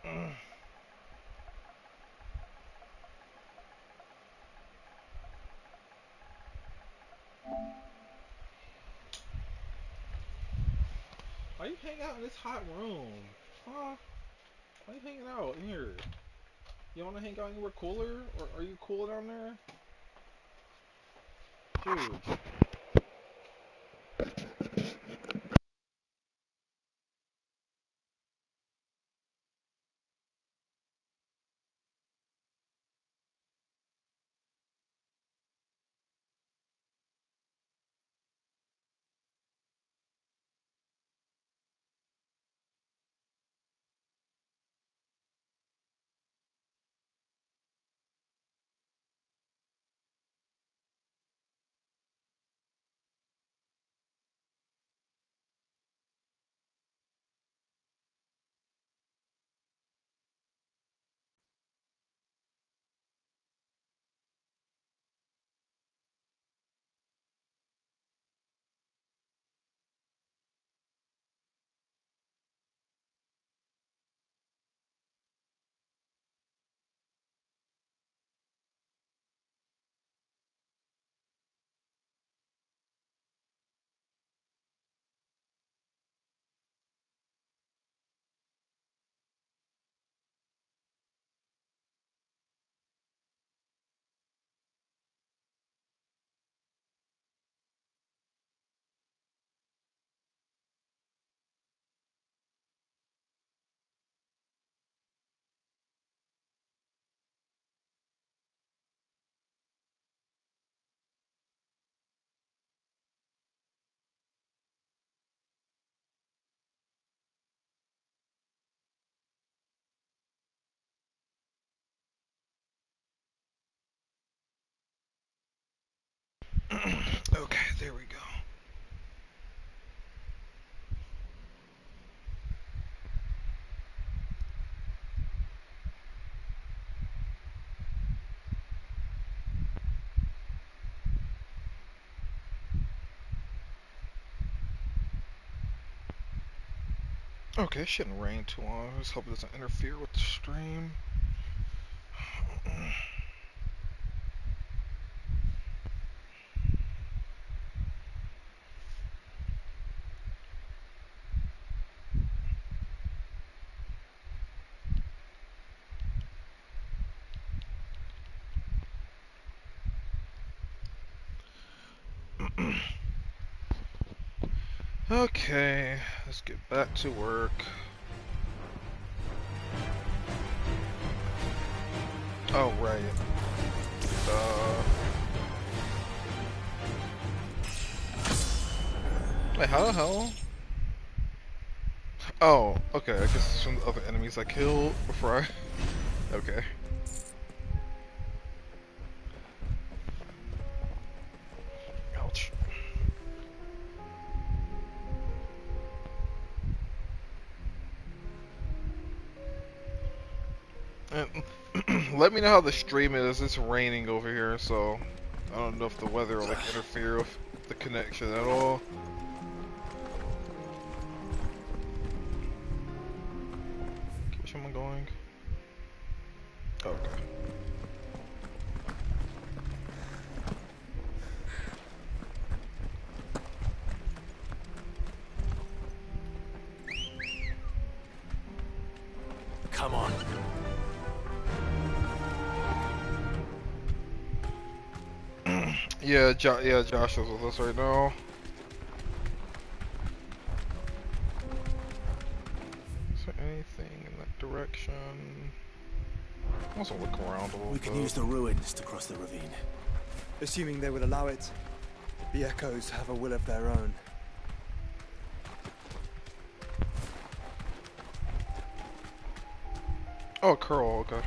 Why you hang out in this hot room? Huh? Why you hanging out in here? You wanna hang out anywhere cooler? Or are you cool down there? Dude. Okay, there we go. Okay, it shouldn't rain too long. I just hope it doesn't interfere with the stream. Okay, let's get back to work. Oh, right. Uh, wait, how the hell? Oh, okay, I guess it's from the other enemies I killed before I... Okay. Ouch. And let me know how the stream is. It's raining over here, so I don't know if the weather will like interfere with the connection at all. Which am I going? Okay. Come on. Yeah, Josh is with us right now. Is there anything in that direction? I want to look around a little We bit. can use the ruins to cross the ravine. Assuming they will allow it. The echoes have a will of their own. Oh, curl, okay.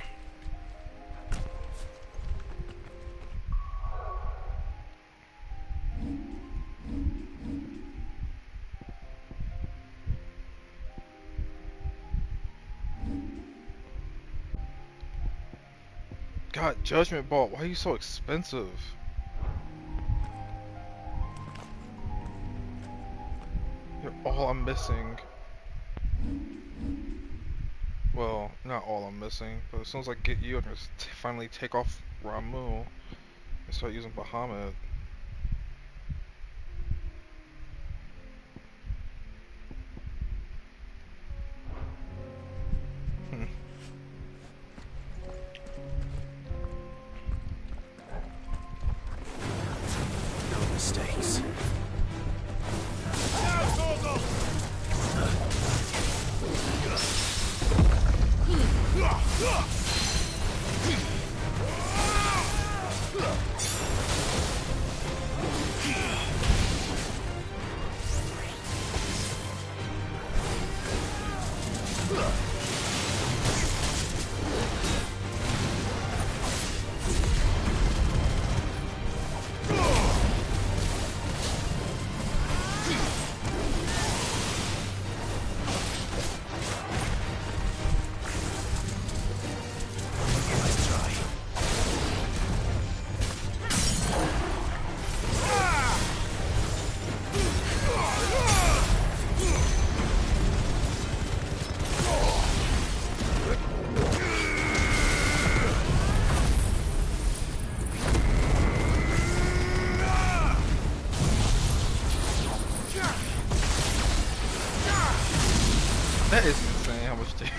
God, Judgment Ball, why are you so expensive? You're all I'm missing. Well, not all I'm missing, but as soon as I get you and just finally take off Ramu and start using Bahamut. No mistakes. That is insane how much damage.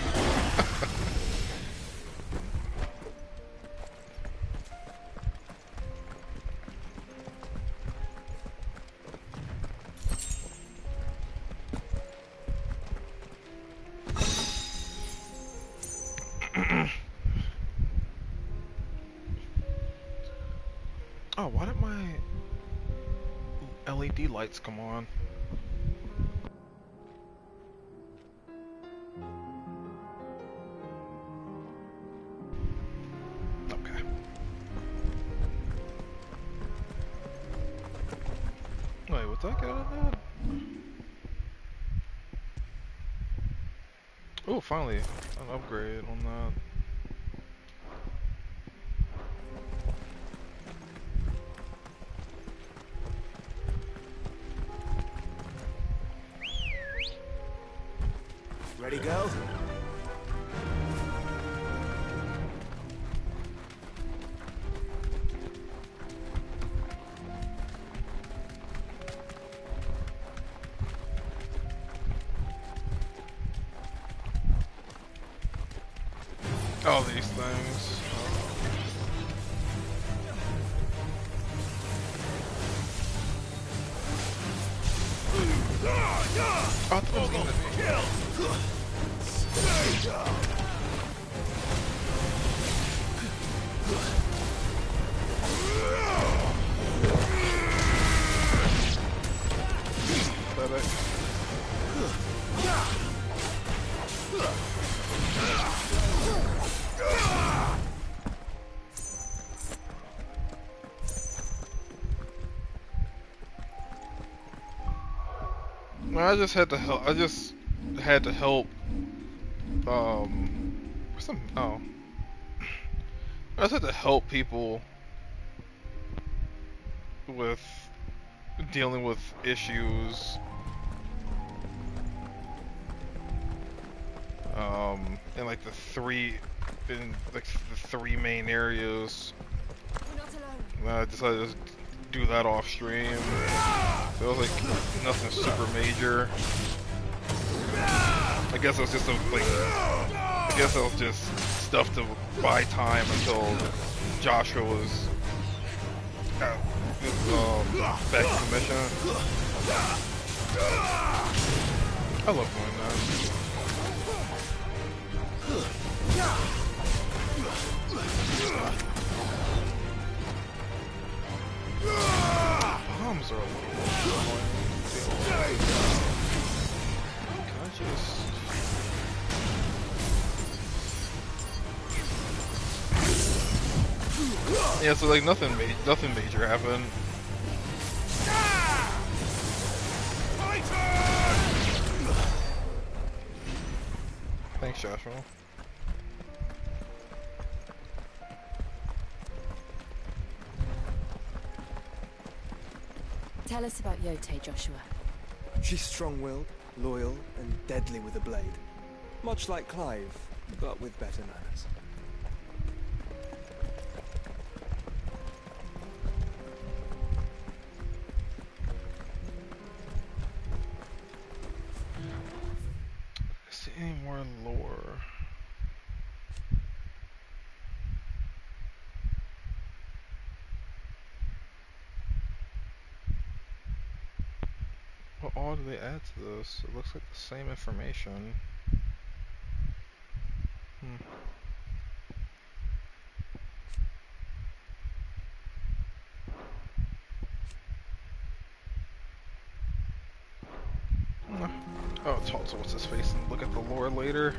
Oh, why did my LED lights come on? Okay. Wait, what did I get out of that? Oh, finally, an upgrade on that. Ready, go? All these things. Oh, I thought it was gonna be. I just had to help. I just had to help. What's some? Oh, I just had to help people with dealing with issues. In like the three main areas. I decided to just do that off stream. So it was like nothing super major. I guess it was just I guess it was just stuff to buy time until Joshua was back in commission. I love doing that. Bombs are a little annoying. Can I just... Yeah, so like nothing major happened. Thanks, Joshua. Tell us about Yote, Joshua. She's strong-willed, loyal, and deadly with a blade. Much like Clive, but with better manners. See any more lore? What all do they add to this? It looks like the same information. Oh, talk to what's his face and look at the lore later.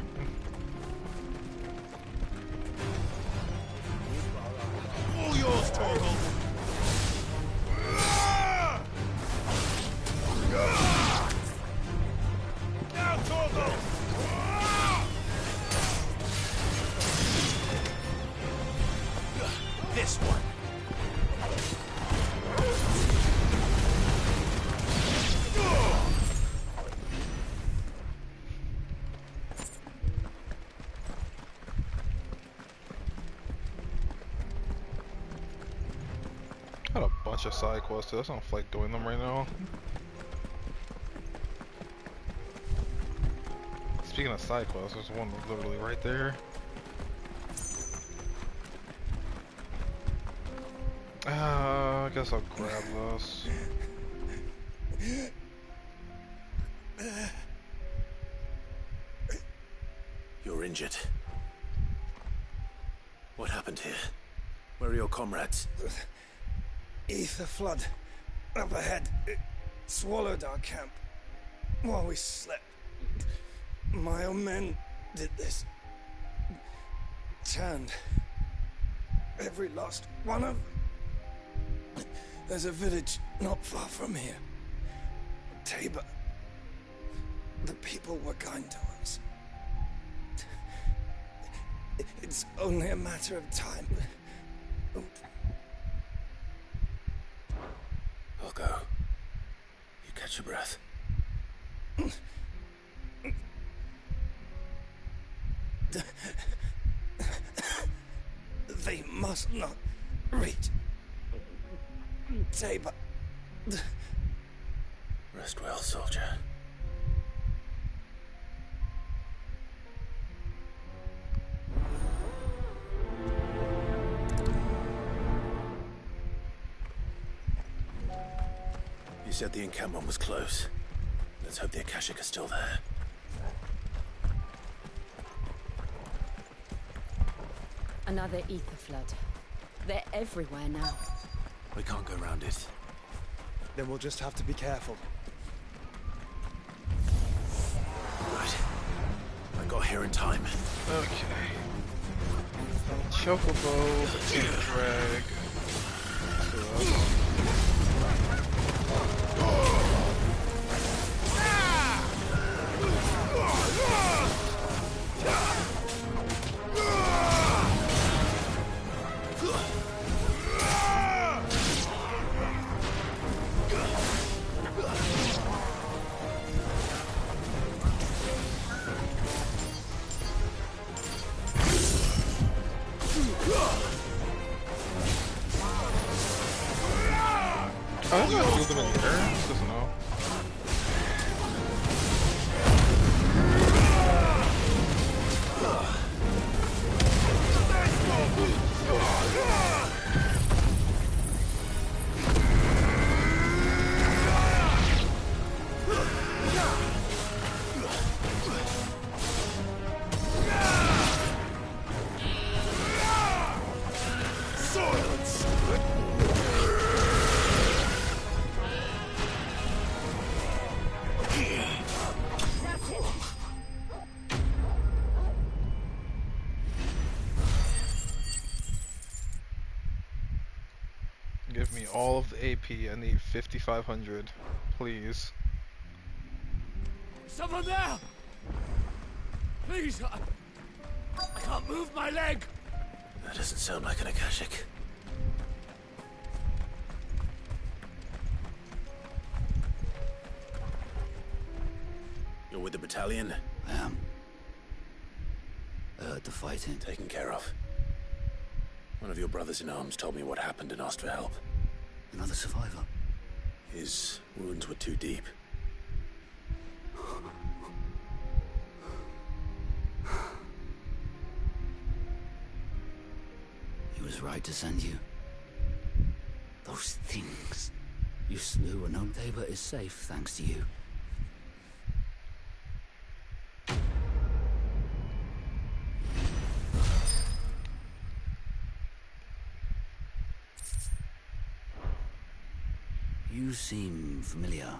All yours, Torgal! Now, Torgal! This one. Got a bunch of side quests too. I don't feel like doing them right now. Speaking of side quests, there's one literally right there. I guess I'll grab this. You're injured. What happened here? Where are your comrades? Ether flood up ahead. It swallowed our camp while we slept. My own men did this. Turned every last one of them. There's a village not far from here. Tabor. The people were kind to us. It's only a matter of time. I'll go. You catch your breath. They must not reach Tabor. Rest well, soldier. You said the encampment was close. Let's hope the Akashic are still there. Another ether flood. They're everywhere now. We can't go around it. Then we'll just have to be careful. Right. I got here in time. Okay. Chocobo and drag. To us. I don't know if I do them in the air. Just doesn't know. Give me all of the AP. I need 5,500, please. Someone there! Please, I can't move my leg! That doesn't sound like an Akashic. You're with the battalion? I am. heard the fighting. Taken care of. One of your brothers in arms told me what happened and asked for help. Another survivor? His wounds were too deep. He was right to send you. Those things you slew, and Tabor is safe thanks to you. You seem familiar.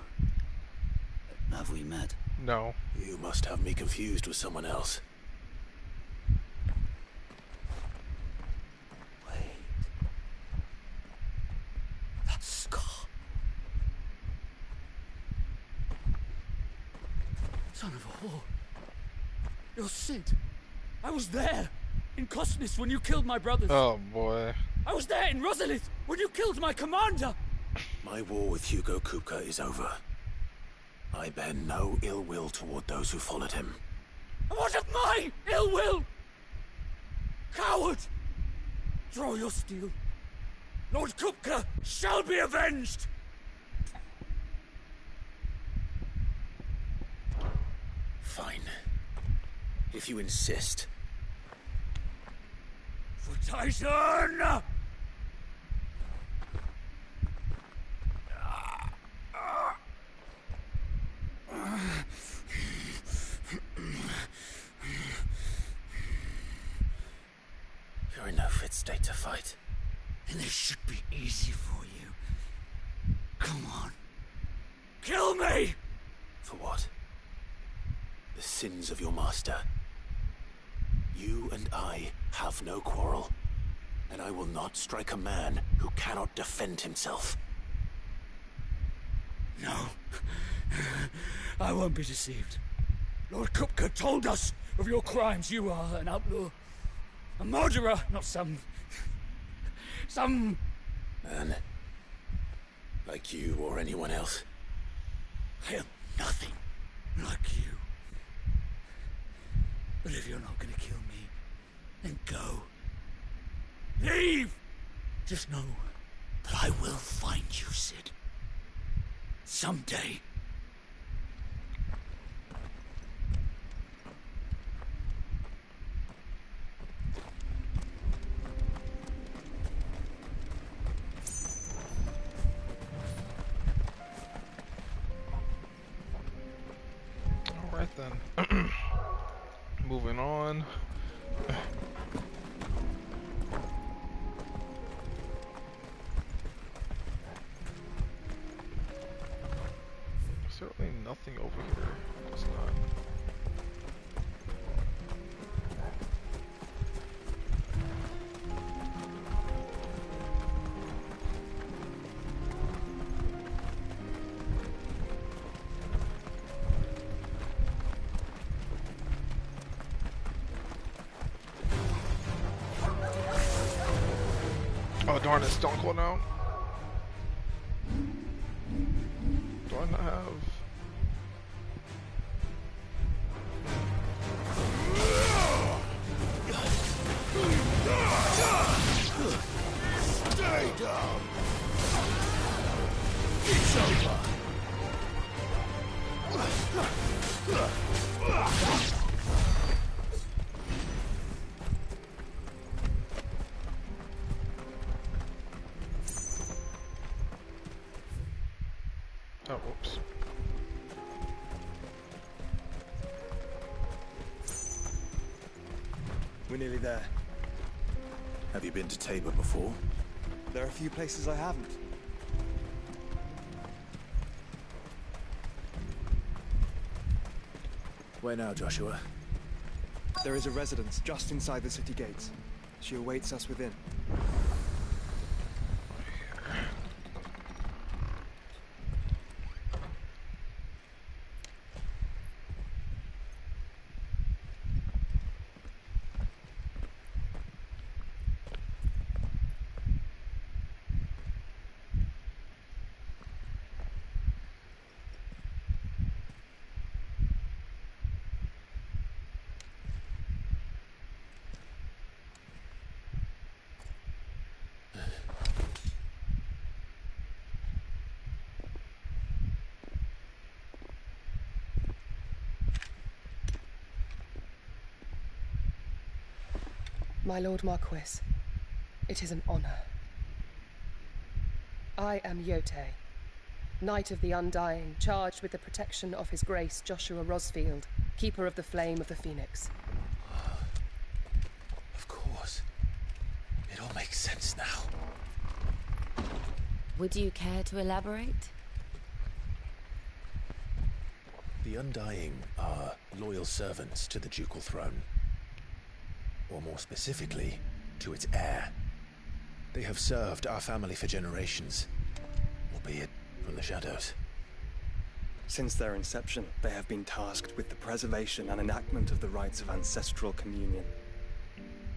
Have we met? No. You must have me confused with someone else. Wait. That scar. Son of a whore. You're Sid. I was there. In Cosnis when you killed my brothers. Oh boy. I was there in Rosalith when you killed my commander. My war with Hugo Kupka is over. I bear no ill will toward those who followed him. What of my ill will? Coward! Draw your steel. Lord Kupka shall be avenged! Fine. If you insist. For Tyson! You're in no fit state to fight. And this should be easy for you. Come on. Kill me! For what? The sins of your master. You and I have no quarrel, and I will not strike a man who cannot defend himself. No. I won't be deceived. Lord Kupka told us of your crimes. You are an outlaw. A murderer, not some Man, like you or anyone else. I am nothing like you. But if you're not gonna kill me, then go. Leave! Just know that I will find you, Sid. Someday. Alright then. Moving on. Certainly nothing over here. It's not. Oh darn it, Stone Cold now. Do I not have... Stay down. It's over. Oh, whoops. We're nearly there. Have you been to Tabor before? There are a few places I haven't. Where now, Joshua? There is a residence just inside the city gates. She awaits us within. My Lord Marquis, it is an honor. I am Yotei, Knight of the Undying, charged with the protection of His Grace Joshua Rosfield, Keeper of the Flame of the Phoenix. Of course. It all makes sense now. Would you care to elaborate? The Undying are loyal servants to the ducal throne. Or more specifically, to its heir. They have served our family for generations, albeit from the shadows. Since their inception, they have been tasked with the preservation and enactment of the rites of ancestral communion.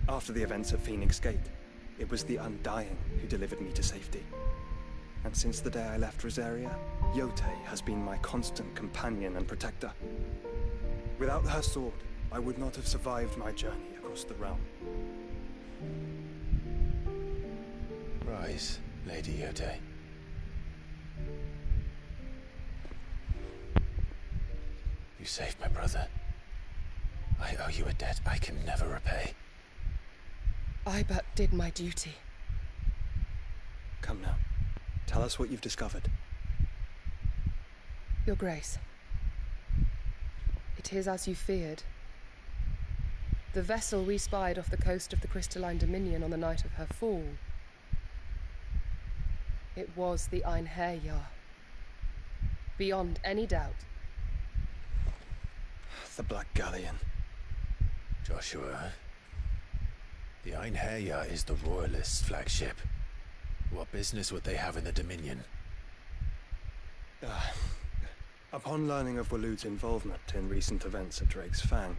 After the events at Phoenix Gate, it was the Undying who delivered me to safety. And since the day I left Rosaria, Yotei has been my constant companion and protector. Without her sword, I would not have survived my journey across the realm. Rise, Lady Yotei. You saved my brother. I owe you a debt I can never repay. I but did my duty. Come now. Tell us what you've discovered. Your Grace. It is as you feared. The vessel we spied off the coast of the Crystalline Dominion on the night of her fall. It was the Einherjar. Beyond any doubt. The Black Galleon. Joshua, the Einherjar is the Royalists' flagship. What business would they have in the Dominion? Upon learning of Waloed's involvement in recent events at Drake's Fang,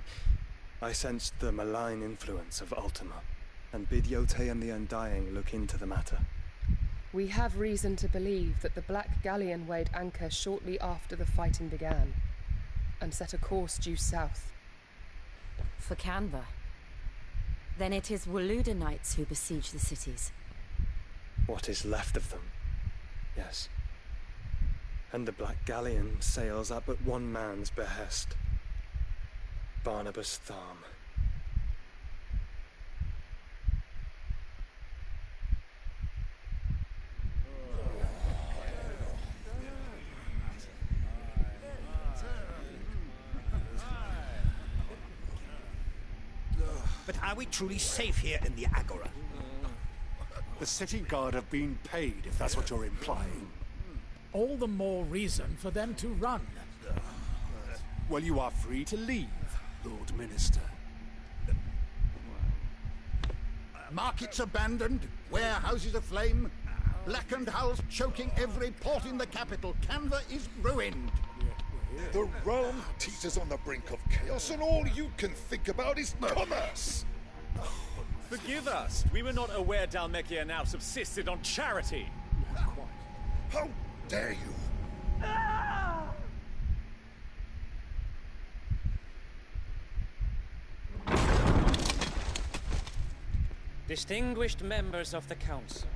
I sensed the malign influence of Ultima, and bid Yotei and the Undying look into the matter. We have reason to believe that the Black Galleon weighed anchor shortly after the fighting began, and set a course due south. For Canva. Then it is Waloeda Knights who besiege the cities. What is left of them, yes. And the Black Galleon sails at but one man's behest. Barnabas Tharm. But are we truly safe here in the Agora? The city guard have been paid, if that's what you're implying. All the more reason for them to run. Well, you are free to leave, Lord Minister. Markets abandoned, warehouses aflame, blackened hulls choking every port in the capital. Canva is ruined. The realm teeters on the brink of chaos, and all you can think about is commerce! Forgive us. We were not aware Dhalmekia now subsisted on charity. How dare you? Distinguished members of the Council,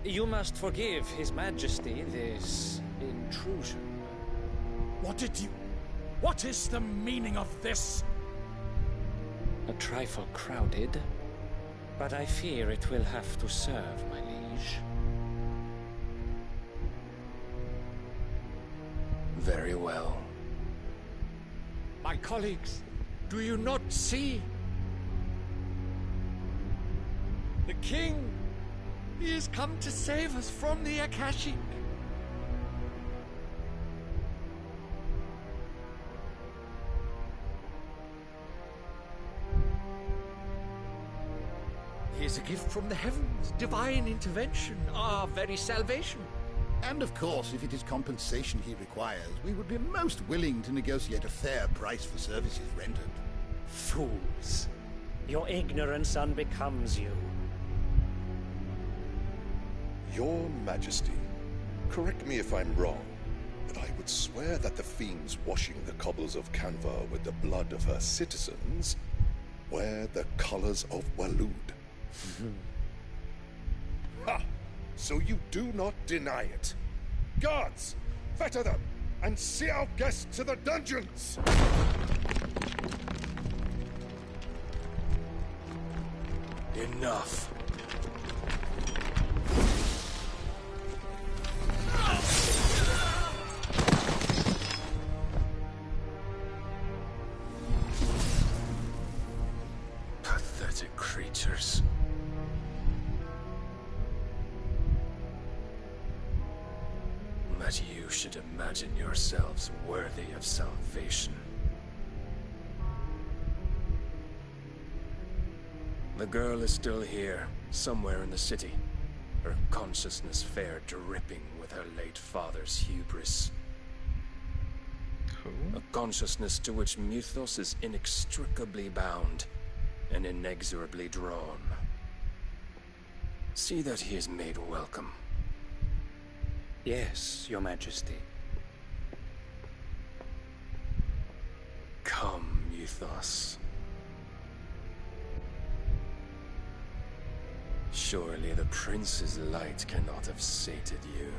you must forgive His Majesty this intrusion. What is the meaning of this? A trifle crowded, but I fear it will have to serve, my liege. Very well. My colleagues, do you not see? The king! He has come to save us from the Akashic. He is a gift from the heavens, divine intervention, our very salvation. And of course, if it is compensation he requires, we would be most willing to negotiate a fair price for services rendered. Fools. Your ignorance unbecomes you. Your Majesty, correct me if I'm wrong, but I would swear that the fiends washing the cobbles of Canva with the blood of her citizens wear the colors of Waloed. Ha! So you do not deny it. Guards, fetter them, and see our guests to the dungeons! Enough. Pathetic creatures. That you should imagine yourselves worthy of salvation. The girl is still here, somewhere in the city. Her consciousness fair dripping with her late father's hubris. Cool. A consciousness to which Mythos is inextricably bound and inexorably drawn. See that he is made welcome. Yes, Your Majesty. Come, Mythos. Surely the prince's light cannot have sated you.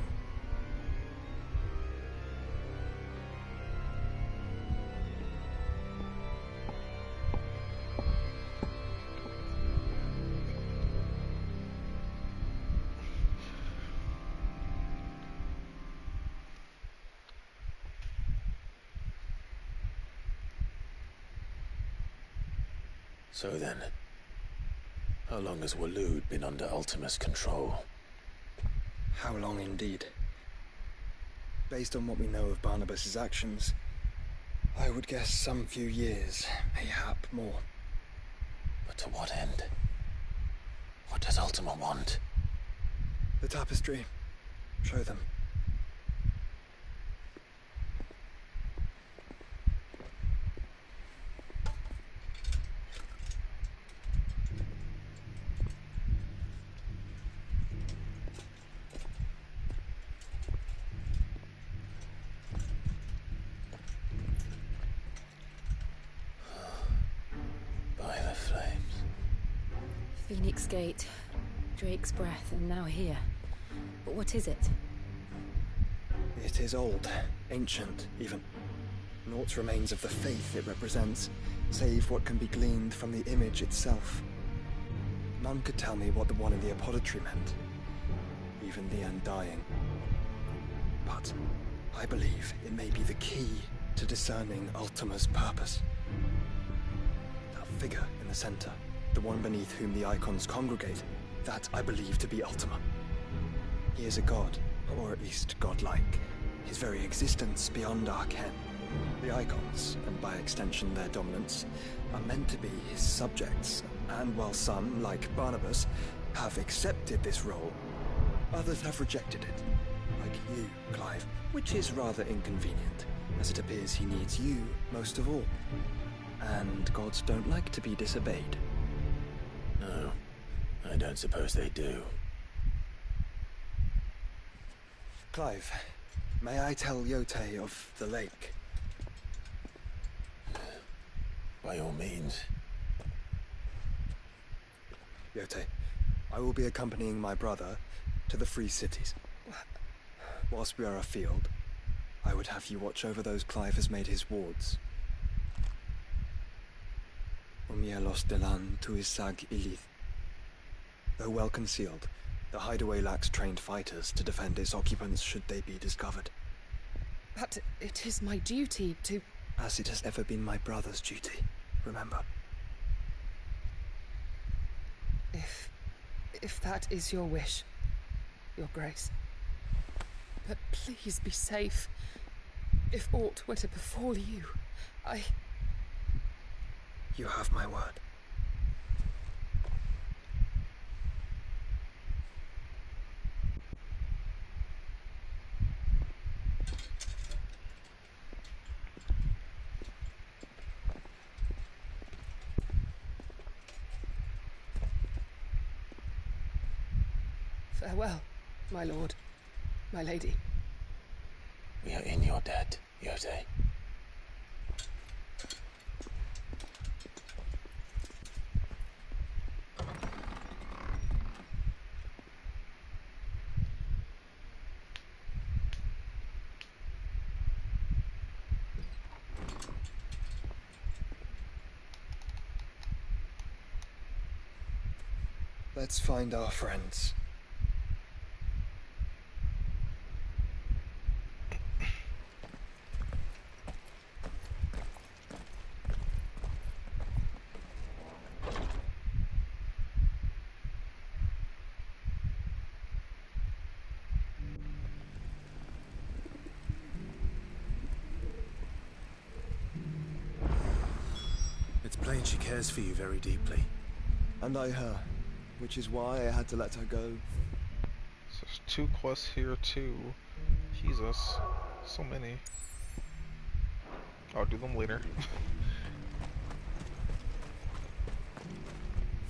So then, how long has Waloed been under Ultima's control? How long indeed? Based on what we know of Barnabas's actions, I would guess some few years, mayhap more. But to what end? What does Ultima want? The tapestry. Show them. By the flames. Phoenix Gate, Drake's Breath, and now here. But what is it? It is old, ancient, even. Naught remains of the faith it represents, save what can be gleaned from the image itself. None could tell me what the one in the apothecary meant, even the Undying. But I believe it may be the key to discerning Ultima's purpose. That figure in the center, the one beneath whom the icons congregate, that I believe to be Ultima. He is a god, or at least godlike, his very existence beyond our ken. The icons, and by extension their dominants, are meant to be his subjects, and while some, like Barnabas, have accepted this role, others have rejected it, like you, Clive, which is rather inconvenient, as it appears he needs you most of all. And gods don't like to be disobeyed. No, I don't suppose they do. Clive, may I tell Yote of the lake? By all means. Yote, I will be accompanying my brother to the Free Cities. Whilst we are afield, I would have you watch over those Clive has made his wards. Umielos delan tu isag ilith. Though well concealed, the hideaway lacks trained fighters to defend its occupants should they be discovered. But it is my duty to... As it has ever been my brother's duty, remember. If that is your wish, Your Grace. But please be safe. If aught were to befall you, You have my word. Farewell, my lord, my lady. We are in your debt, Yote. Let's find our friends. It's plain she cares for you very deeply. And I her, which is why I had to let her go. So there's 2 quests here too. Jesus, so many. I'll do them later.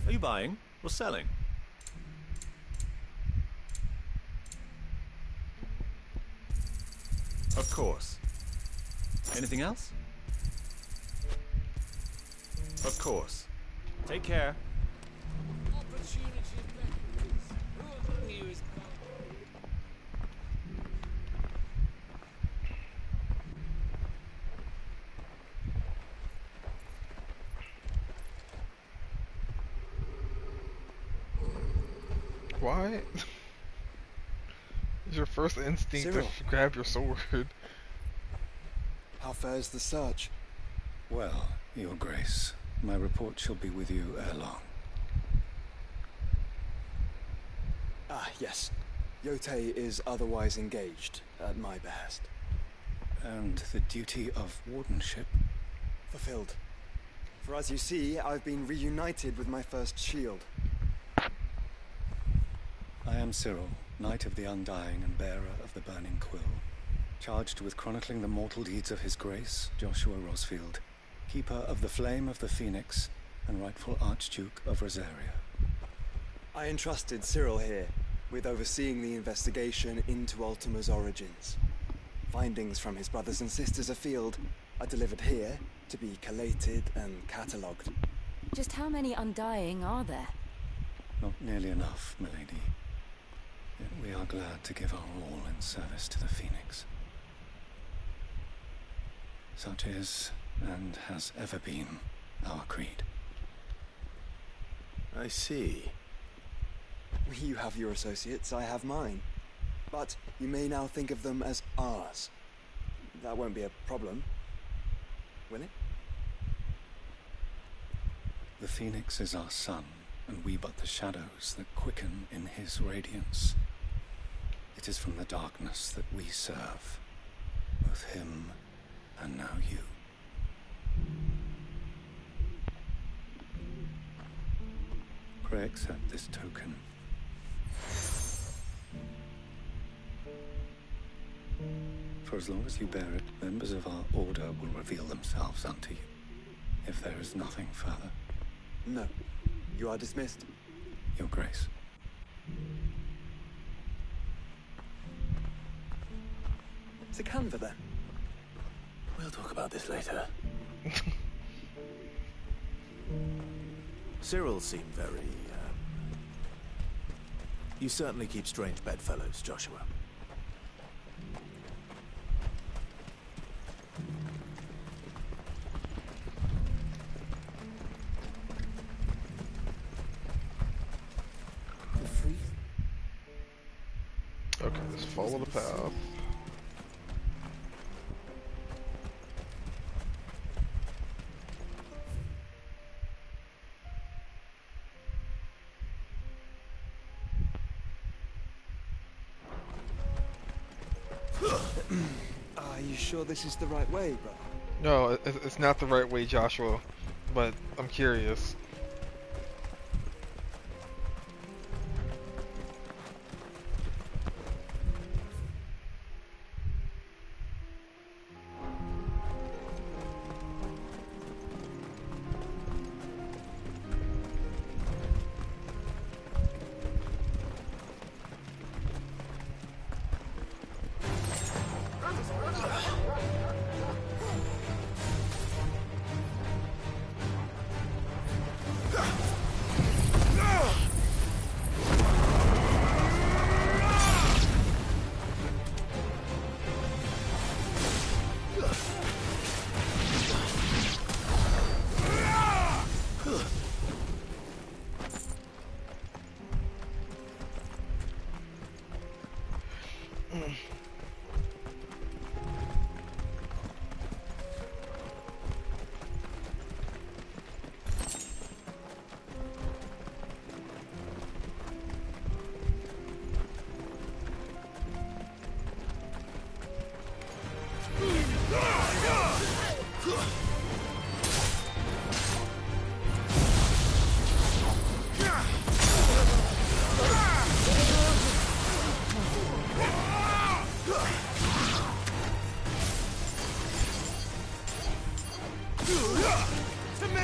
Are you buying or selling? Of course. Anything else? Of course. Take care. Why? Is your first instinct Cyril. to grab your sword? How fares the search? Well, Your Grace, my report shall be with you ere long. Ah, yes. Yotei is otherwise engaged, at my behest. And the duty of wardenship? Fulfilled. For as you see, I've been reunited with my first shield. I am Cyril, Knight of the Undying and bearer of the Burning Quill, charged with chronicling the mortal deeds of His Grace, Joshua Rosfield, keeper of the Flame of the Phoenix and rightful Archduke of Rosaria. I entrusted Cyril here with overseeing the investigation into Ultima's origins. Findings from his brothers and sisters afield are delivered here to be collated and catalogued. Just how many Undying are there? Not nearly enough, milady. Yet we are glad to give our all in service to the Phoenix. Such is, and has ever been, our creed. I see. You have your associates, I have mine. But you may now think of them as ours. That won't be a problem, will it? The Phoenix is our sun, and we but the shadows that quicken in his radiance. It is from the darkness that we serve, both him and now you. Pray accept this token. For as long as you bear it, members of our order will reveal themselves unto you, if there is nothing further. No. You are dismissed. Your Grace. To Canva, then. We'll talk about this later. Cyril seemed very, You certainly keep strange bedfellows, Joshua. Okay, let's follow the path. Are you sure this is the right way, brother? No, it's not the right way, Joshua. But I'm curious.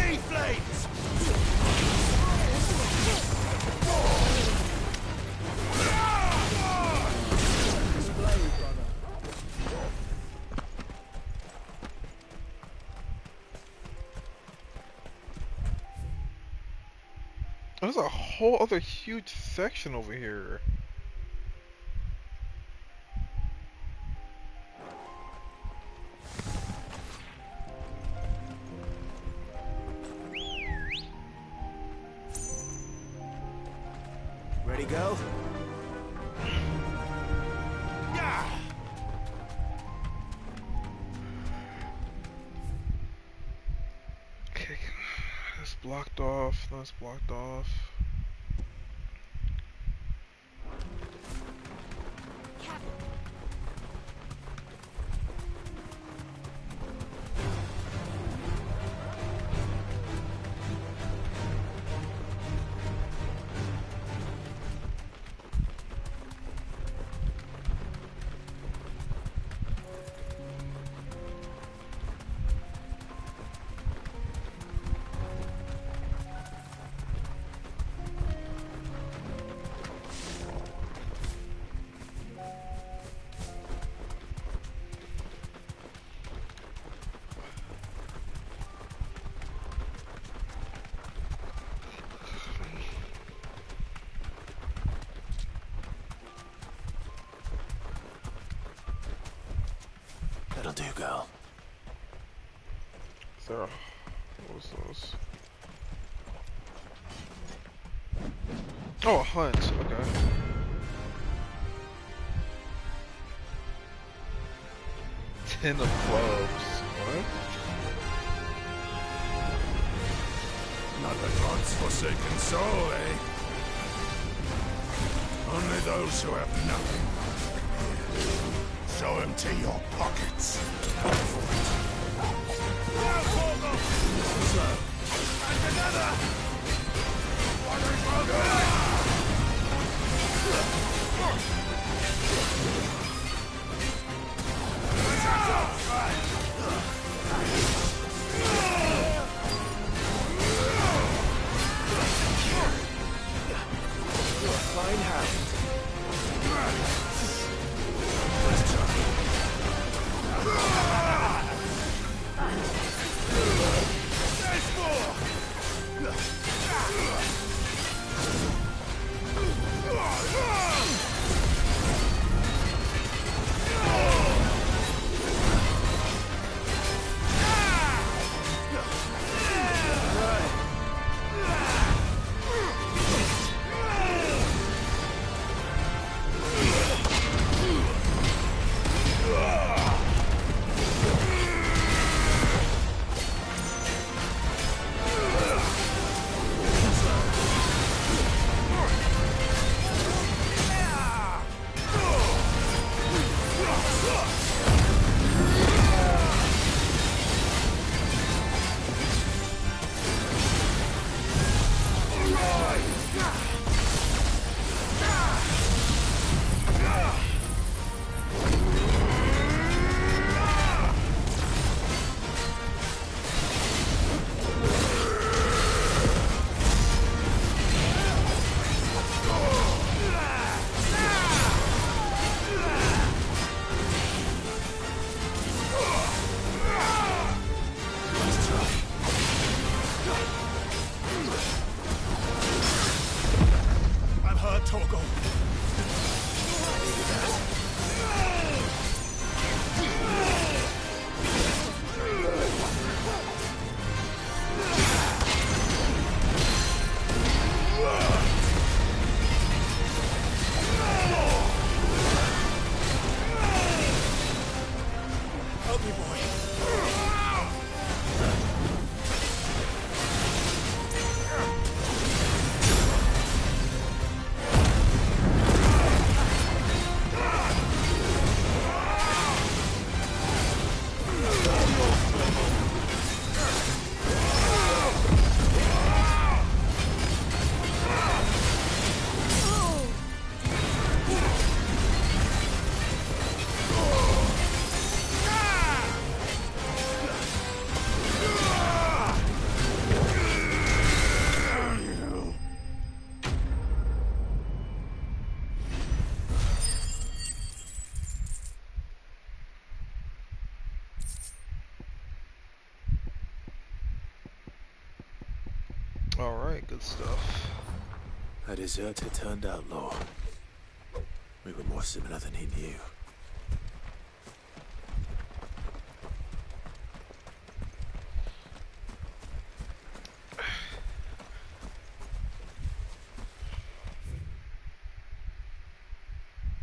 me, flames! There's a whole other huge section over here. Ready, go? Yeah! Okay, that's blocked off. That's blocked off. That'll do, girl. Sarah, what was those? Oh, a hunt. Okay. Ten of clubs. What? Not the god's forsaken soul, eh? Only those who have nothing. Show empty your pockets. And together! What is our good? Fine hand. Alright, good stuff. A deserter turned outlaw. We were more similar than he knew.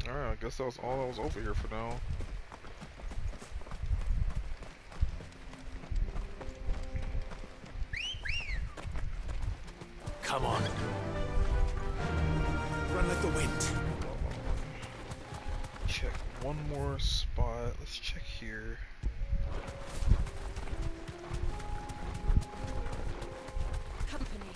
Alright, I guess that was all that was over here for now. Come on. Run like the wind. Check one more spot. Let's check here. Company.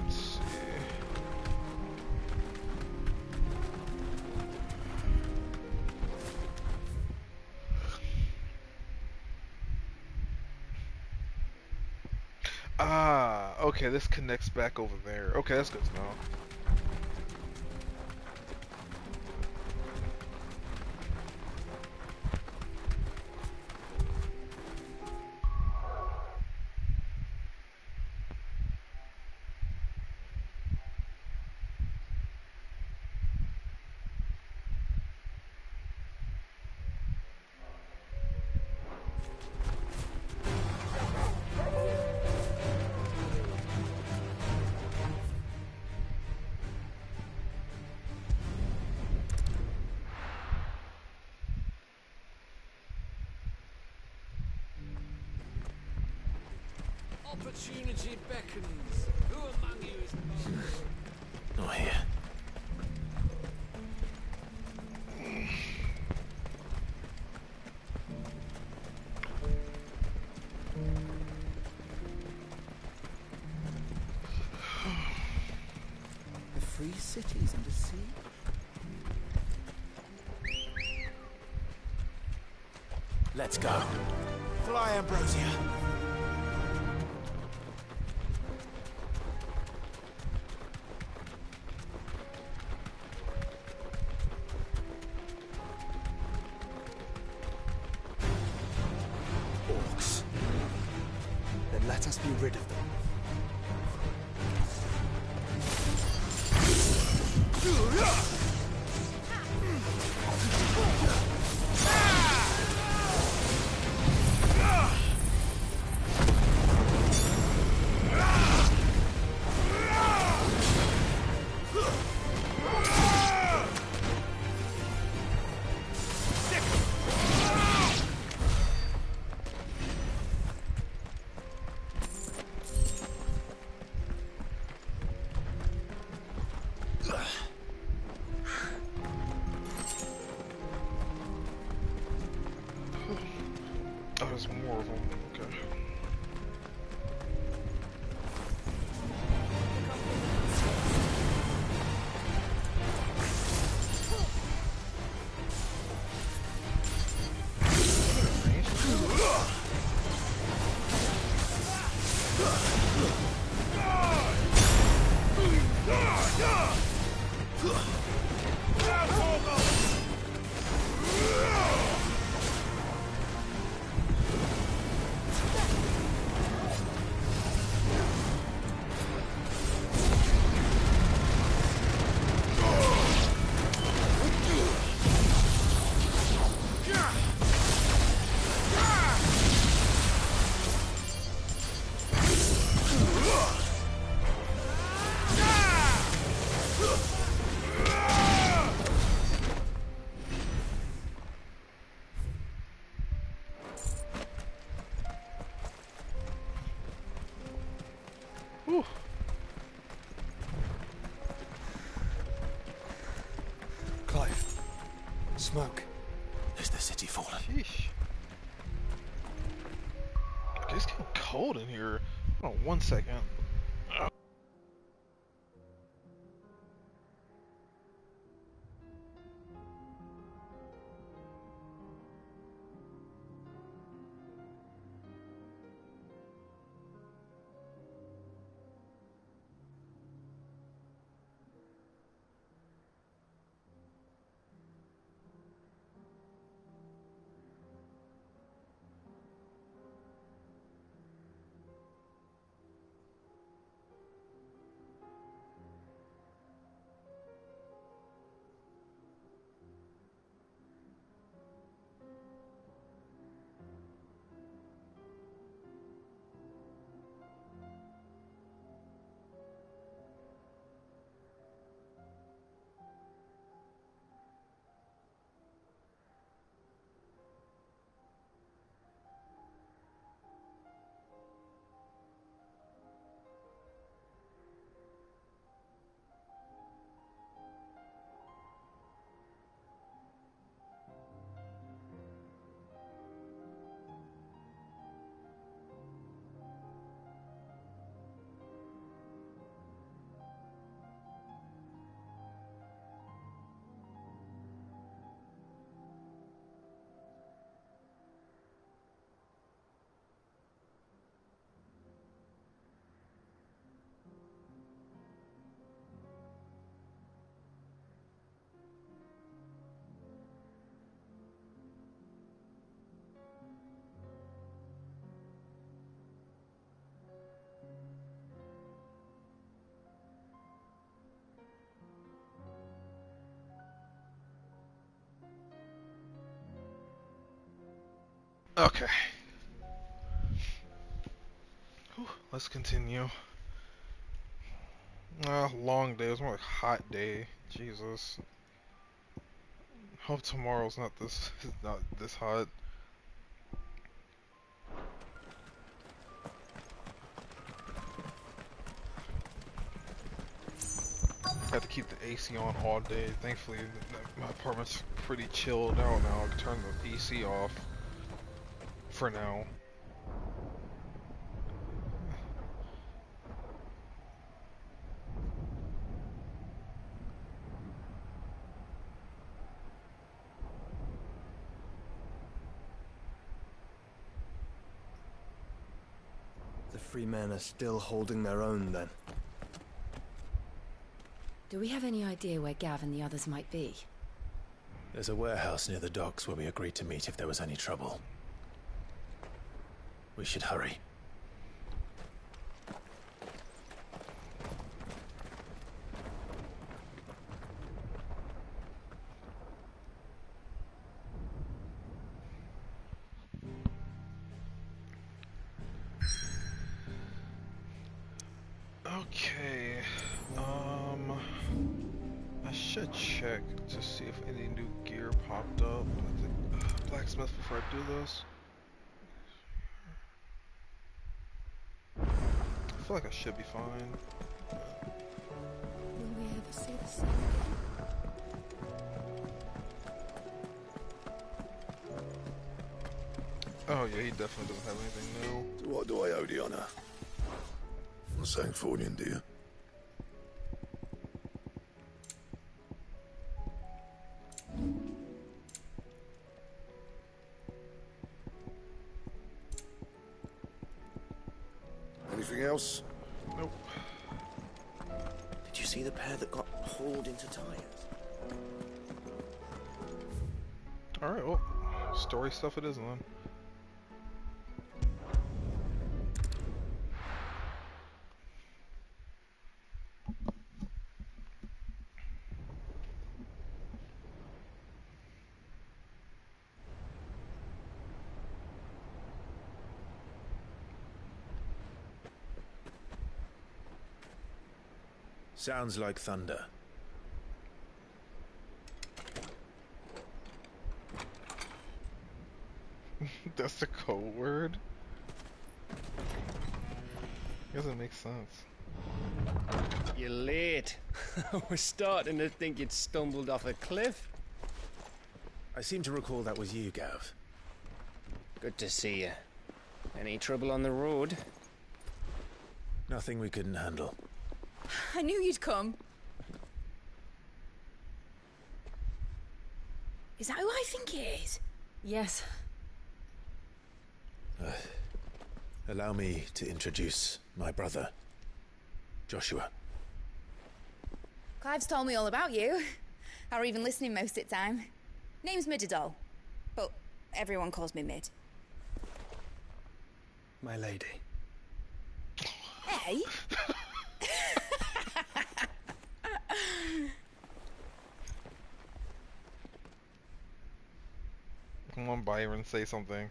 Let's see. Ah, okay, this connects back over there. Okay, that's good to know. Opportunity beckons. Who among you is... Not here. The free cities under sea? Let's go. Fly, Ambrosia. Orcs. Then let us be rid of them. Oh, there's more of them. Okay. Whew. Clive. Smoke. Is the city fallen? Sheesh. Okay, it's getting cold in here. Hold on 1 second. Okay. Whew, let's continue. Long day. It was more like hot day. Jesus. Hope tomorrow's not this hot. Had to keep the AC on all day. Thankfully, my apartment's pretty chilled out now. I can turn the AC off for now. The free men are still holding their own, then. Do we have any idea where Gav and the others might be? There's a warehouse near the docks where we agreed to meet if there was any trouble. We should hurry. Okay, I should check to see if any new gear popped up. I think, blacksmith before I do this. I feel like I should be fine. Will we ever see the sun again? Oh yeah, he definitely doesn't have anything new. To what do I owe the honor? For saying Fornian, do you? Anything else? Nope. Did you see the pair that got hauled into tires? Alright, well, story stuff it is then. Sounds like thunder. That's the code word? Doesn't make sense. You're late. We're starting to think you'd stumbled off a cliff. I seem to recall that was you, Gav. Good to see you. Any trouble on the road? Nothing we couldn't handle. I knew you'd come. Is that who I think it is? Yes. Allow me to introduce my brother, Joshua. Clive's told me all about you. Or even listening most of the time. Name's Midadol, but everyone calls me Mid. My lady. Hey? Come on, Byron, say something.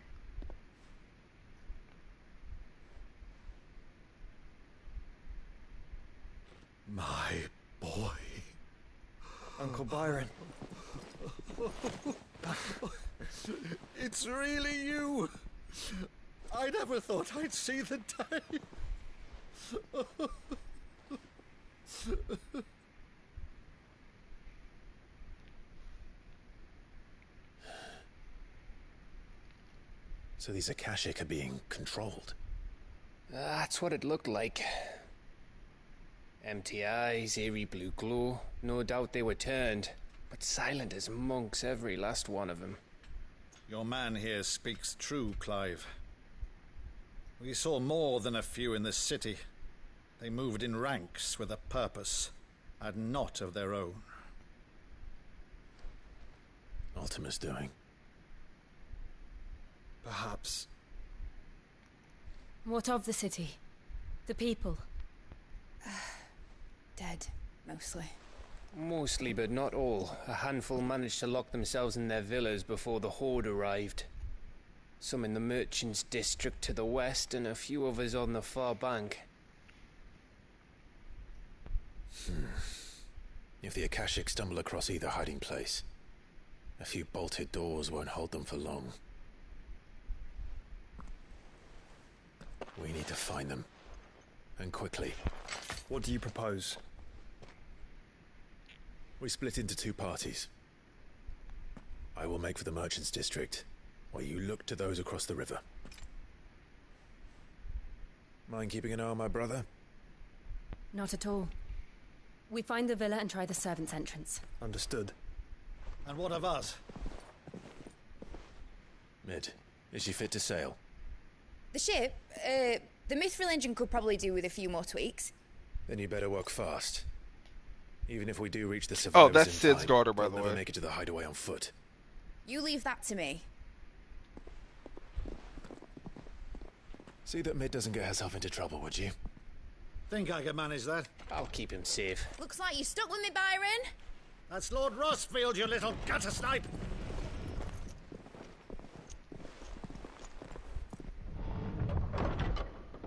My boy. Uncle Byron. It's really you. I never thought I'd see the day. So these Akashic are being controlled. That's what it looked like. Empty eyes, eerie blue glow. No doubt they were turned, but silent as monks, every last one of them. Your man here speaks true, Clive. We saw more than a few in this city. They moved in ranks with a purpose, and not of their own. Ultima's doing. Perhaps. What of the city? The people? Dead, mostly. Mostly, but not all. A handful managed to lock themselves in their villas before the Horde arrived. Some in the merchants' district to the west, and a few others on the far bank. If the Akashic stumble across either hiding place, a few bolted doors won't hold them for long. We need to find them. And quickly. What do you propose? We split into two parties. I will make for the merchants' district, while you look to those across the river. Mind keeping an eye on my brother? Not at all. We find the villa and try the servants' entrance. Understood. And what of us? Mid, is she fit to sail? The ship, the Mithril engine could probably do with a few more tweaks. Then you better work fast. Even if we do reach the survivors Oh, that's in Sid's time, daughter, by they'll the never way. make it to the hideaway on foot. You leave that to me. See that Mid doesn't get herself into trouble, would you? Think I can manage that? I'll keep him safe. Looks like you stuck with me, Byron. That's Lord Rossfield, you little gutter snipe!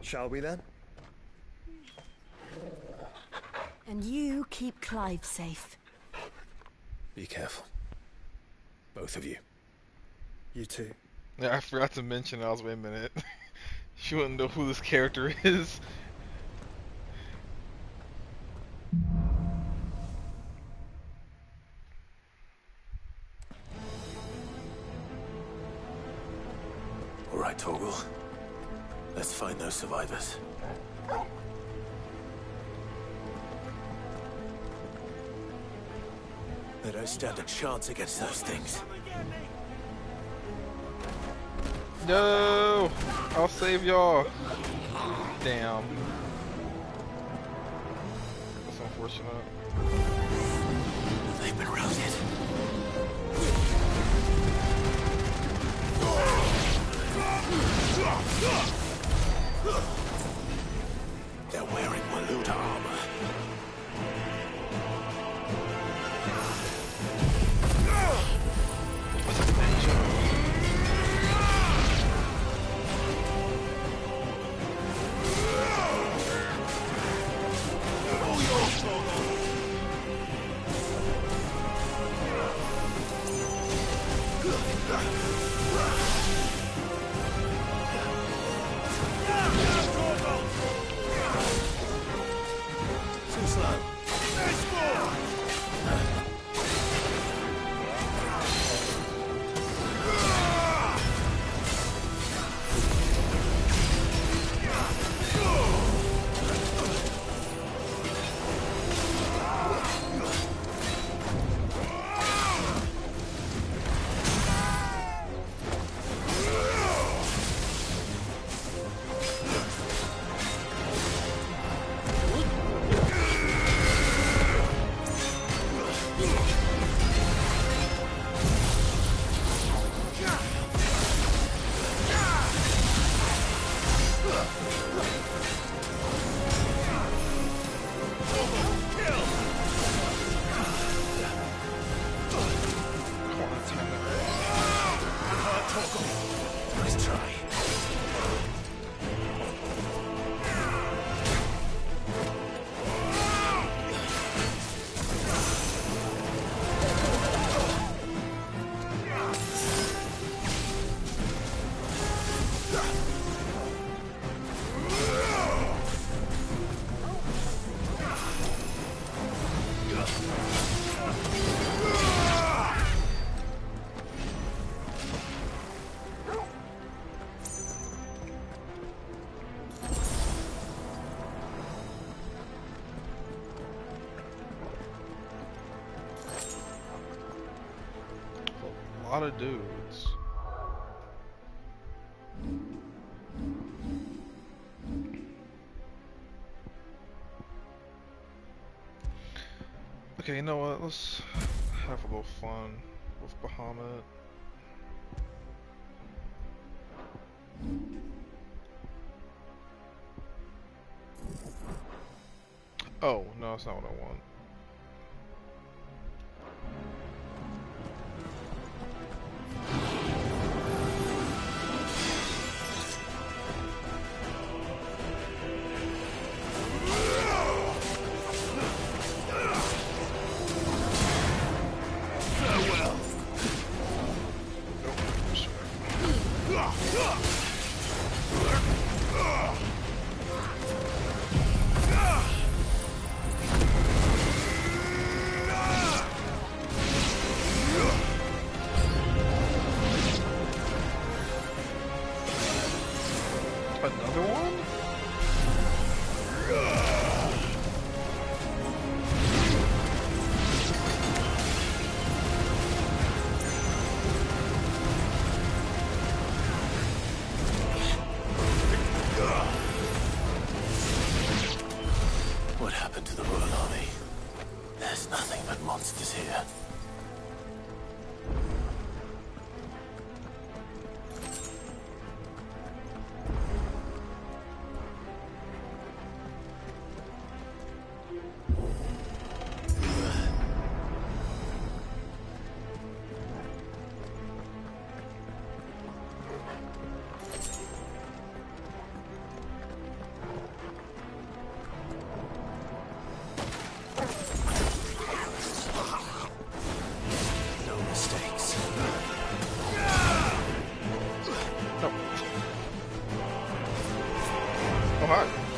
Shall we then? And you keep Clive safe. Be careful. Both of you. You too. Yeah, I forgot to mention. I was wait a minute. She wouldn't know who this character is. All right, Torgal. Let's find those survivors. They don't stand a chance against those things. No! I'll save y'all. Damn. That's unfortunate. They've been routed. They're wearing Waluda armor. Too slow. Nice try. A lot of dudes. Okay, you know what? Let's have a little fun with Bahamut. Oh, no, that's not what I want. hot.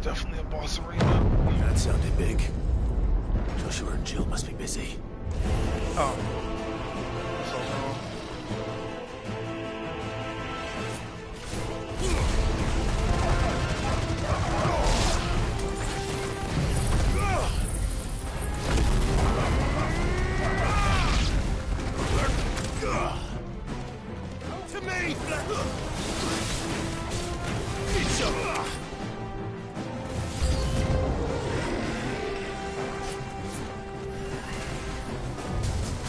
Definitely a boss arena. That sounded big. Joshua and Jill must be busy. Oh. To me!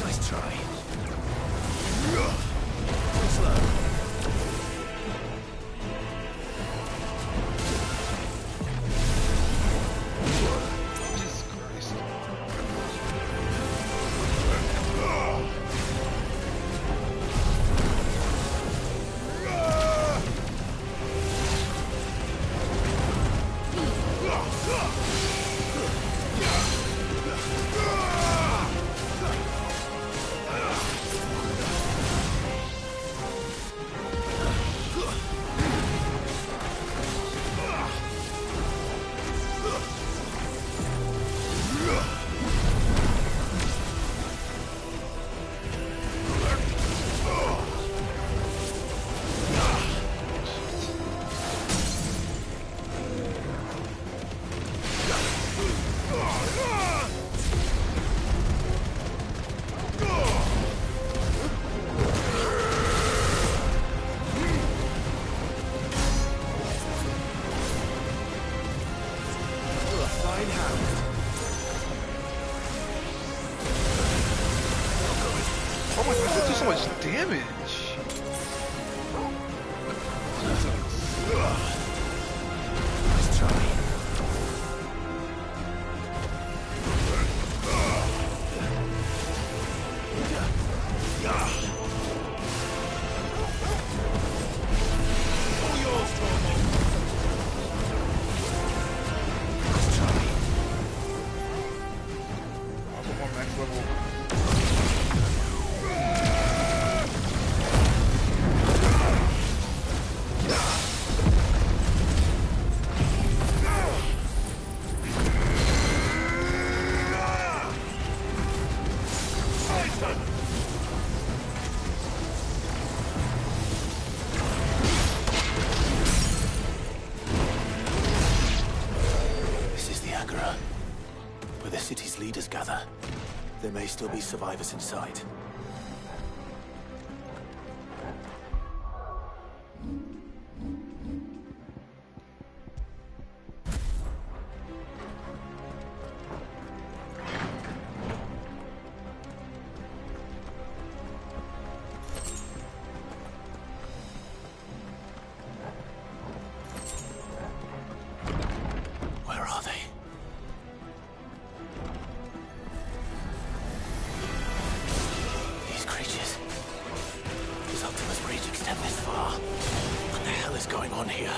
Nice try. so much damage. Let's try. All yours, Tormund. Let's try. I'm on max level. This is the Agora, where the city's leaders gather. There may still be survivors inside. Where are they? These creatures. Does Optimus reach extend this far? What the hell is going on here?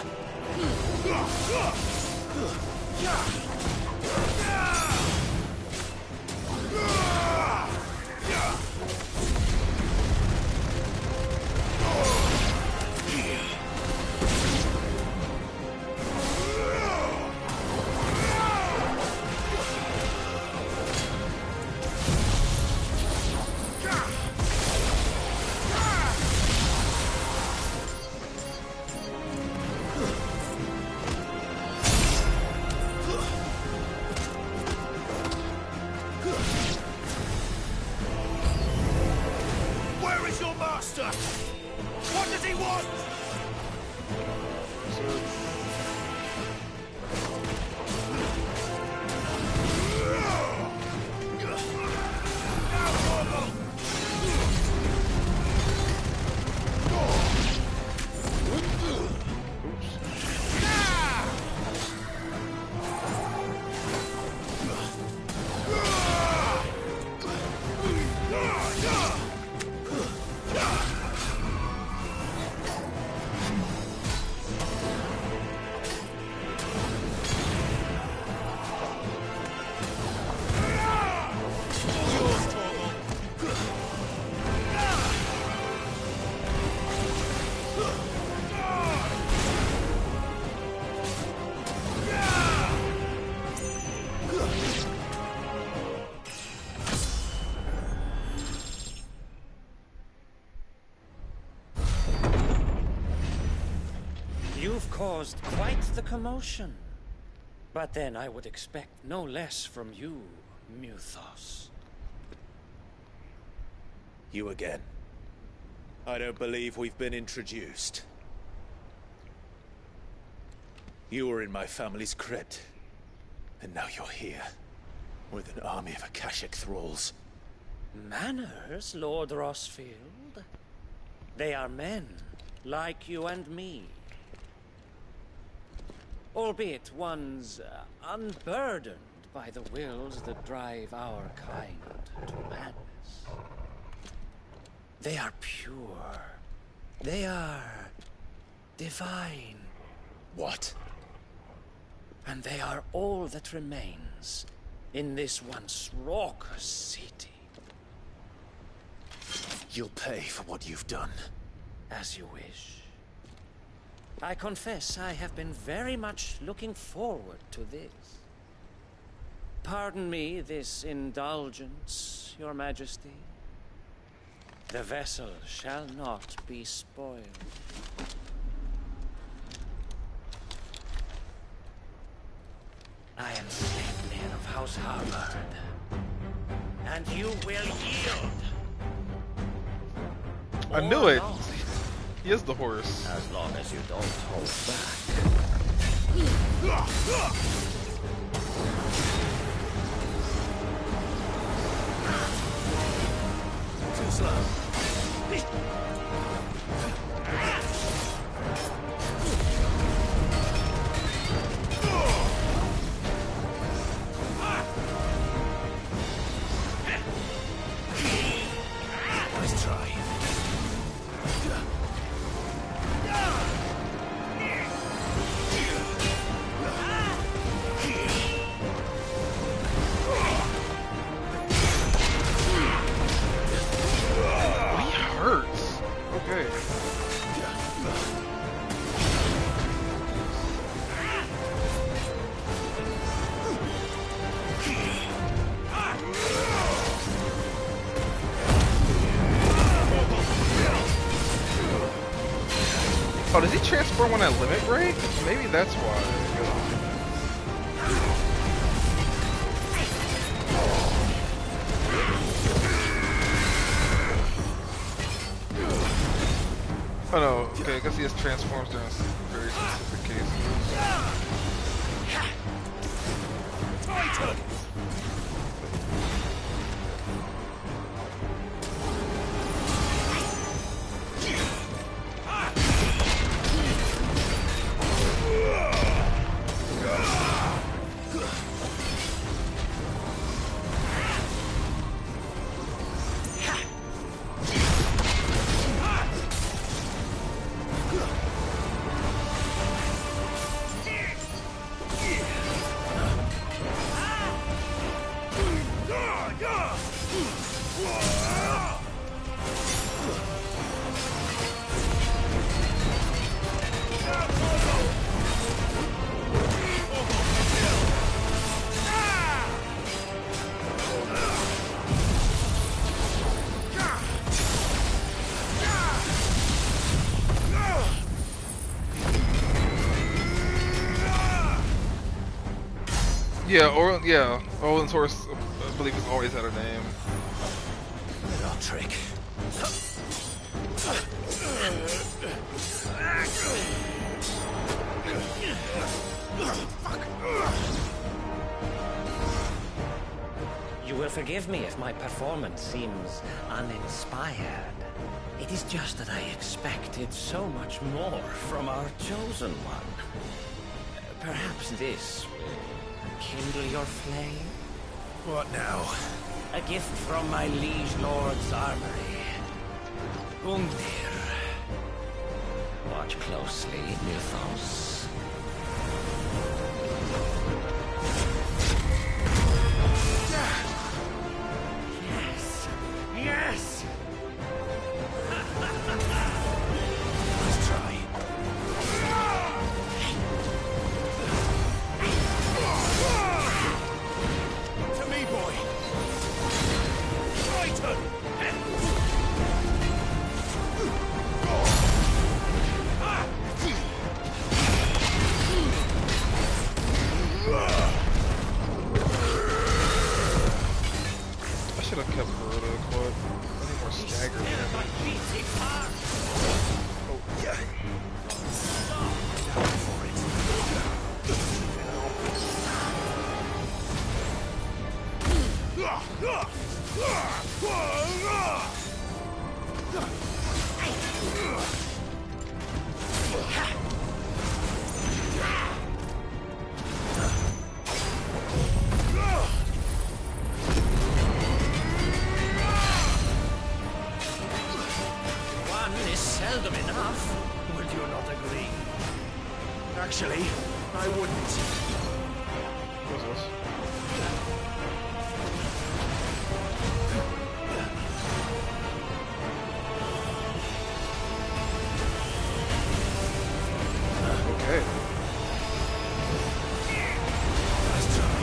Where is your master? What does he want? You've caused quite the commotion. But then I would expect no less from you, Muthos. You again. I don't believe we've been introduced. You were in my family's crypt. And now you're here. With an army of Akashic thralls. Manners, Lord Rosfield? They are men, like you and me. Albeit ones unburdened by the wills that drive our kind to madness. They are pure. They are divine. What? And they are all that remains in this once raucous city. You'll pay for what you've done. As you wish. I confess I have been very much looking forward to this. Pardon me this indulgence, Your Majesty. The vessel shall not be spoiled. I am Sleipnir of House Harvard, and you will yield. I knew it! He is the horse. As long as you don't hold back. Too slow. Oh, does he transform when I limit break? Maybe that's why. Oh no, okay, I guess he has transforms during very specific cases. Yeah, Olin's horse, I believe, has always had a name. Little trick. You will forgive me if my performance seems uninspired. It is just that I expected so much more from our chosen one. Perhaps this will kindle your flame? What now? A gift from my liege lord's armory. Ungdir. Watch closely, Nilthos. Yes! Yes! Let's try. To me, boy! Triton! I should have kept Baruto equipped. I need more stagger damage. Oh, yeah. One is seldom enough. Would you not agree? Actually, I wouldn't. What's this? Okay. Let's try.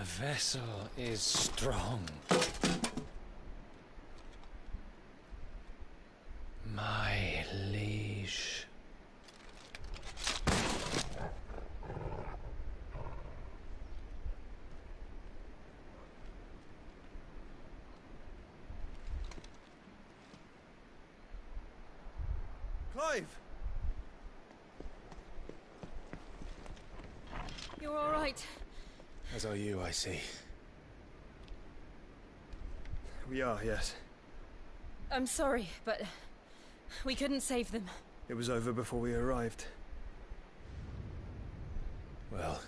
vessel is strong. My liege. Clive! You're all right. As are you, I see. We are, yes. I'm sorry, but we couldn't save them. It was over before we arrived. Well,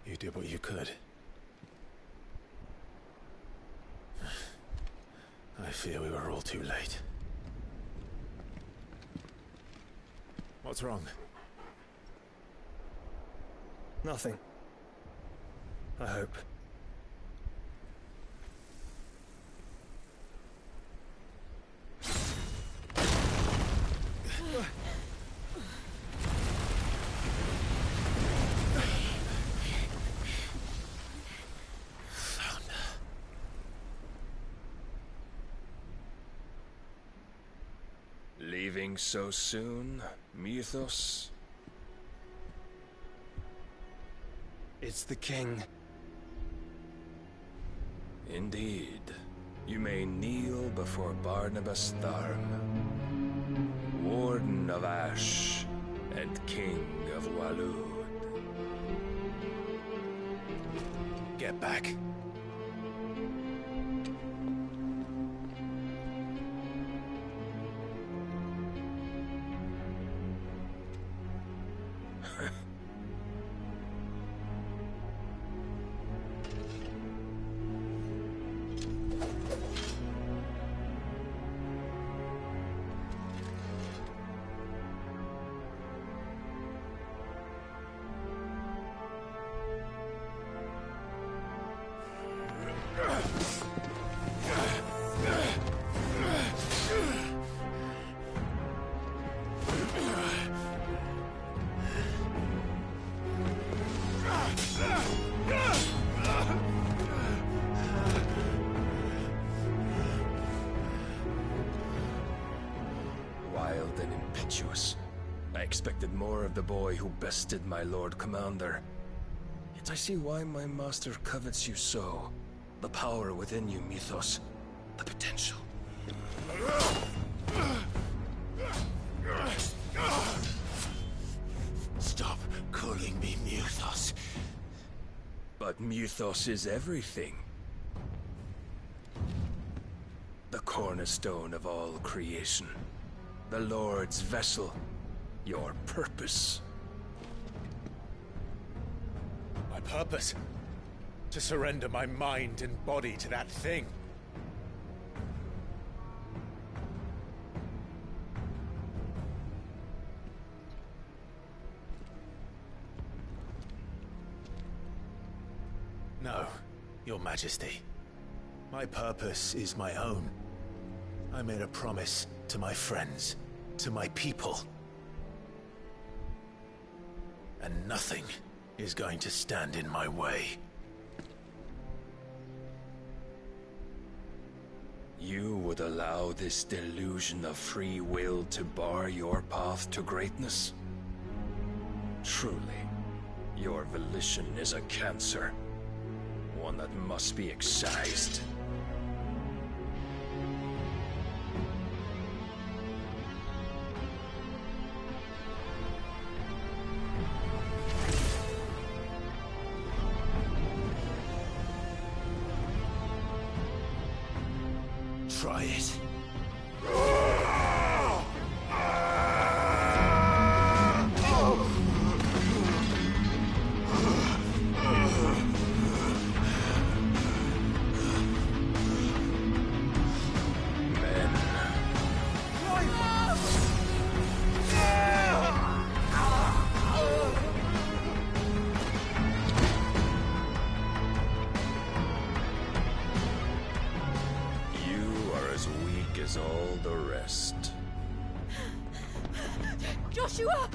you did what you could. I fear we were all too late. What's wrong? Nothing. I hope. Leaving so soon, Mythos? It's the king. Indeed. You may kneel before Barnabas Tharm, Warden of Ash and King of Walud. Get back. Wild and impetuous. I expected more of the boy who bested my Lord Commander. Yet I see why my master covets you so. The power within you, Mythos. The potential. Stop calling me Mythos. But Mythos is everything. The cornerstone of all creation. The Lord's vessel. Your purpose. My purpose? To surrender my mind and body to that thing. No, Your Majesty. My purpose is my own. I made a promise to my friends, to my people. And nothing is going to stand in my way. You would allow this delusion of free will to bar your path to greatness? Truly, your volition is a cancer. One that must be excised. Try it. As all the rest. Joshua!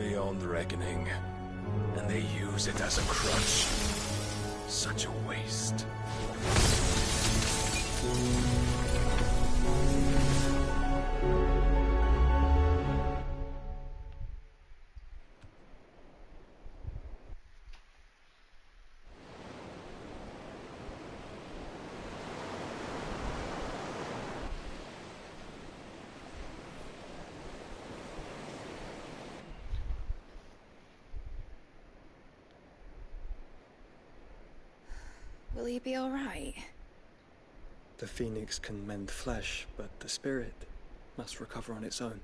beyond reckoning, and they use it as a crutch. Such a waste. Will he be alright? The phoenix can mend flesh, but the spirit must recover on its own.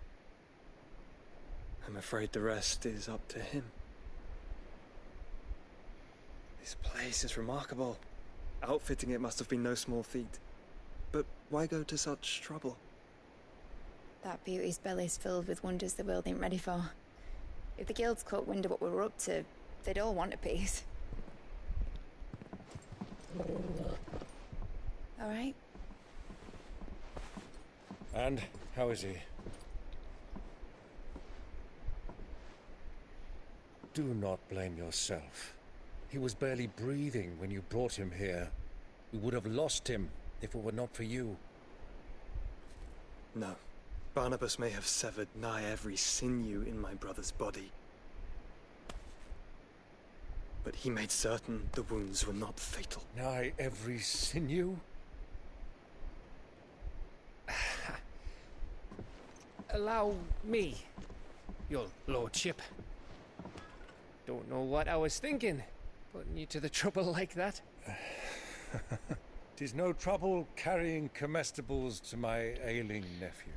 I'm afraid the rest is up to him. This place is remarkable. Outfitting it must have been no small feat. But why go to such trouble? That beauty's belly's filled with wonders the world ain't ready for. If the guilds caught wind of what we were up to, they'd all want a piece. All right? And how is he? Do not blame yourself. He was barely breathing when you brought him here. We would have lost him if it were not for you. No. Barnabas may have severed nigh every sinew in my brother's body. But he made certain the wounds were not fatal. Nigh every sinew? Allow me, your lordship. Don't know what I was thinking, putting you to the trouble like that. 'Tis no trouble carrying comestibles to my ailing nephew.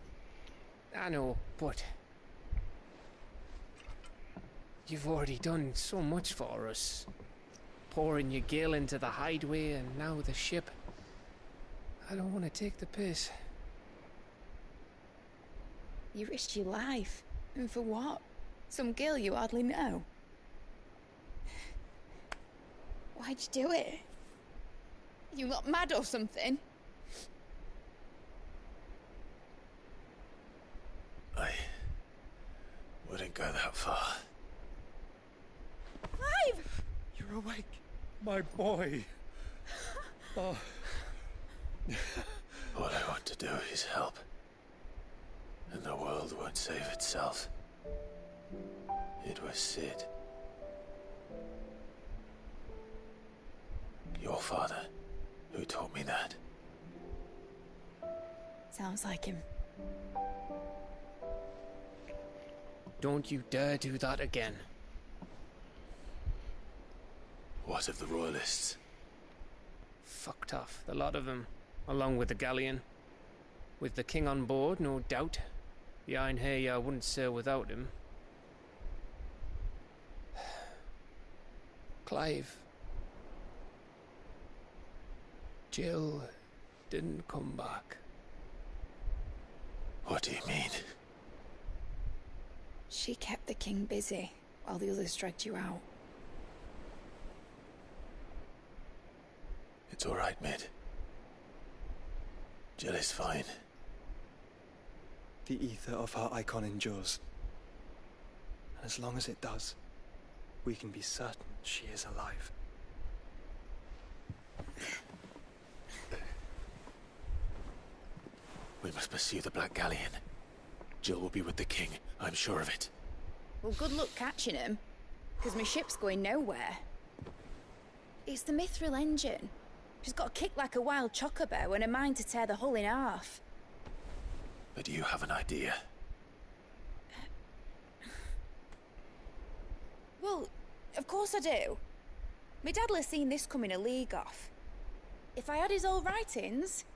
I know, but you've already done so much for us. Pouring your gale into the hideaway and now the ship. I don't want to take the piss. You risked your life. And for what? Some girl you hardly know. Why'd you do it? You got mad or something? I wouldn't go that far. Clive! You're awake, my boy. Oh. All I want to do is help. And the world won't save itself. It was Sid. Your father, who taught me that. Sounds like him. Don't you dare do that again. What of the royalists? Fucked off, the lot of them, along with the galleon. With the king on board, no doubt. The Iron Hair wouldn't sail without him. Clive. Jill didn't come back. What do you mean? She kept the king busy while the others dragged you out. It's all right, Mid. Jill is fine. The ether of her icon endures. And as long as it does, we can be certain she is alive. We must pursue the Black Galleon. Jill will be with the king, I'm sure of it. Well, good luck catching him, because my ship's going nowhere. It's the Mithril engine. She's got a kick like a wild chocobo and a mind to tear the hull in half. But you have an idea. Well, of course I do. My dad'll have seen this coming a league off. If I had his old writings...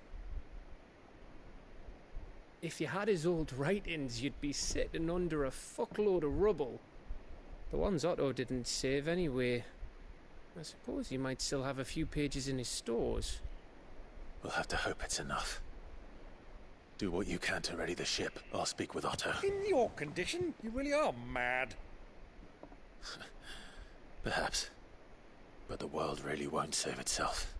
If you had his old writings, you'd be sitting under a fuckload of rubble. The ones Otto didn't save anyway. I suppose he might still have a few pages in his stores. We'll have to hope it's enough. Do what you can to ready the ship. I'll speak with Otto. In your condition, you really are mad. Perhaps. But the world really won't save itself.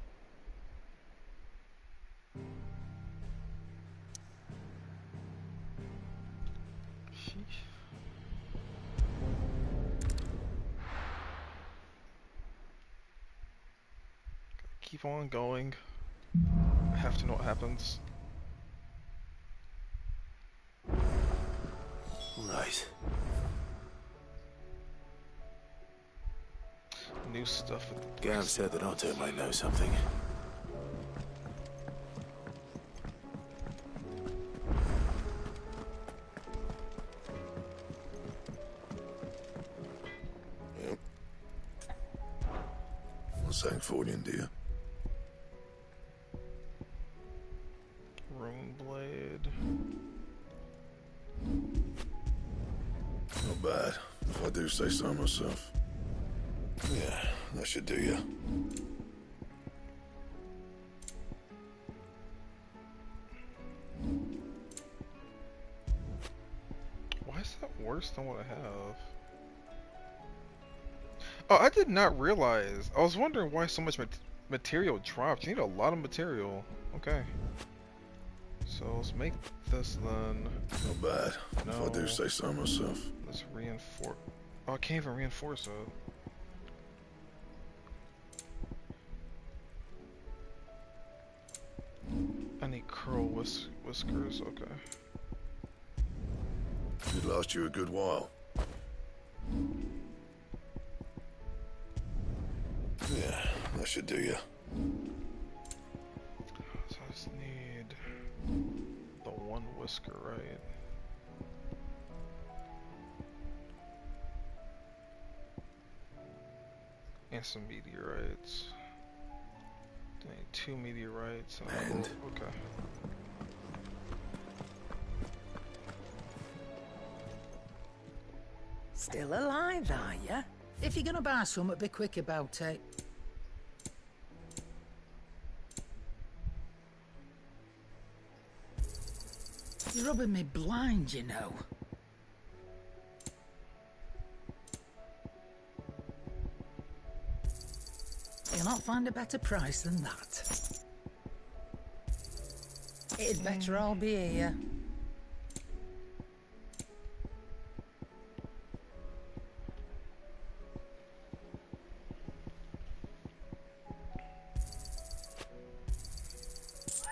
keep on going. I have to know what happens. Right. New stuff with the Gav said that Otto might know something. Yep. What's Sancfordian, dear? Rune blade. Not bad, if I do say so myself. Yeah, that should do you. Why is that worse than what I have? Oh, I did not realize. I was wondering why so much material dropped. You need a lot of material. Okay. So let's make this then. Not bad, No. if I do say so myself. Let's reinforce. Oh, I can't even reinforce it. I need curl whiskers. Okay. Should last you a good while. Yeah, that should do you. So I just need the one whisker, right? And some meteorites. I need 2 meteorites. And? Okay. Still alive, are ya? If you're gonna buy something, be quick about it. You're rubbing me blind, you know. You'll not find a better price than that. It'd better all be here.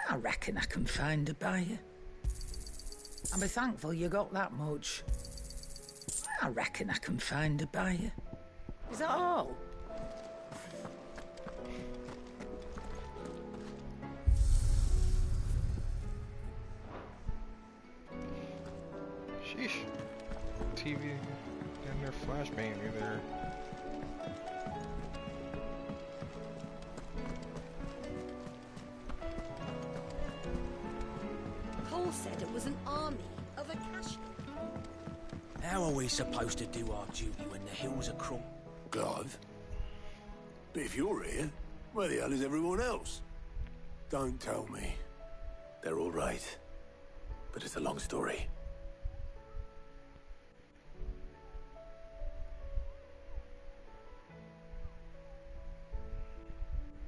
I reckon I can find a buyer. I'll be thankful you got that much. I reckon I can find a buyer. Is that all? Sheesh. TV and their flashbang me there. Paul said it was an army of Akashi. How are we supposed to do our duty when the hills are cruel? Clive? But if you're here, where the hell is everyone else? Don't tell me. They're all right. But it's a long story.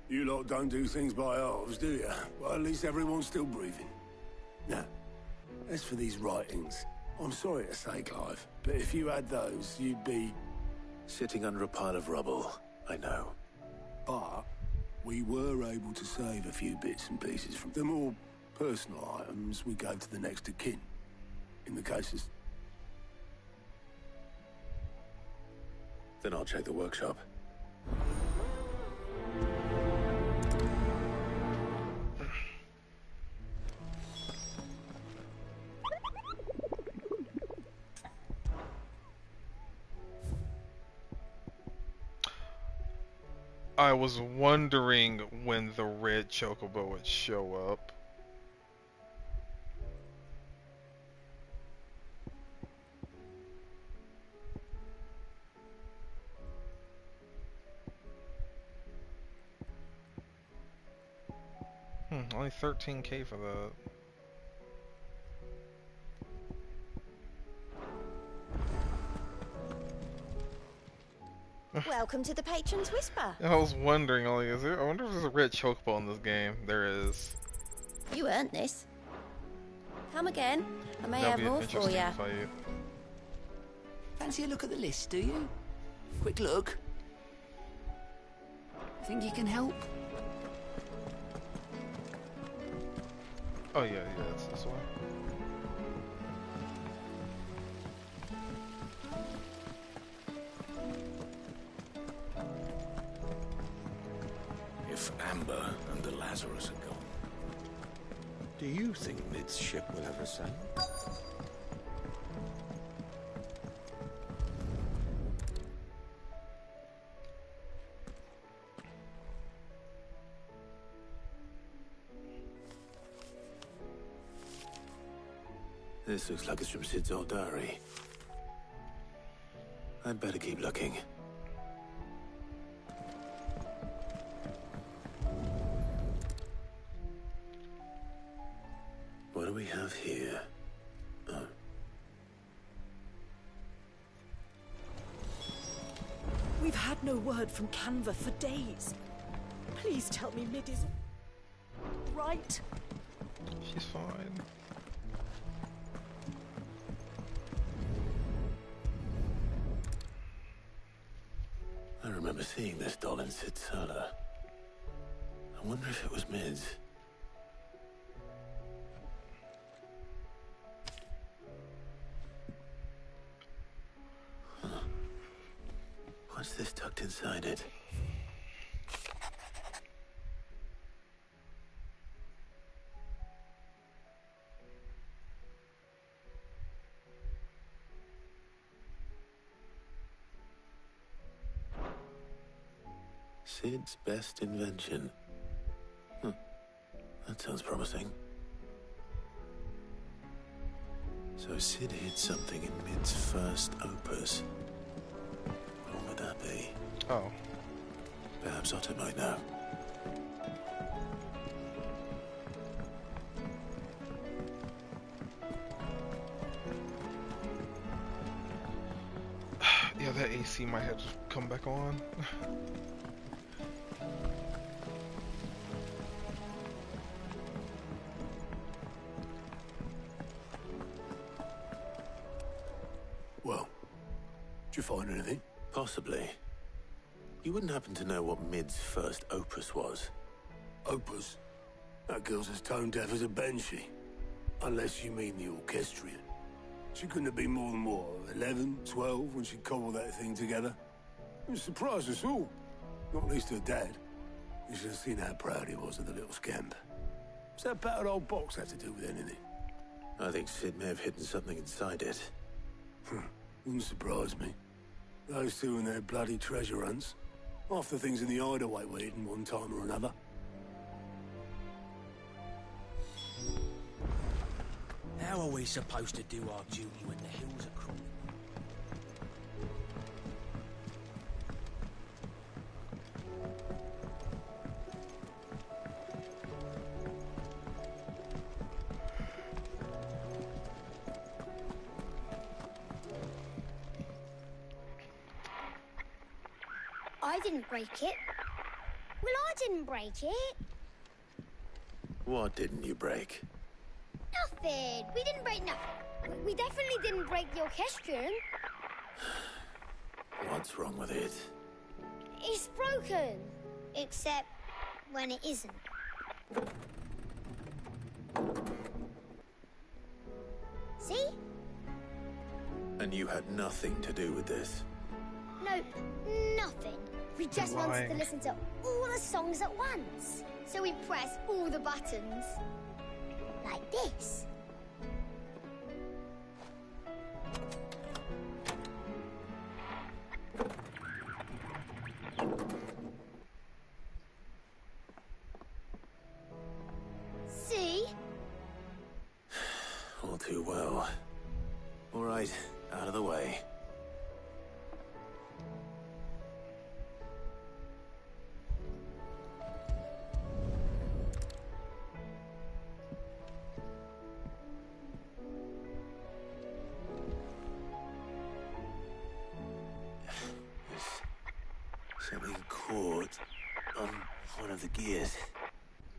You lot don't do things by halves, do you? Well, at least everyone's still breathing. Now, as for these writings, I'm sorry to say, Clive, but if you had those, you'd be... Sitting under a pile of rubble, I know. But we were able to save a few bits and pieces from the more personal items we gave to the next of kin. In the cases. Then I'll check the workshop. I was wondering when the red chocobo would show up. Only 13k for that. Welcome to the Patron's Whisper. I was wondering, like, is there? I wonder if there's a red chocobo in this game. There is. You earned this. Come again. I may That'll have be an more for interesting you. fight. Fancy a look at the list, do you? Quick look. Think you can help? Oh yeah, it's this way. If Amber and the Lazarus are gone, do you think Mid's ship will ever sail? This looks like it's from Sid's old diary. I'd better keep looking. What do we have here? Oh. We've had no word from Canva for days. Please tell me Mid is right. She's fine. I remember seeing this doll in Sid's cellar. I wonder if it was Mid's. Huh. What's this tucked inside it? Sid's best invention. That sounds promising. So Sid hid something in Mid's first opus. What would that be? Oh. Perhaps Otto might know. Yeah, that AC might have to come back on. Well, did you find anything? Possibly. You wouldn't happen to know what Mid's first opus was? Opus? That girl's as tone deaf as a banshee. Unless you mean the orchestrion. She couldn't have been more than, what, 11, 12 when she cobbled that thing together? It surprised us all. Not least her dad. You should have seen how proud he was of the little scamp. What's that battered old box have to do with anything? I think Sid may have hidden something inside it. Wouldn't surprise me. Those two and their bloody treasure hunts. Half the things in the hideaway were hidden one time or another. How are we supposed to do our duty when the hills are crumbling? I didn't break it. Well, I didn't break it. What didn't you break? Nothing. We didn't break nothing. We definitely didn't break the orchestrion. What's wrong with it? It's broken. Except when it isn't. See? And you had nothing to do with this? Nope, nothing. We just wanted to listen to all the songs at once. So we pressed all the buttons. Like this. See? All too well. All right, out of the way. Something caught on one of the gears.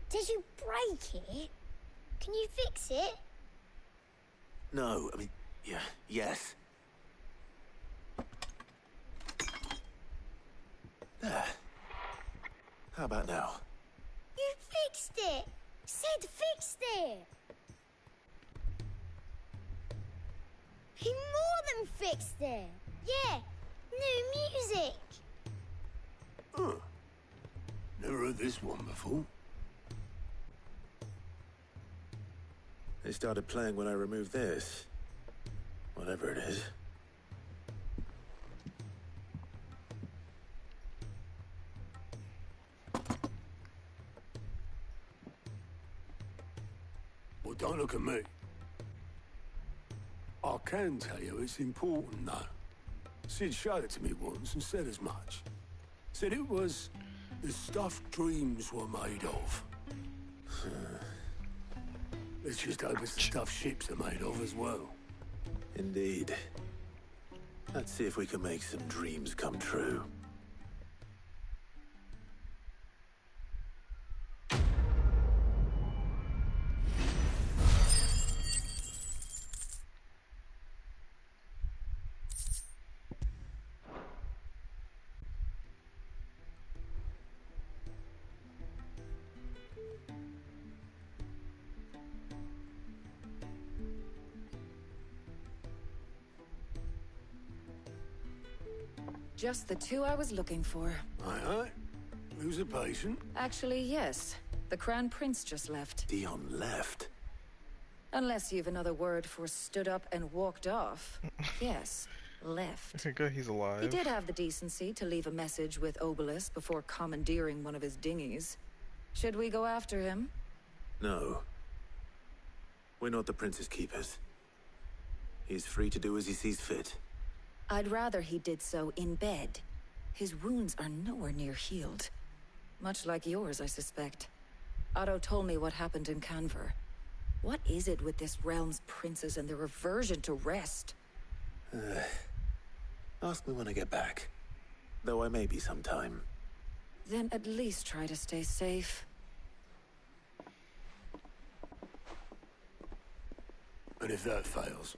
Did you break it? Can you fix it? No, I mean, yeah, yes. There. How about now? You fixed it! Sid fixed it! He more than fixed it. Yeah, new music. Huh. Never heard this one before. They started playing when I removed this. Whatever it is. Well, don't look at me. I can tell you it's important, though. Sid showed it to me once and said as much. Said it was the stuff dreams were made of. Let's just hope it's the stuff ships are made of as well. Indeed. Let's see if we can make some dreams come true. Just the two I was looking for. Aye. Who's a patient? Actually, yes. The Crown Prince just left. Dion left? Unless you've another word for stood up and walked off. Yes, left. Thank God he's alive. He did have the decency to leave a message with Obelisk before commandeering one of his dinghies. Should we go after him? No. We're not the Prince's keepers. He's free to do as he sees fit. I'd rather he did so in bed. His wounds are nowhere near healed. Much like yours, I suspect. Otto told me what happened in Canver. What is it with this realm's princes and their aversion to rest? Ask me when I get back. Though I may be sometime. Then at least try to stay safe. And if that fails,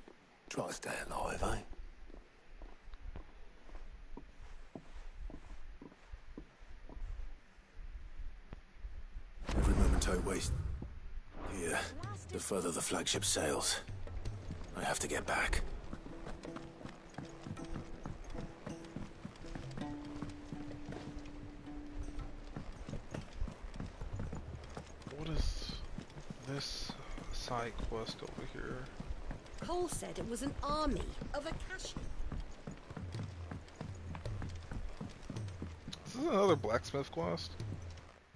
try to stay alive, eh? Every moment I waste here, the further the flagship sails. I have to get back. What is this side quest over here? Cole said it was an army of Akashi. Is this another blacksmith quest?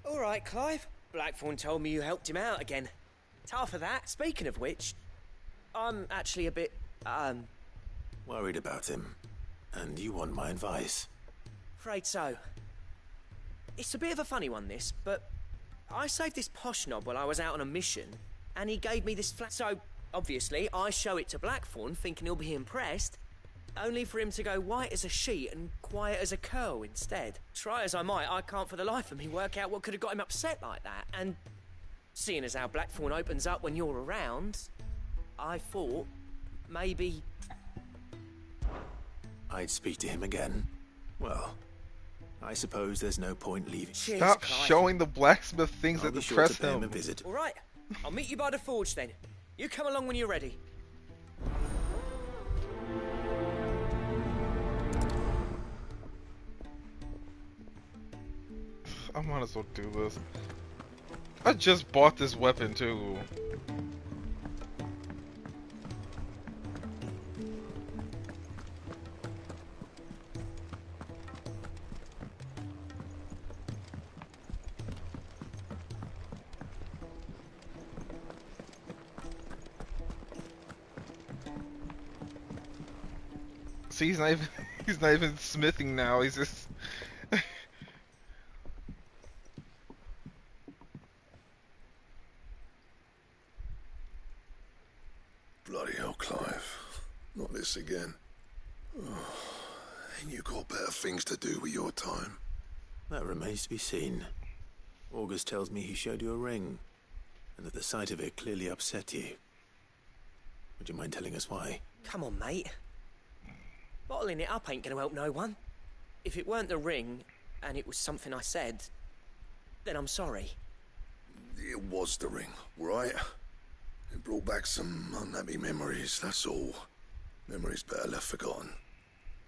All right, Clive. Blackthorn told me you helped him out again. Tough of that. Speaking of which, I'm actually a bit, Worried about him. And you want my advice? afraid so. It's a bit of a funny one, this, but I saved this posh knob while I was out on a mission, and he gave me this flat. So, obviously, I show it to Blackthorn, thinking he'll be impressed, only for him to go white as a sheet and quiet as a curl instead. Try as I might, I can't for the life of me work out what could have got him upset like that. And seeing as how Blackthorn opens up when you're around, I thought maybe I'd speak to him again. Well, I suppose there's no point leaving. Cheers, Stop Clive. showing the blacksmith things I'll that be sure depress to pay him him. a visit. All right, I'll meet you by the forge then. You come along when you're ready. I might as well do this. I just bought this weapon too. See, he's not even smithing now. He's just Bloody hell, Clive. Not this again. Oh, ain't you got better things to do with your time? That remains to be seen. August tells me he showed you a ring, and that the sight of it clearly upset you. Would you mind telling us why? Come on, mate. Bottling it up ain't gonna help no one. If it weren't the ring, and it was something I said, then I'm sorry. It was the ring, right? It brought back some unhappy memories, that's all. Memories better left forgotten.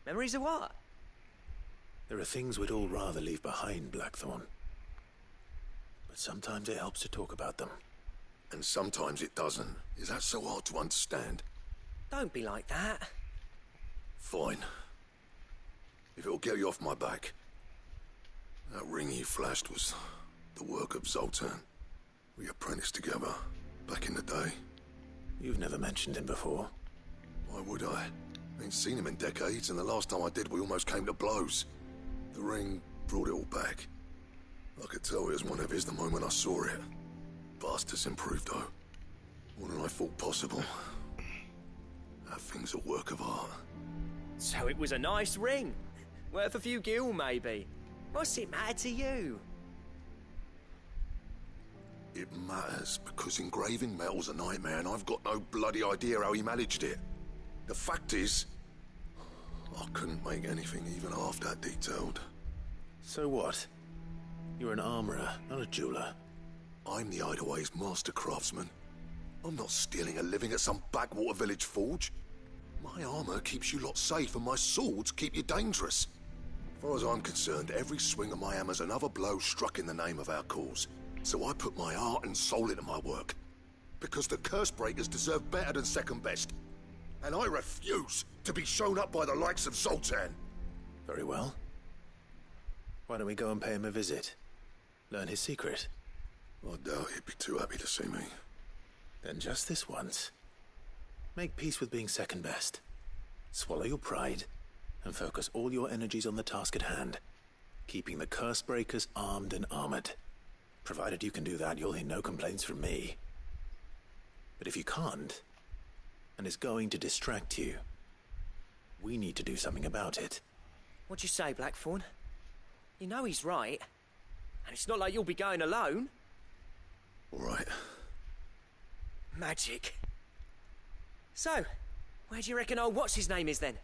Memories of what? There are things we'd all rather leave behind, Blackthorn. But sometimes it helps to talk about them. And sometimes it doesn't. Is that so hard to understand? Don't be like that. Fine. If it'll get you off my back. That ring you flashed was the work of Zoltan. We apprenticed together, back in the day. You've never mentioned him before. Why would I? Ain't seen him in decades, and the last time I did, we almost came to blows. The ring brought it all back. I could tell it was one of his the moment I saw it. Bastard's improved, though. More than I thought possible. That thing's a work of art. So it was a nice ring. Worth a few gil, maybe. What's it matter to you? It matters, because engraving metal's a nightmare, and I've got no bloody idea how he managed it. The fact is, I couldn't make anything even half that detailed. So what? You're an armorer, not a jeweler. I'm the Idaway's master craftsman. I'm not stealing a living at some backwater village forge. My armor keeps you lot safe, and my swords keep you dangerous. As far as I'm concerned, every swing of my hammer's another blow struck in the name of our cause. So I put my heart and soul into my work. Because the curse breakers deserve better than second best. And I refuse to be shown up by the likes of Zoltan. Very well. Why don't we go and pay him a visit? Learn his secret. I doubt he'd be too happy to see me. Then just this once. Make peace with being second best. Swallow your pride, and focus all your energies on the task at hand. Keeping the curse breakers armed and armored. Provided you can do that, you'll hear no complaints from me. But if you can't, and it's going to distract you, we need to do something about it. What'd you say, Blackthorn? You know he's right. And it's not like you'll be going alone. All right. Magic. So, where do you reckon old what's-his-name is then?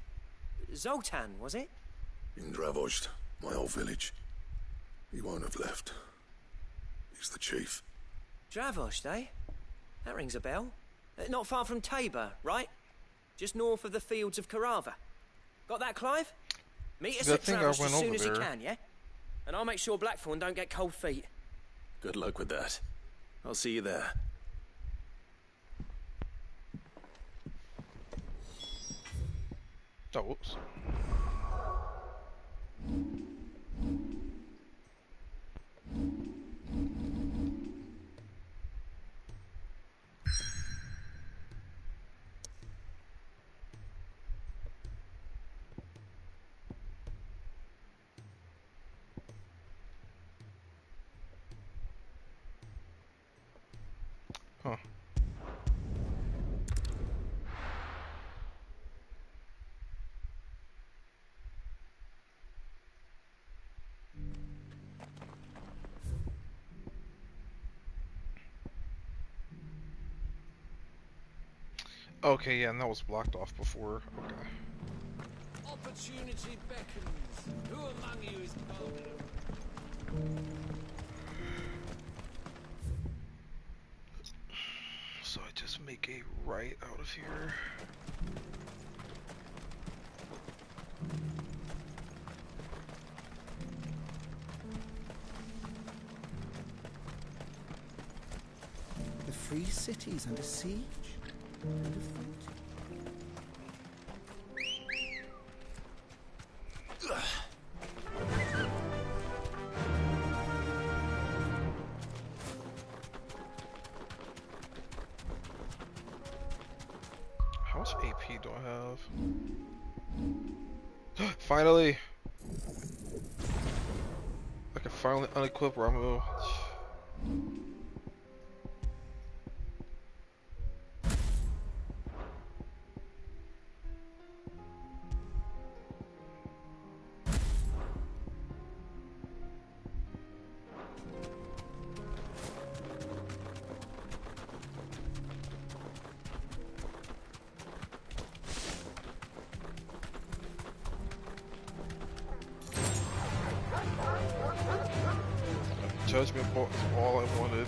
Zoltan, was it? In Dravozd, my old village. He won't have left. He's the chief. Dravozd, eh? That rings a bell. Not far from Tabor, right? Just north of the fields of Carava. Got that, Clive? Meet us at Dravozd as soon as you can, yeah? And I'll make sure Blackthorn don't get cold feet. Good luck with that. I'll see you there. Oh, whoops. Huh. Okay, yeah, and that was blocked off before. Okay. Opportunity beckons. Who among you is bolder? So I just make a right out of here. The free city's under siege? Who'd have thought How much AP do I have? Finally! I can finally unequip Ramu. Judgment bolt is all I wanted.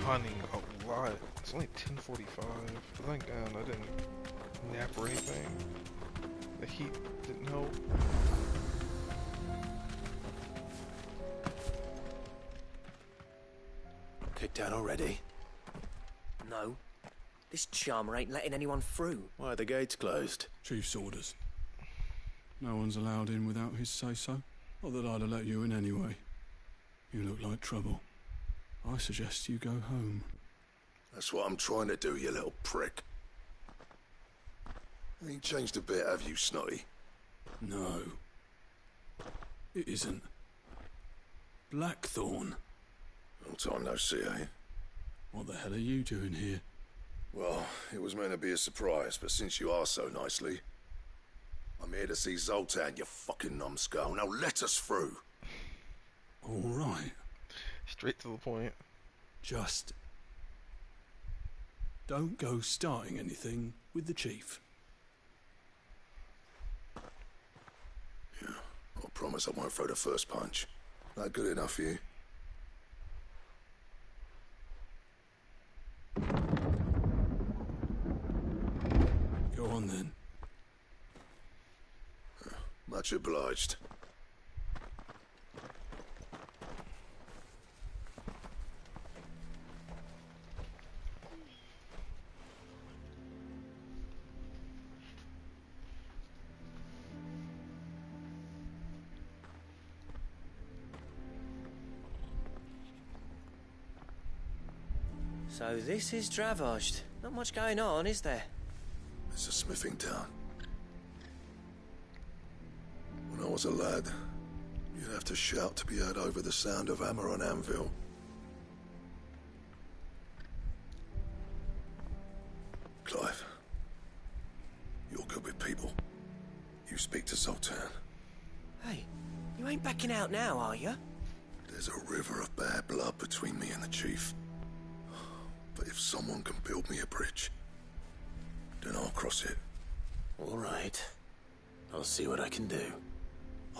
yawning a lot. It's only 10:45. Thank God I didn't nap or anything. The heat didn't help. Kicked out already? No. This charmer ain't letting anyone through. Why are the gates closed? Chief's orders. No one's allowed in without his say-so. Not that I'd have let you in anyway. You look like trouble. I suggest you go home. That's what I'm trying to do, you little prick. Ain't changed a bit, have you, Snotty? No. It isn't. Blackthorn. Long time no see, eh? What the hell are you doing here? Well, it was meant to be a surprise, but since you asked so nicely, I'm here to see Zoltan, you fucking numbskull. Now let us through. All right. Straight to the point. Just don't go starting anything with the chief. Yeah, I promise I won't throw the first punch. That good enough for you? Go on then. Much obliged. So this is Dravoged. Not much going on, is there? It's a smithing town. When I was a lad, you'd have to shout to be heard over the sound of hammer on anvil. Clive, you're good with people. You speak to Zoltan. Hey, you ain't backing out now, are you? There's a river of bad blood between me and the chief. But if someone can build me a bridge, then I'll cross it. All right. I'll see what I can do.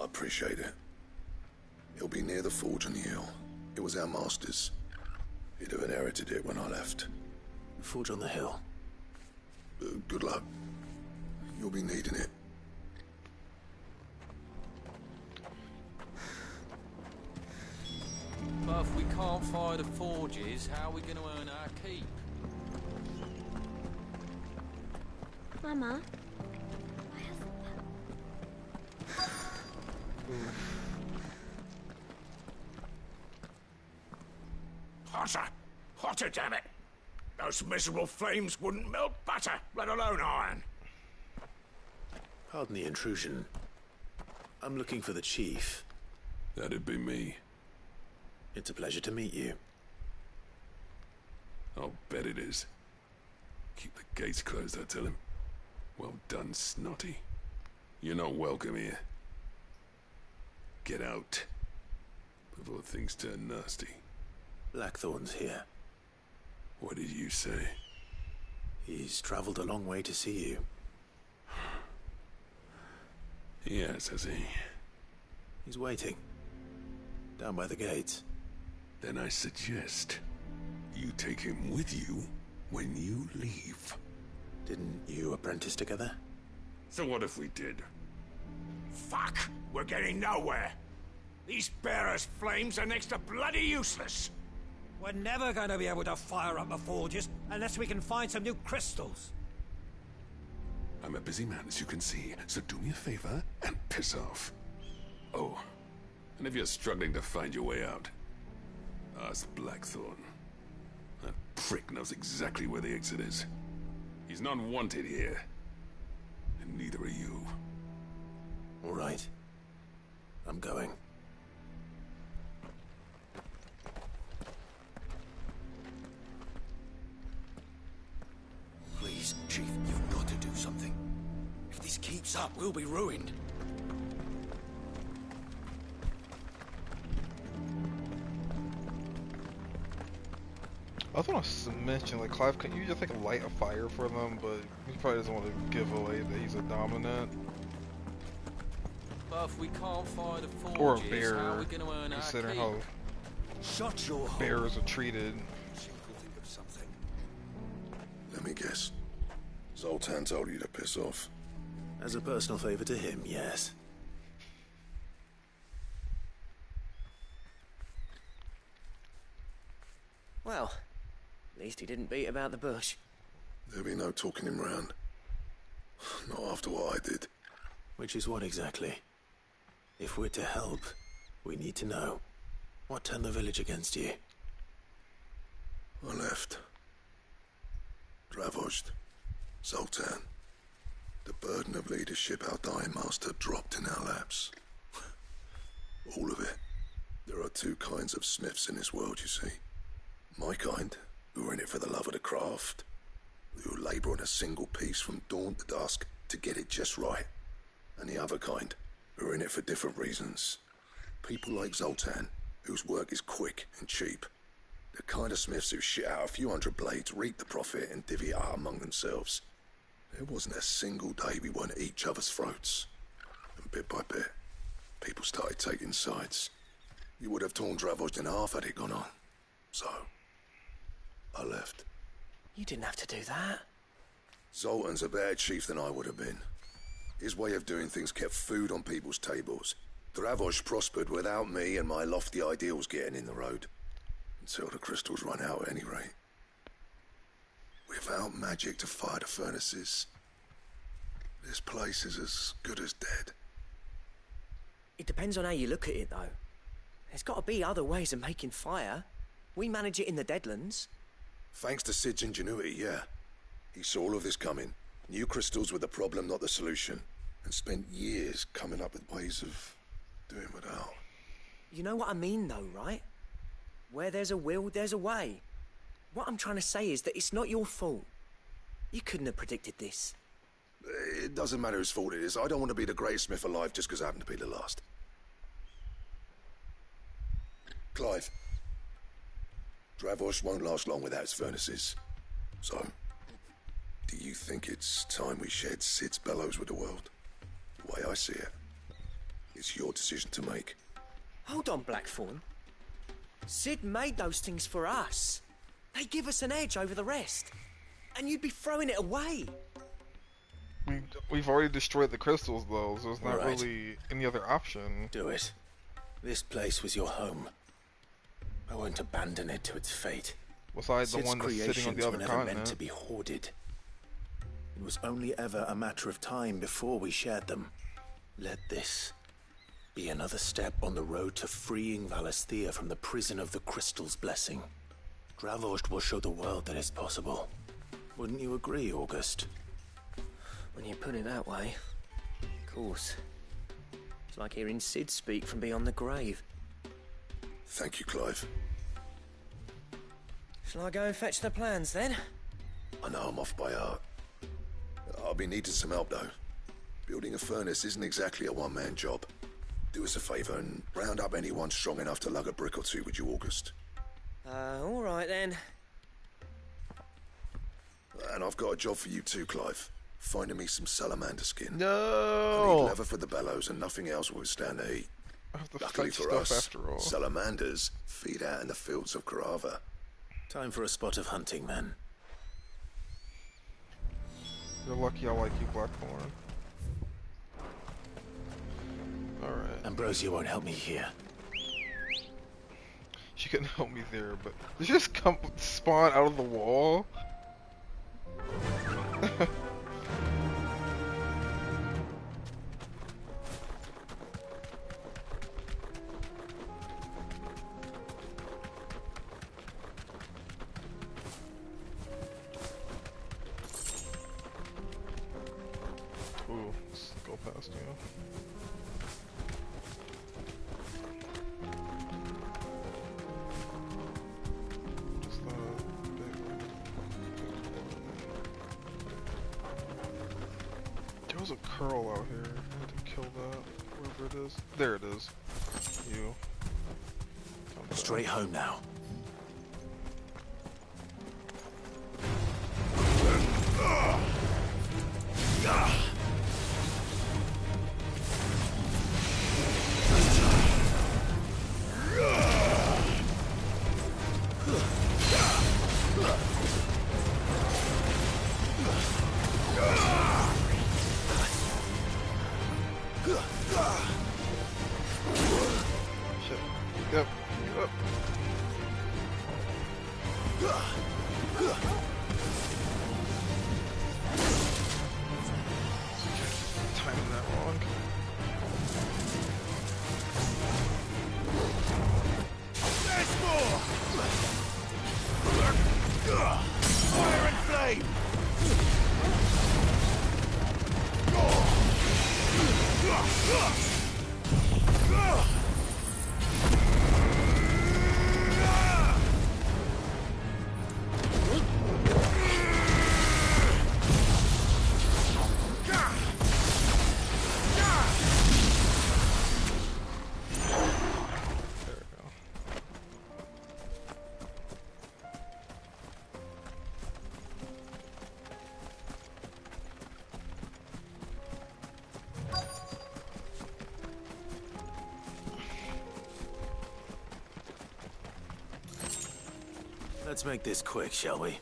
I appreciate it. It'll be near the forge on the hill. It was our master's. He'd have inherited it when I left. Forge on the hill. Good luck. You'll be needing it. But if we can't find the forges, how are we going to earn our keep? Mama. Hotter! Hotter, damn it! Those miserable flames wouldn't melt butter, let alone iron. Pardon the intrusion. I'm looking for the chief. That'd be me. It's a pleasure to meet you. I'll bet it is. Keep the gates closed, I tell him. Well done, Snotty. You're not welcome here. Get out before things turn nasty. Blackthorn's here. What did you say? He's traveled a long way to see you. Yes, has he? He's waiting. Down by the gates. Then I suggest you take him with you when you leave. Didn't you apprentice together? So what if we did? Fuck! We're getting nowhere. These bearers' flames are next to bloody useless. We're never going to be able to fire up the forges unless we can find some new crystals. I'm a busy man, as you can see, so do me a favor and piss off. Oh, and if you're struggling to find your way out, ask Blackthorn. That prick knows exactly where the exit is. He's not wanted here, and neither are you. All right. I'm going. Please, Chief, you've got to do something. If this keeps up, we'll be ruined. I was gonna mention, like, Clive, can you just like light a fire for them? But he probably doesn't want to give away that he's a dominant. But if we can't find the forges, Or a how are bear, we going to earn our considering keep? how Shut your bears are treated. me guess. Zoltan told you to piss off. As a personal favor to him, yes. Well, at least he didn't beat about the bush. There'll be no talking him round. Not after what I did. Which is what exactly? If we're to help, we need to know. What turned the village against you? I left. Dravojd. Zoltan. The burden of leadership our dying master dropped in our laps. All of it. There are two kinds of smiths in this world, you see. My kind, who are in it for the love of the craft, who labour on a single piece from dawn to dusk to get it just right. And the other kind, who are in it for different reasons. People like Zoltan, whose work is quick and cheap. The kind of smiths who shit out a few hundred blades, reap the profit, and divvy it out among themselves. There wasn't a single day we weren't at each other's throats. And bit by bit, people started taking sides. You would have torn Dravojd in half had it gone on. So, I left. You didn't have to do that. Zoltan's a better chief than I would have been. His way of doing things kept food on people's tables. Dravojd prospered without me and my lofty ideals getting in the road. Until the crystals run out at any rate. Without magic to fire the furnaces, this place is as good as dead. It depends on how you look at it, though. There's got to be other ways of making fire. We manage it in the Deadlands. Thanks to Sid's ingenuity, yeah. He saw all of this coming. Knew crystals were the problem, not the solution. And spent years coming up with ways of doing without. You know what I mean, though, right? Where there's a will, there's a way. What I'm trying to say is that it's not your fault. You couldn't have predicted this. It doesn't matter whose fault it is. I don't want to be the greatest smith alive just because I happen to be the last. Clive. Dravojd won't last long without its furnaces. So, do you think it's time we shared Sid's bellows with the world? The way I see it, it's your decision to make. Hold on, Blackthorn. Sid made those things for us. They give us an edge over the rest. And you'd be throwing it away. We've already destroyed the crystals, though, so there's not Right. really any other option. Do it. This place was your home. I won't abandon it to its fate. Besides the Sid's one that's sitting on creations the were other never continent. meant to be hoarded. It was only ever a matter of time before we shared them. Let this be another step on the road to freeing Valisthea from the prison of the Crystal's blessing. Dravojd will show the world that it's possible. Wouldn't you agree, August? When you put it that way, of course. It's like hearing Sid speak from beyond the grave. Thank you, Clive. Shall I go and fetch the plans, then? I know I'm off by heart. I'll be needing some help, though. Building a furnace isn't exactly a one-man job. Do us a favour and round up anyone strong enough to lug a brick or two, would you, August? All right, then. And I've got a job for you too, Clive. Finding me some salamander skin. No! I need leather for the bellows and nothing else will withstand the heat. I have to Luckily fetch for stuff us, after all. salamanders feed out in the fields of Karava. Time for a spot of hunting, then. You're lucky I like you, Blackthorn. Alright. Ambrosia won't help me here. She couldn't help me there, but did you just spawn out of the wall? Ooh, let's go past you. Just big There was a curl out here. I had to kill that. Wherever it is. There it is. You. Straight home now. Yep. Yep. Timing that wrong. There's more! Fire and flame! Let's make this quick, shall we?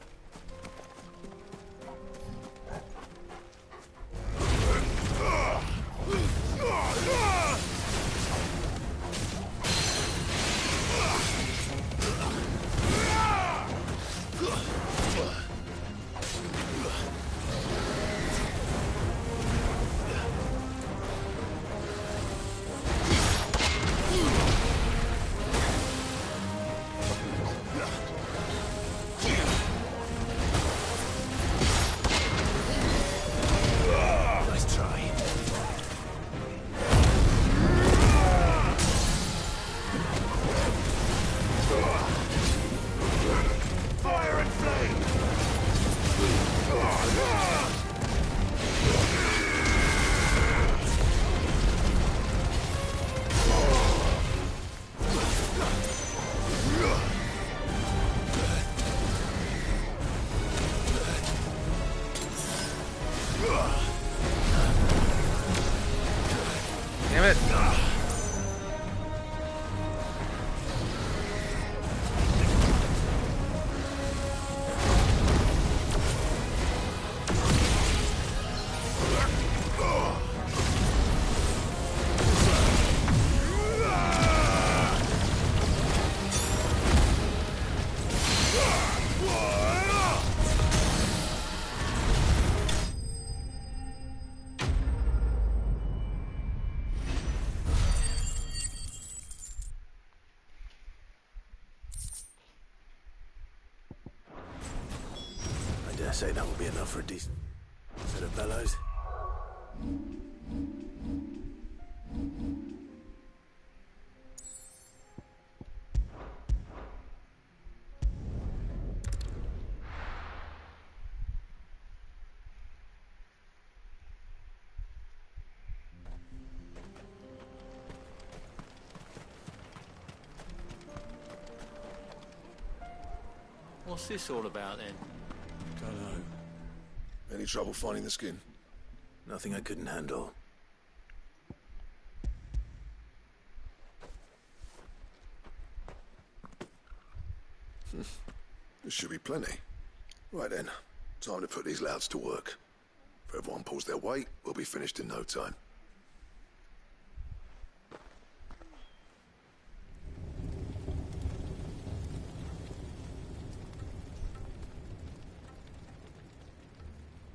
Damn it. I dare say that will be enough for a decent set of bellows. What's this all about then? Don't know. Any trouble finding the skin? Nothing I couldn't handle. This should be plenty. Right then, time to put these louds to work. If everyone pulls their weight, we'll be finished in no time.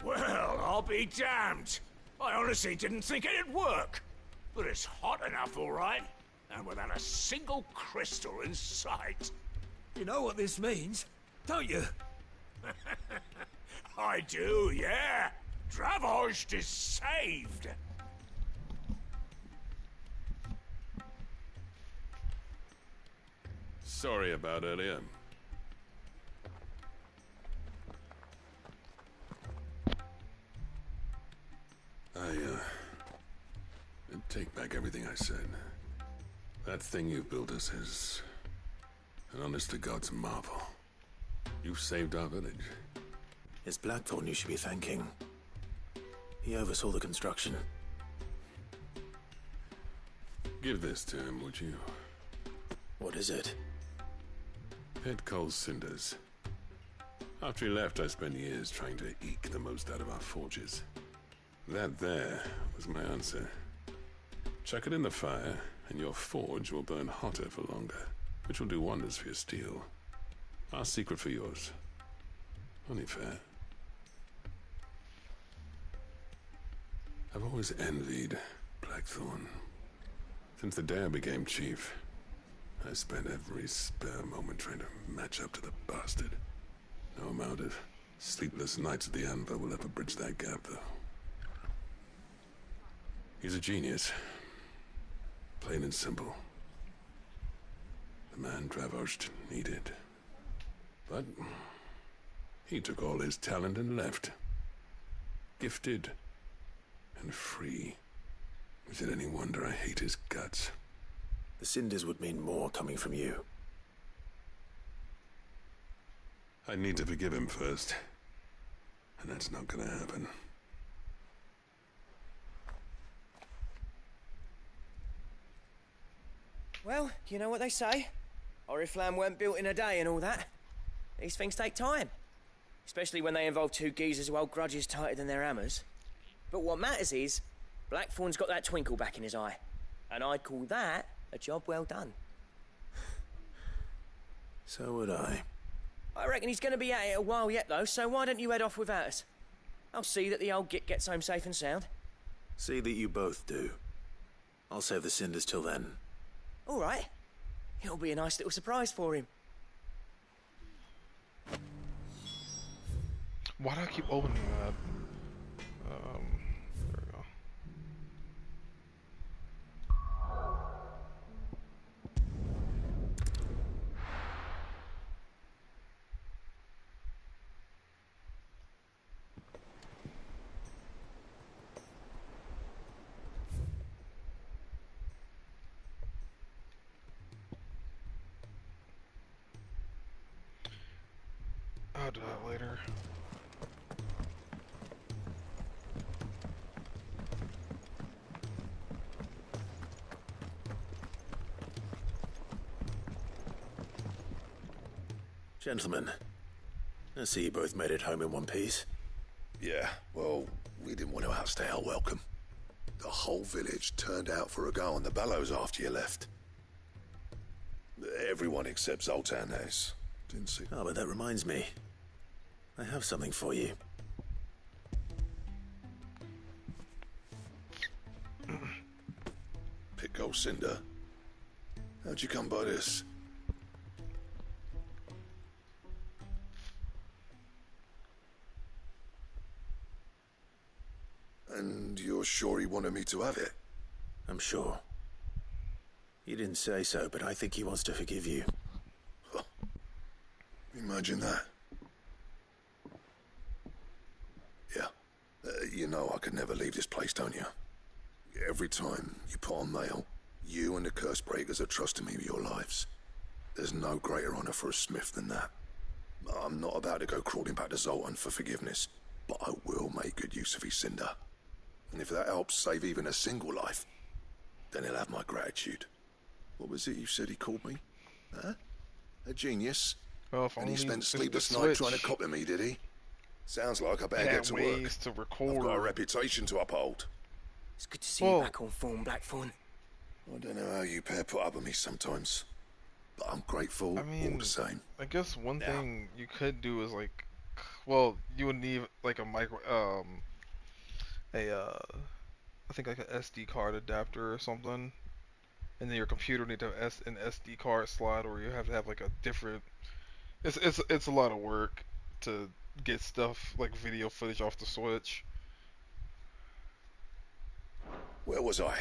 Well, I'll be damned. I honestly didn't think it'd work. But it's hot enough, all right. And without a single crystal in sight. You know what this means, don't you? I do, yeah. Dravost is saved. Sorry about earlier. I take back everything I said. That thing you built us is an honest-to-God's marvel. You saved our village. It's Blackthorn you should be thanking. He oversaw the construction. Give this to him, would you? What is it? Pet Cole's cinders. After he left, I spent years trying to eke the most out of our forges. That there was my answer. Chuck it in the fire, And your forge will burn hotter for longer, which will do wonders for your steel. Our secret for yours. Only fair. I've always envied Blackthorn. Since the day I became chief, I spent every spare moment trying to match up to the bastard. No amount of sleepless nights at the Anvil will ever bridge that gap, though. He's a genius. Plain and simple. The man Dravosht needed. But he took all his talent and left. Gifted and free. Is it any wonder I hate his guts? The cinders would mean more coming from you. I need to forgive him first. And that's not gonna happen. Well, you know what they say. Oriflamme weren't built in a day and all that. These things take time. Especially when they involve two geezers who hold grudges tighter than their hammers. But what matters is, Blackthorn's got that twinkle back in his eye. And I'd call that a job well done. So would I. I reckon he's going to be at it a while yet, though, so why don't you head off without us? I'll see that the old git gets home safe and sound. See that you both do. I'll save the cinders till then. All right. It'll be a nice little surprise for him. Why do I keep opening that? There we go. I'll do that later. Gentlemen, I see you both made it home in one piece. Yeah, well, we didn't want to outstay our welcome. The whole village turned out for a go on the bellows after you left. Everyone except Zoltan has. Didn't see. Oh, but that reminds me. I have something for you. Pick old Cinder. How'd you come by this? And you're sure he wanted me to have it? I'm sure. He didn't say so, but I think he wants to forgive you. Huh. Imagine that. Yeah. You know I could never leave this place, don't you? Every time you put on mail, you and the curse breakers are trusting me with your lives. There's no greater honor for a smith than that. I'm not about to go crawling back to Zoltan for forgiveness, but I will make good use of his cinder. And if that helps save even a single life, then he'll have my gratitude. What was it you said he called me? Huh? A genius? Well, if and he only spent the sleepless Switch nights trying to copy me, did he? Sounds like I better get to work. ways to record. I've got a reputation to uphold. It's good to see you back on form, Blackthorn. I don't know how you pair put up with me sometimes, but I'm grateful all the same. I guess one thing you could do is like, well, you would need like a I think like an SD card adapter or something, and then your computer need to have an SD card slot, or you have to have like a different. It's a lot of work to get stuff like video footage off the Switch. Where was I?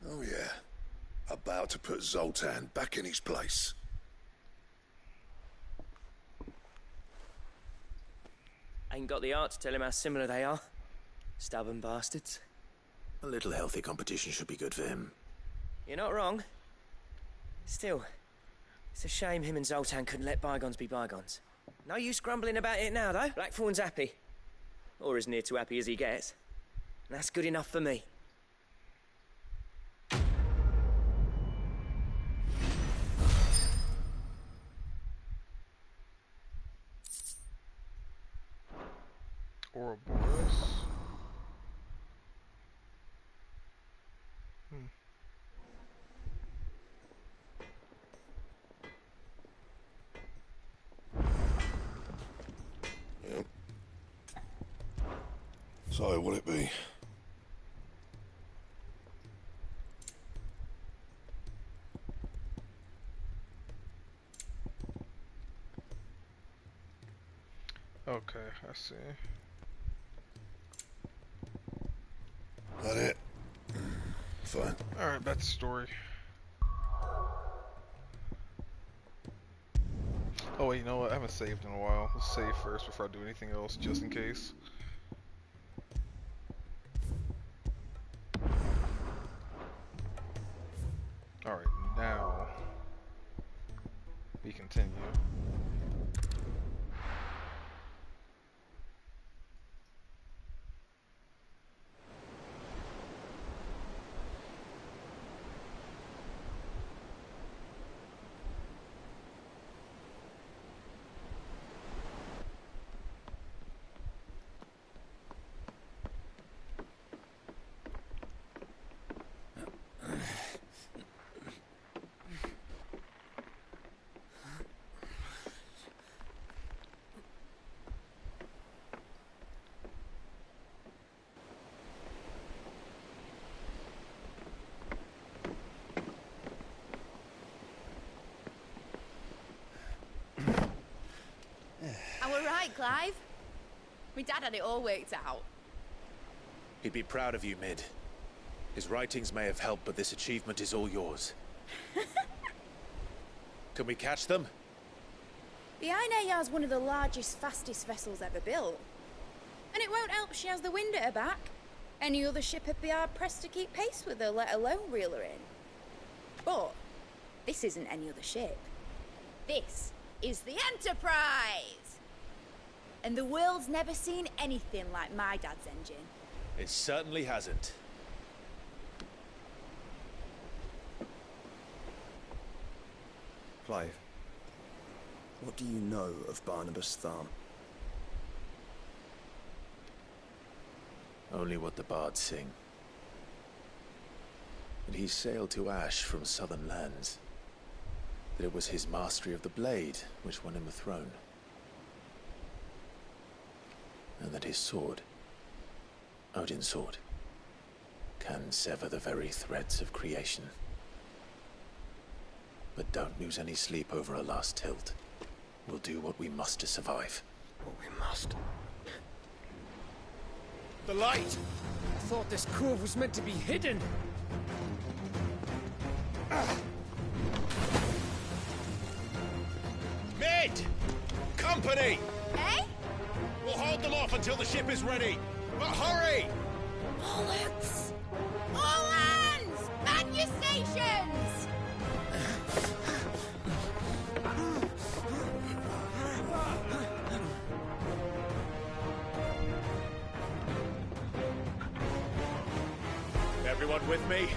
Oh yeah, about to put Zoltan back in his place. Ain't got the art to tell him how similar they are. Stubborn bastards. A little healthy competition should be good for him. You're not wrong. Still, it's a shame him and Zoltan couldn't let bygones be bygones. No use grumbling about it now, though. Blackthorn's happy. Or as near to happy as he gets. And that's good enough for me. Ouroboros. So, will it be? Okay, I see. That it? Fine. Alright, back to story. Oh wait, you know what? I haven't saved in a while. Let's save first before I do anything else, just in case. Alright, now we continue. I were right, Clive. My dad had it all worked out. He'd be proud of you, Mid. His writings may have helped, but this achievement is all yours. Can we catch them? The Ainayar's one of the largest, fastest vessels ever built. And it won't help she has the wind at her back. Any other ship would be hard-pressed to keep pace with her, let alone reel her in. But this isn't any other ship. This is the Enterprise! And the world's never seen anything like my dad's engine. It certainly hasn't. Clive, what do you know of Barnabas Tharm? Only what the bards sing. That he sailed to Ash from southern lands. That it was his mastery of the blade which won him the throne. And that his sword, Odin's sword, can sever the very threads of creation. But don't lose any sleep over a last tilt. We'll do what we must to survive. What we must. The light! I thought this cove was meant to be hidden. Mid! Company! Eh? We'll hold them off until the ship is ready. But hurry! Bollocks! All hands! Man your stations! Everyone with me?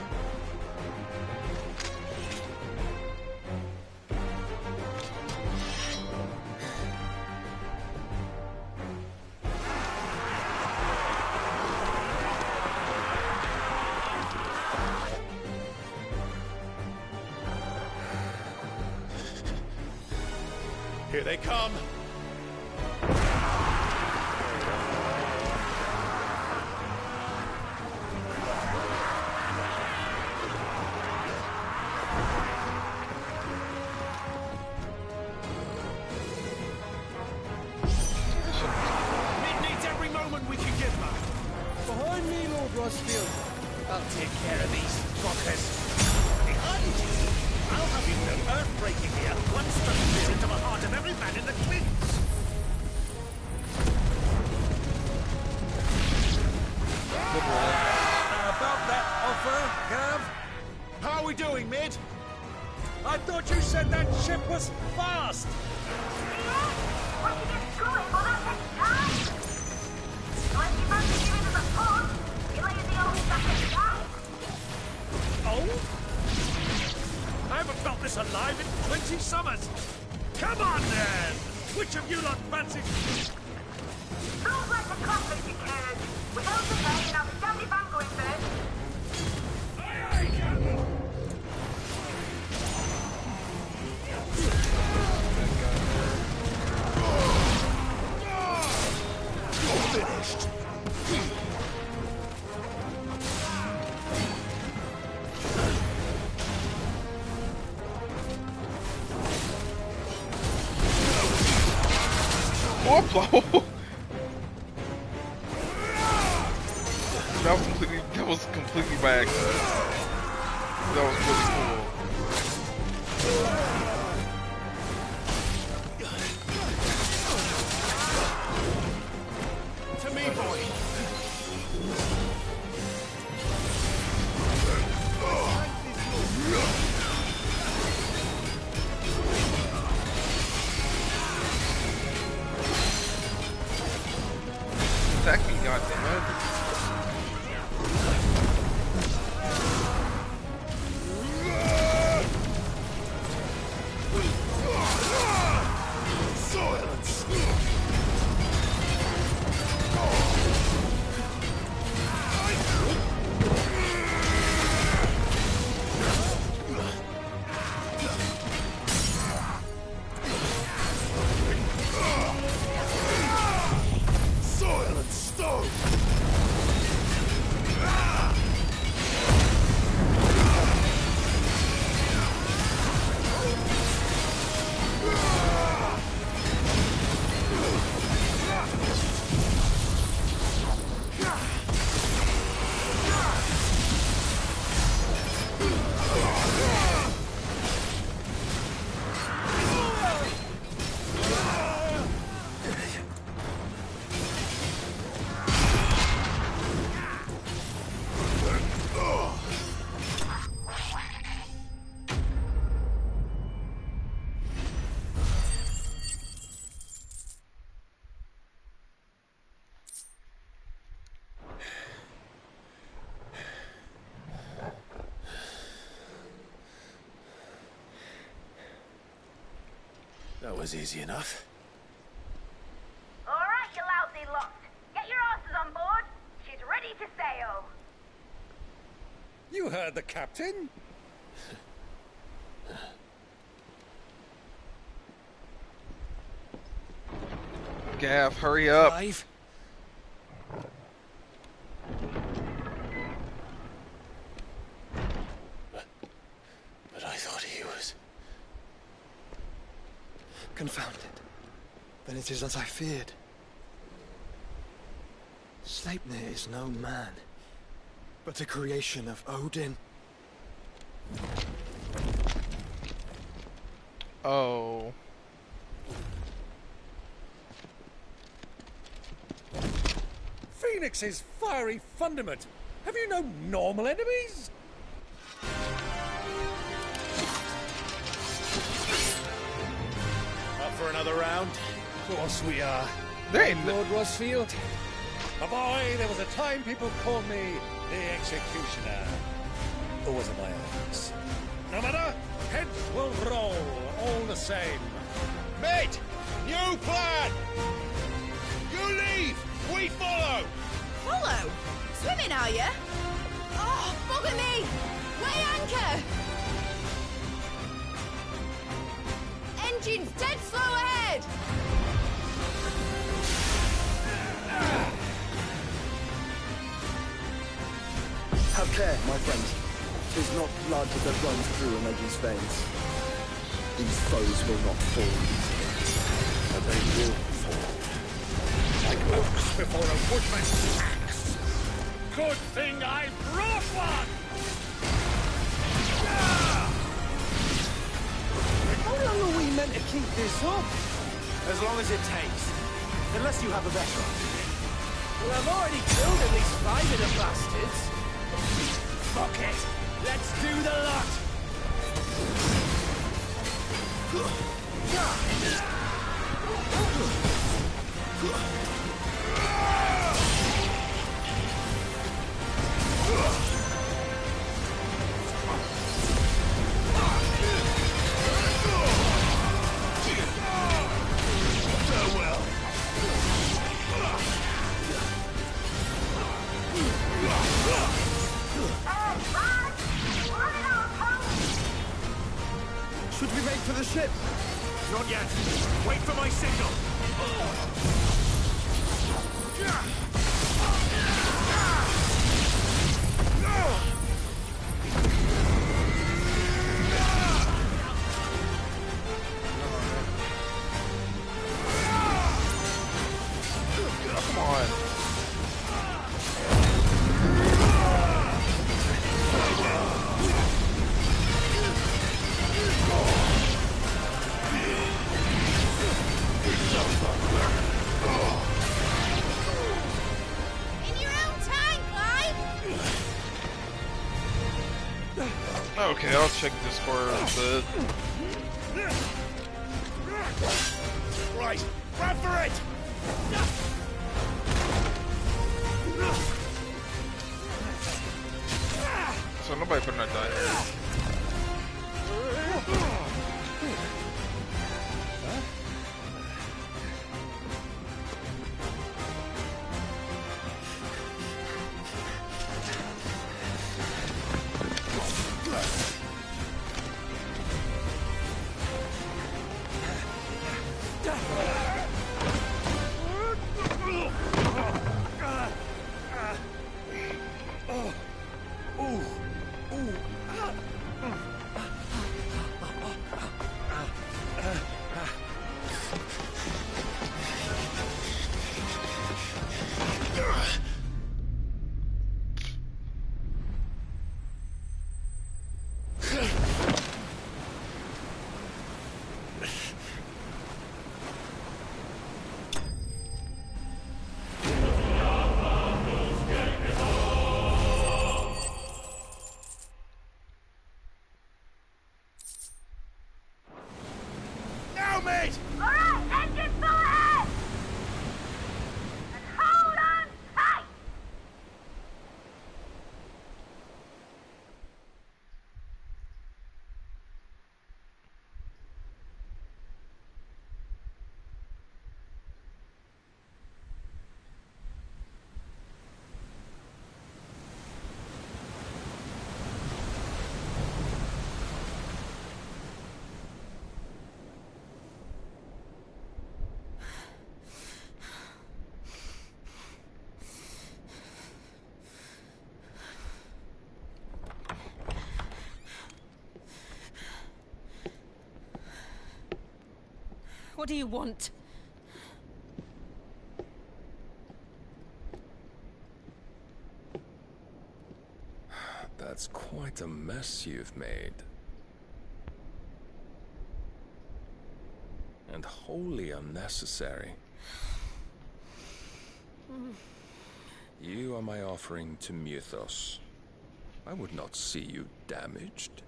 Here they come! It needs every moment we can give her. Behind me, Lord Rosfield. I'll take care of these fuckers. Behind you? I'll have you know earth-breaking here once struck clear into the heart of every man in the cliffs. About that offer, Gav? How are we doing, Mid? I thought you said that ship was fast! Oh? I haven't felt this alive in 20 summers. Come on, then! Which of you lot fancies... Feels like the conflict declared. Without the rain, I'll stand the bank going first. Aye, aye, Captain. You're finished. Whoop! That was completely by accident. That was really cool. To me, boy. Attack me, goddammit. That was easy enough. Alright, you lousy lot. Get your asses on board. She's ready to sail. You heard the captain. Gav, hurry up. Clive? But I thought he was... Confounded. Then it is as I feared. Sleipnir is no man, but a creation of Odin. Oh. Phoenix's fiery fundament. Have you no normal enemies? Up for another round? Of course we are. There ain't Lord Rosfield. A boy, there was a time people called me the Executioner. Or was it my hands? No matter, heads will roll all the same. Mate! New plan! You leave! We follow! Follow? Swimming, are you? Oh, bugger me! Weigh anchor! Engines dead slow ahead! Have care, my friend. 'Tis not blood that runs through an Edgy's veins. These foes will not fall easily, but they will fall. Like oaks before a woodman's axe. Good thing I brought one! How long are we meant to keep this up? As long as it takes. Unless you have a better idea. Well, I've already killed at least 5 of the bastards. Fuck it! Let's do the lot! Should we make for the ship? Not yet. Wait for my signal. Okay, I'll check Discord a bit. Right, run for it! So nobody better not die here. Now, mate! Alright, engine full ahead! And hold on tight! What do you want? That's quite a mess you've made. And wholly unnecessary. You are my offering to Mythos. I would not see you damaged.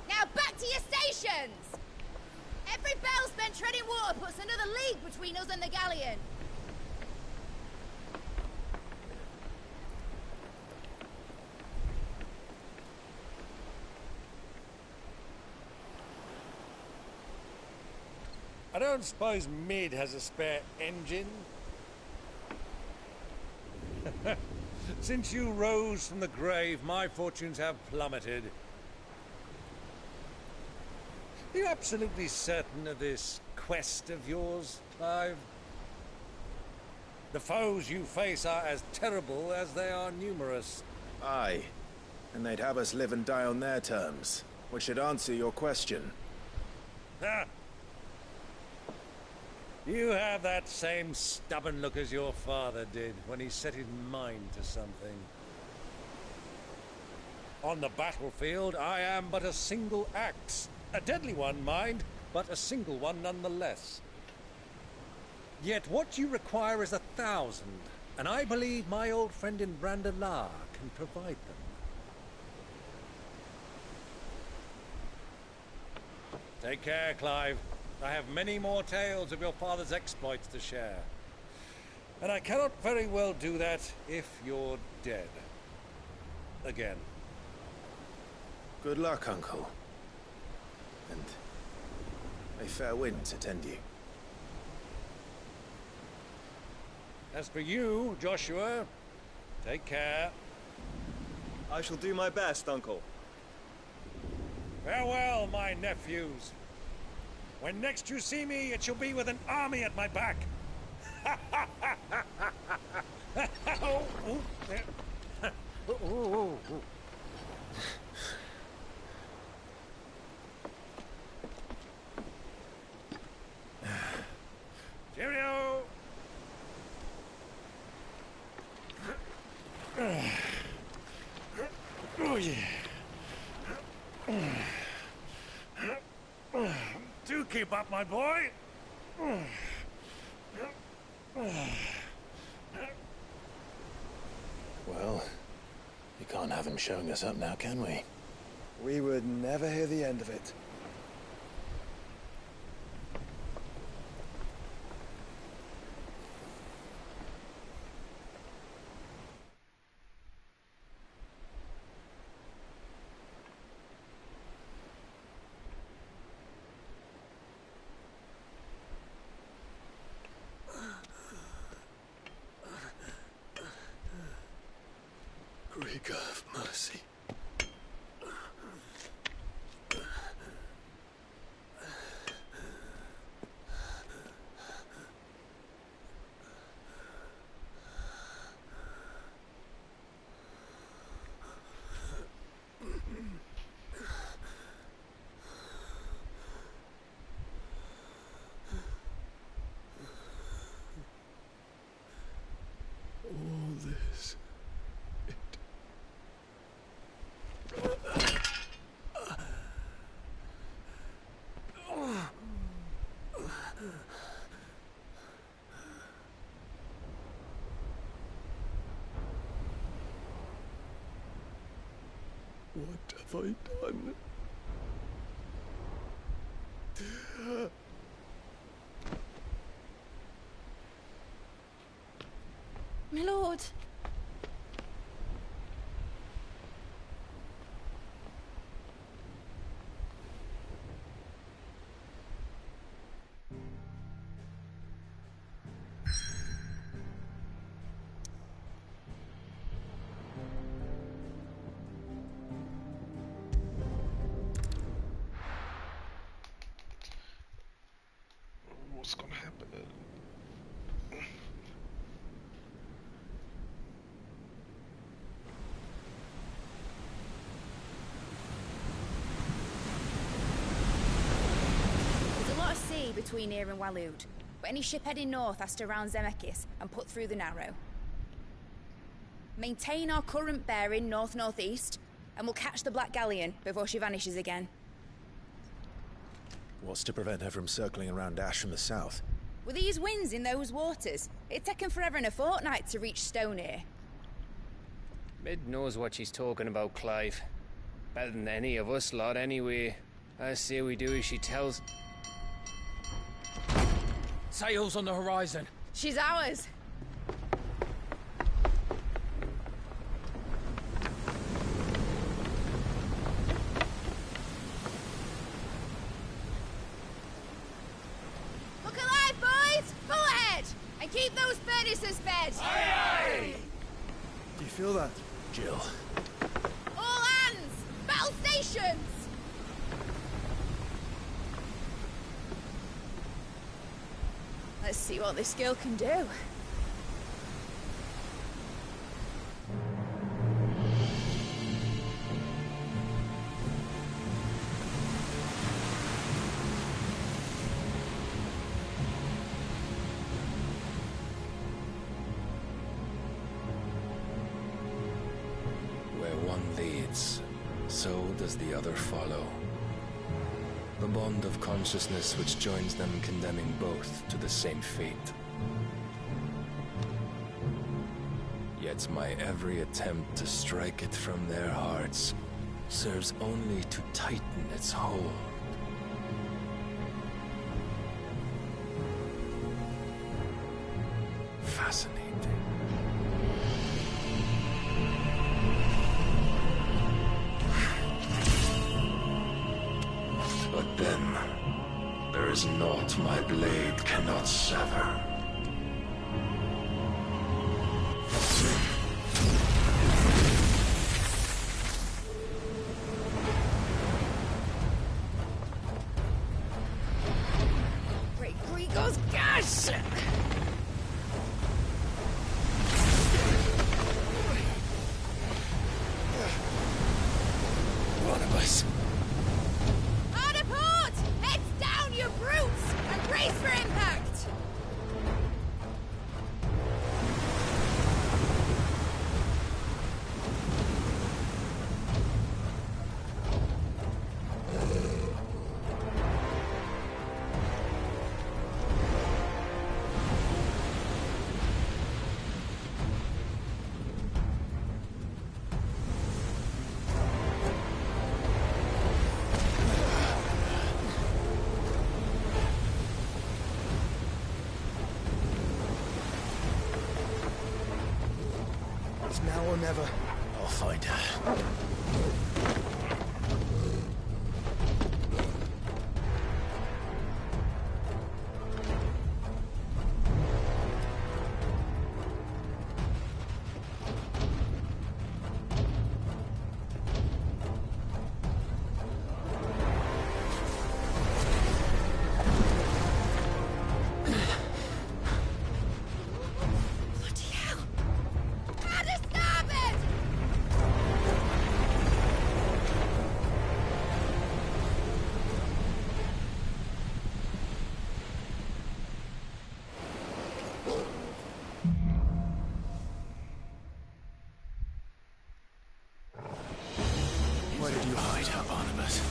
Now back to your stations! Every bell spent treading water puts another league between us and the galleon. I don't suppose Mid has a spare engine? Since you rose from the grave, my fortunes have plummeted. Are you absolutely certain of this quest of yours, Clive? The foes you face are as terrible as they are numerous. Aye. And they'd have us live and die on their terms, which should answer your question. Ah. You have that same stubborn look as your father did when he set his mind to something. On the battlefield, I am but a single axe. A deadly one, mind, but a single one nonetheless. Yet what you require is 1,000, and I believe my old friend in Brandalar can provide them. Take care, Clive. I have many more tales of your father's exploits to share. And I cannot very well do that if you're dead. Again. Good luck, Uncle. And may fair winds attend you. As for you, Joshua, take care. I shall do my best, Uncle. Farewell, my nephews. When next you see me, it shall be with an army at my back. Cheerio! Oh, yeah. keep up, my boy. Well, you can't have him showing us up now, can we? We would never hear the end of it. Riga of mercy. All this. What have I done? My lord. What's gonna happen? There's a lot of sea between here and Waloed, but any ship heading north has to round Zemeckis and put through the Narrow. Maintain our current bearing north-northeast, and we'll catch the Black Galleon before she vanishes again. What's to prevent her from circling around Ash from the south? With these winds in those waters, it'd taken forever and a fortnight to reach Stonehenge. Mid knows what she's talking about, Clive. Better than any of us lot, anyway. I say we do as she tells. Sails on the horizon. She's ours. Look alive, boys! Pull ahead! And keep those furnaces fed! Aye, aye! Do you feel that? Jill. All hands! Battle stations! Let's see what this girl can do. Where one leads, so does the other follow. The bond of consciousness which joins them condemning both to the same fate. Yet my every attempt to strike it from their hearts serves only to tighten its hold. Fascinating. But then, there is naught my blade cannot sever. Great Grigor's gas! One of us. Hard a port! Heads down, you brutes! And brace for impact! or never. I'll find her. Where did you hide her, Barnabas?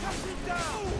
Cut it down!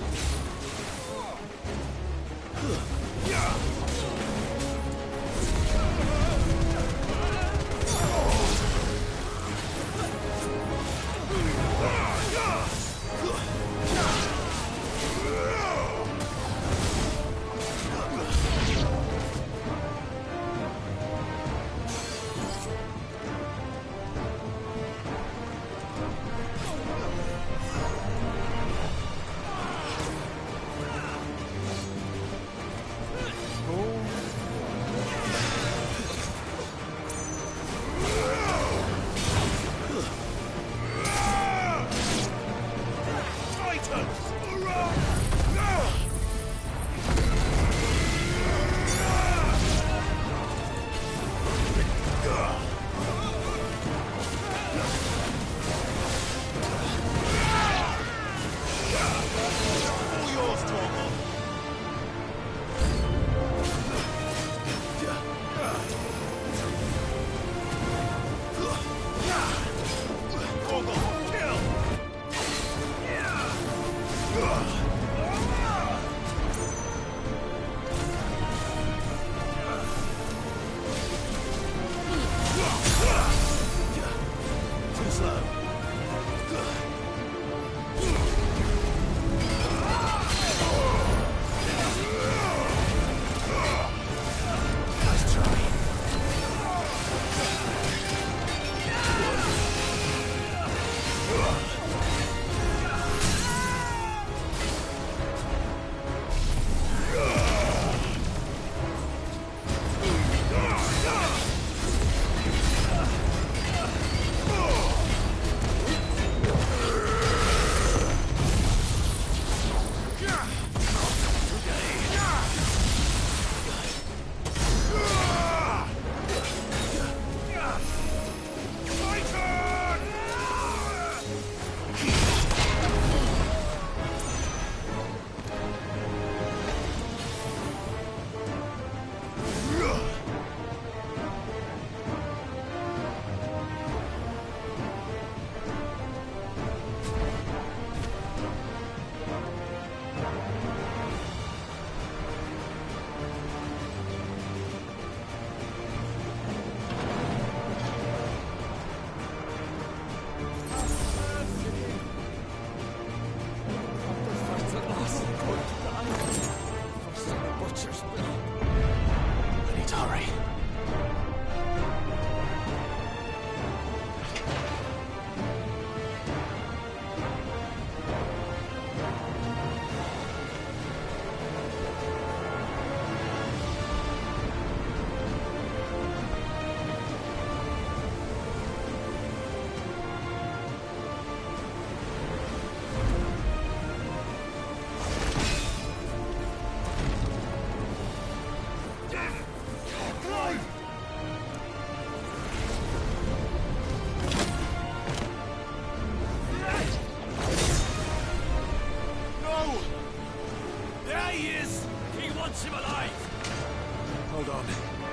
Hold on.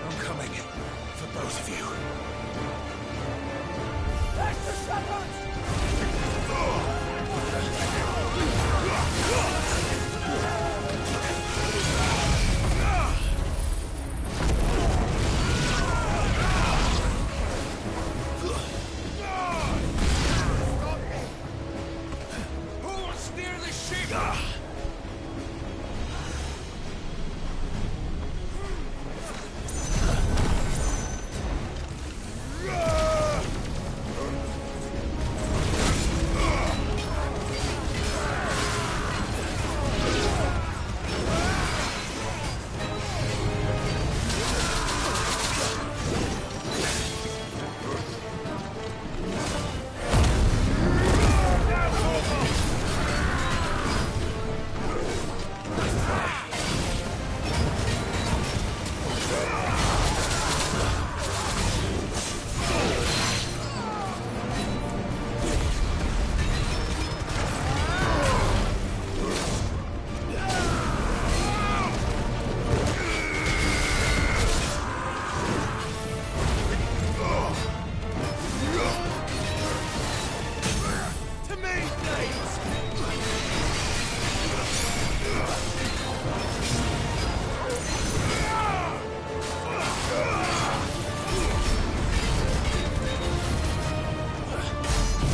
I'm coming. For both of you. Back to Shepard! Who will steer the ship?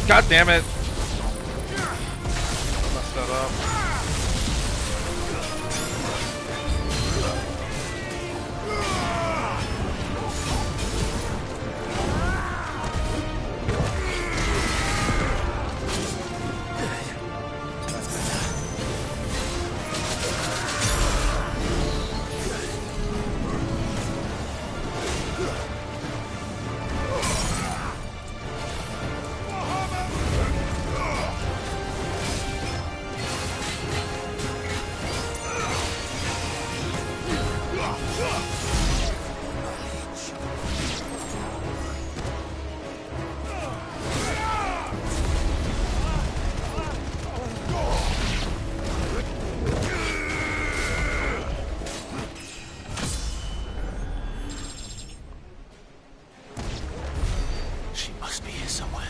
God damn it! Messed that up. She must be here somewhere.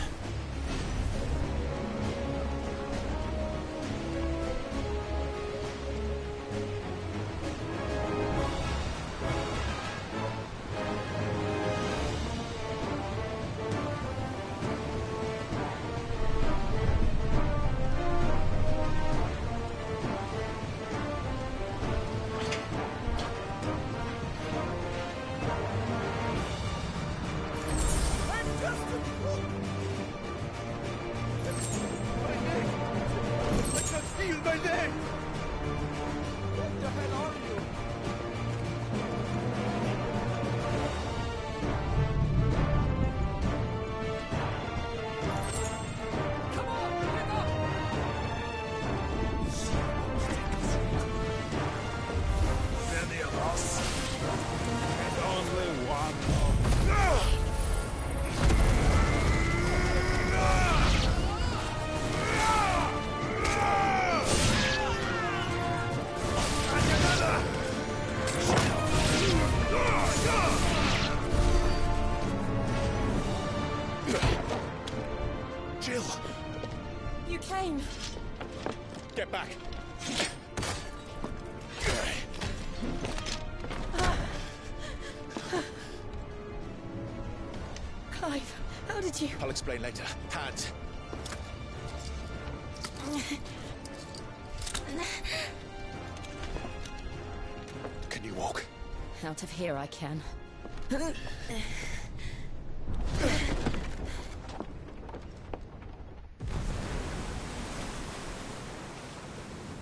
Jill! You came. Get back. Clive, how did you... I'll explain later. Hands. Can you walk? Out of here I can.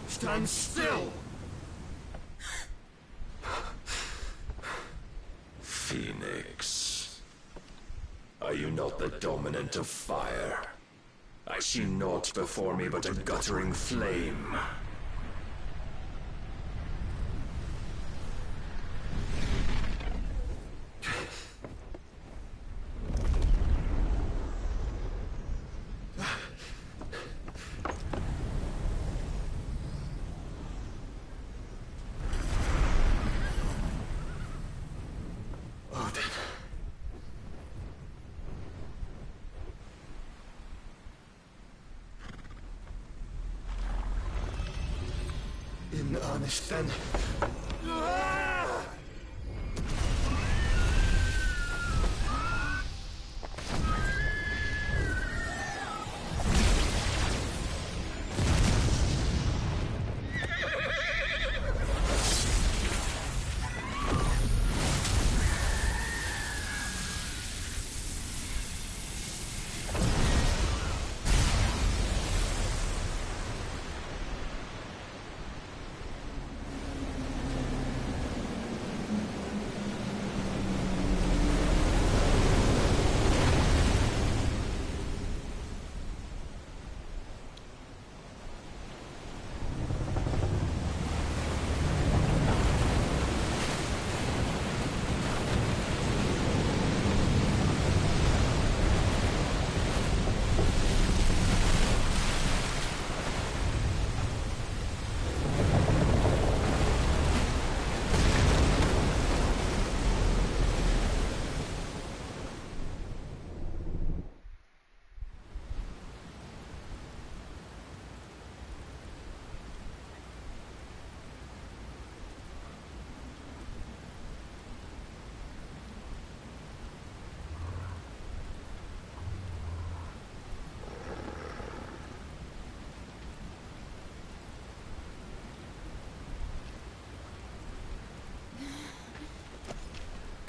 Stand still! Phoenix. Are you not the dominant of fire? I see naught before me but a guttering flame. In earnest then.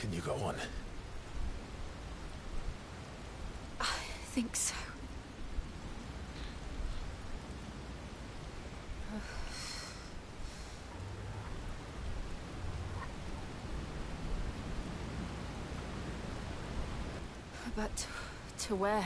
Can you go on? I think so. But to where?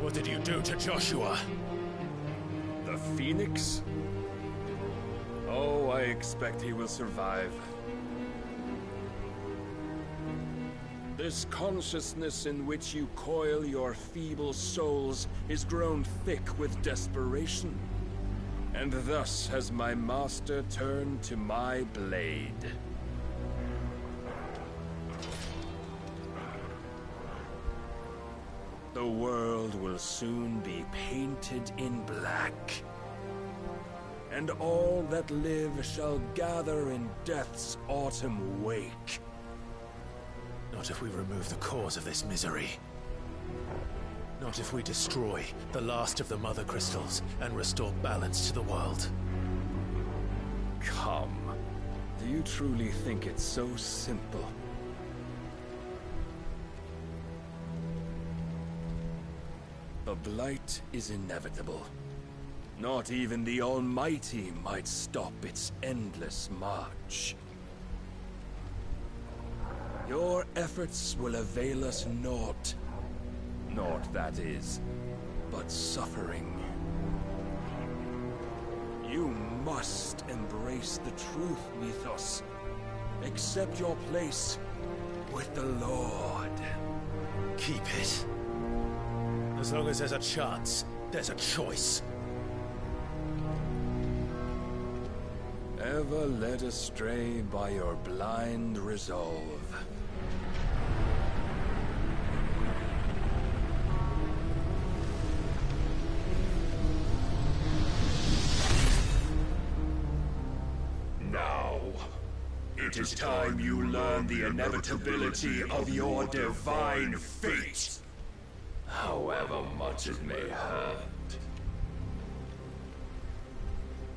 What did you do to Joshua? The Phoenix? Oh, I expect he will survive. This consciousness in which you coil your feeble souls is grown thick with desperation. And thus has my master turned to my blade. The world will soon be painted in black. And all that live shall gather in death's autumn wake. Not if we remove the cause of this misery. Not if we destroy the last of the Mother Crystals and restore balance to the world. Come. Do you truly think it's so simple? The Blight is inevitable. Not even the Almighty might stop its endless march. Your efforts will avail us naught. Naught, that is, but suffering. You must embrace the truth, Mythos. Accept your place with the Lord. Keep it. As long as there's a chance, there's a choice. Ever led astray by your blind resolve. Now, it is time you learn the inevitability of your divine fate, however much it may hurt.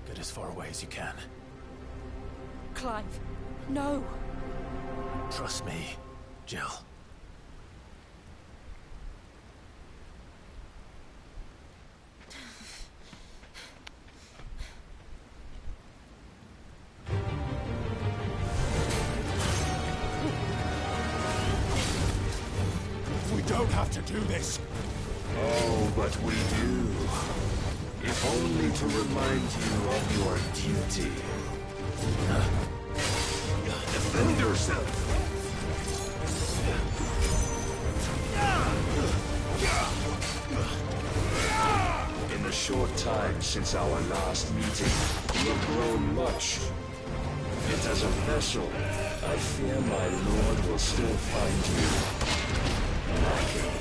Get as far away as you can. Clive, no. Trust me, Jill. We don't have to do this. Oh, but we do. If only to remind you of your duty. Defend yourself! In the short time since our last meeting, you have grown much. Yet as a vessel, I fear my lord will still find you lacking.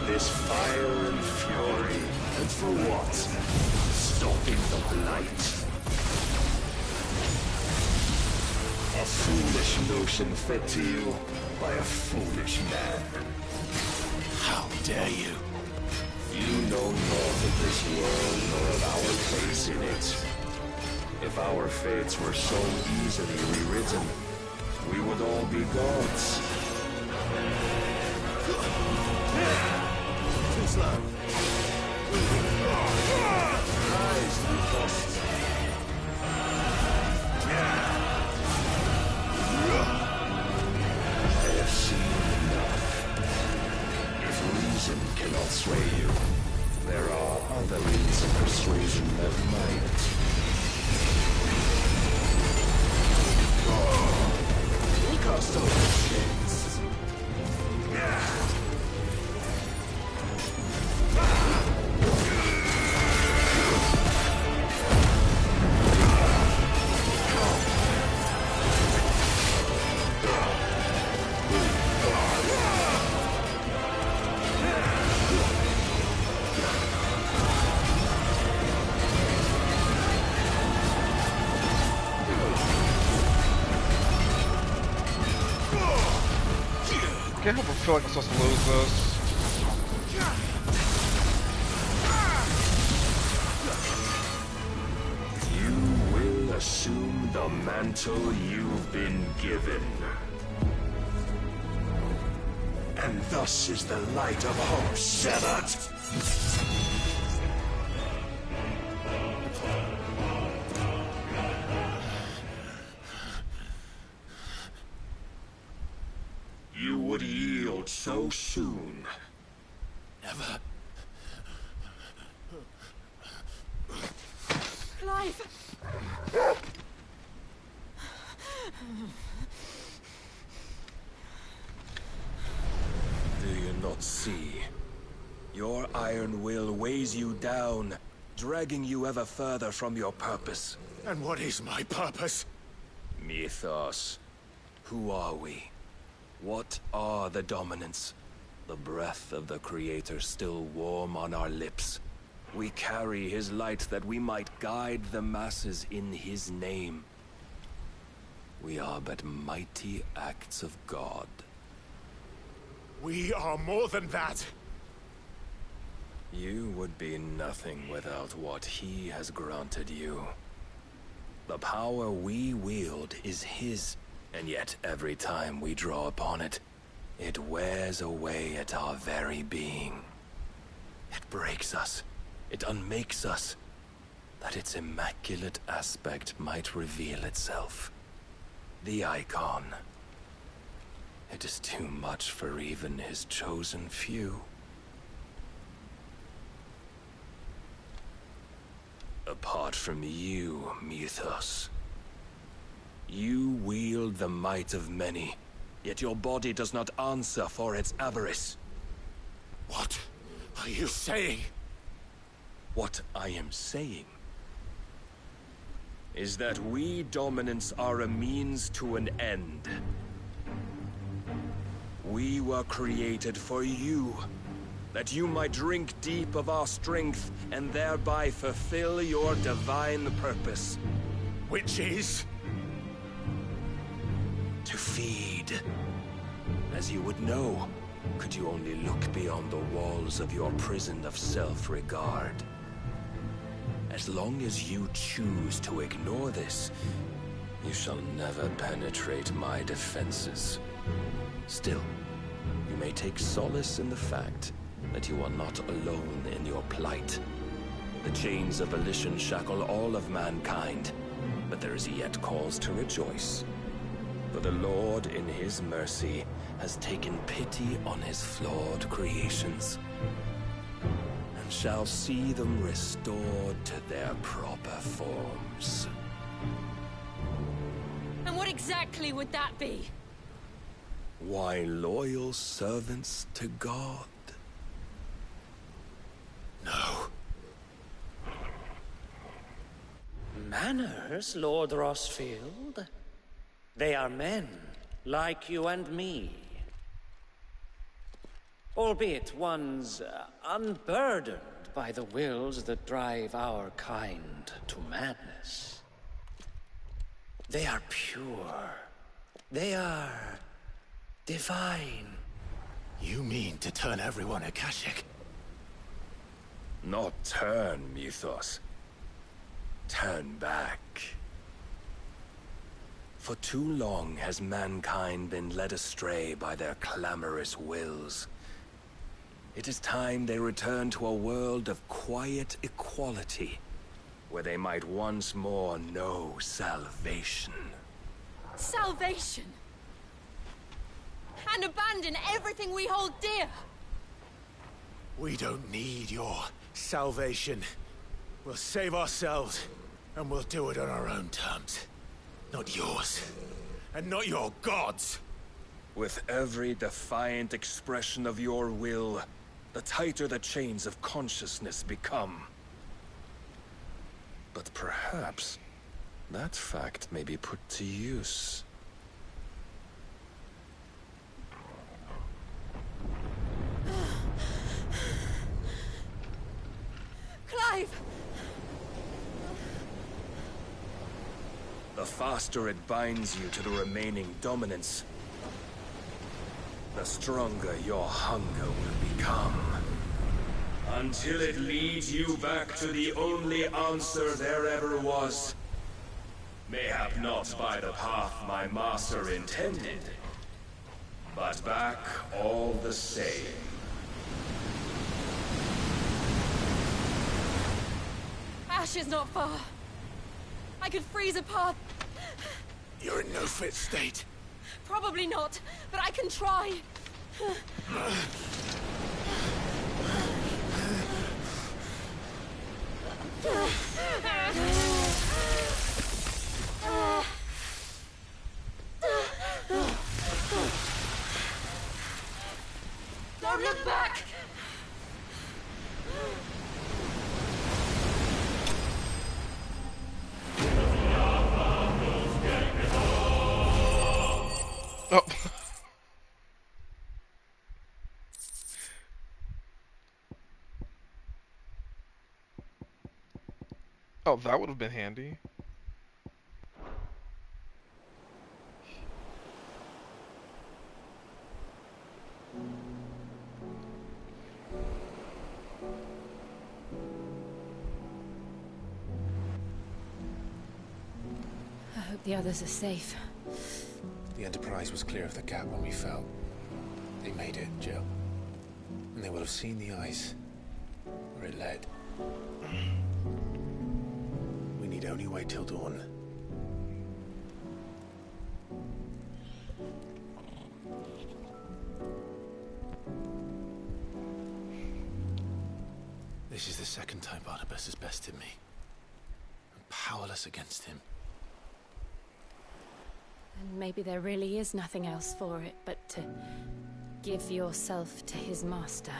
This fire and fury, and for what? Stopping the Blight. A foolish notion fed to you by a foolish man. How dare you? You know naught of this world nor of our place in it. If our fates were so easily rewritten, we would all be gods. Too slow. Rise, Mythos. I have seen enough. If reason cannot sway you, there are other means of persuasion that might. Cast off shades. can't help but feel like I'm supposed to lose this. You will assume the mantle you've been given. And thus is the light of hope severed. You would yield so soon. Never. Clive! Do you not see? Your iron will weighs you down, dragging you ever further from your purpose. And what is my purpose? Mythos. Who are we? What are the dominants? The breath of the Creator still warm on our lips. We carry his light that we might guide the masses in his name. We are but mighty acts of God. We are more than that. You would be nothing without what he has granted you. The power we wield is his, and yet every time we draw upon it, it wears away at our very being. It breaks us. It unmakes us, that its immaculate aspect might reveal itself. The icon. It is too much for even his chosen few. Apart from you, Mythos, you wield the might of many, yet your body does not answer for its avarice. What are you saying? What I am saying is that we dominants are a means to an end. We were created for you, that you might drink deep of our strength and thereby fulfill your divine purpose. Which is? To feed. As you would know, could you only look beyond the walls of your prison of self-regard. As long as you choose to ignore this, you shall never penetrate my defenses. Still, you may take solace in the fact that you are not alone in your plight. The chains of volition shackle all of mankind, but there is yet cause to rejoice. For the Lord, in his mercy, has taken pity on his flawed creations, and shall see them restored to their proper forms. And what exactly would that be? Why, loyal servants to God. No. Manners, Lord Rossfield? They are men, like you and me. Albeit ones unburdened by the wills that drive our kind to madness. They are pure. They are divine. You mean to turn everyone Akashic? Not turn, Mythos. Turn back. For too long has mankind been led astray by their clamorous wills. It is time they return to a world of quiet equality, where they might once more know salvation. Salvation? And abandon everything we hold dear? We don't need your salvation. We'll save ourselves, and we'll do it on our own terms. Not yours. And not your gods. With every defiant expression of your will, the tighter the chains of consciousness become. But perhaps that fact may be put to use. Clive! The faster it binds you to the remaining dominance, the stronger your hunger will become. Until it leads you back to the only answer there ever was. Mayhap not by the path my master intended, but back all the same. Ash is not far. I could freeze a path. You're in no fit state. Probably not, but I can try. Don't look back! Oh. Oh, that would have been handy. I hope the others are safe. The Enterprise was clear of the gap when we fell. They made it, Jill. And they will have seen the ice where it led. We need only wait till dawn. This is the second time Barnabas has bested me. I'm powerless against him. And maybe there really is nothing else for it but to give yourself to his master.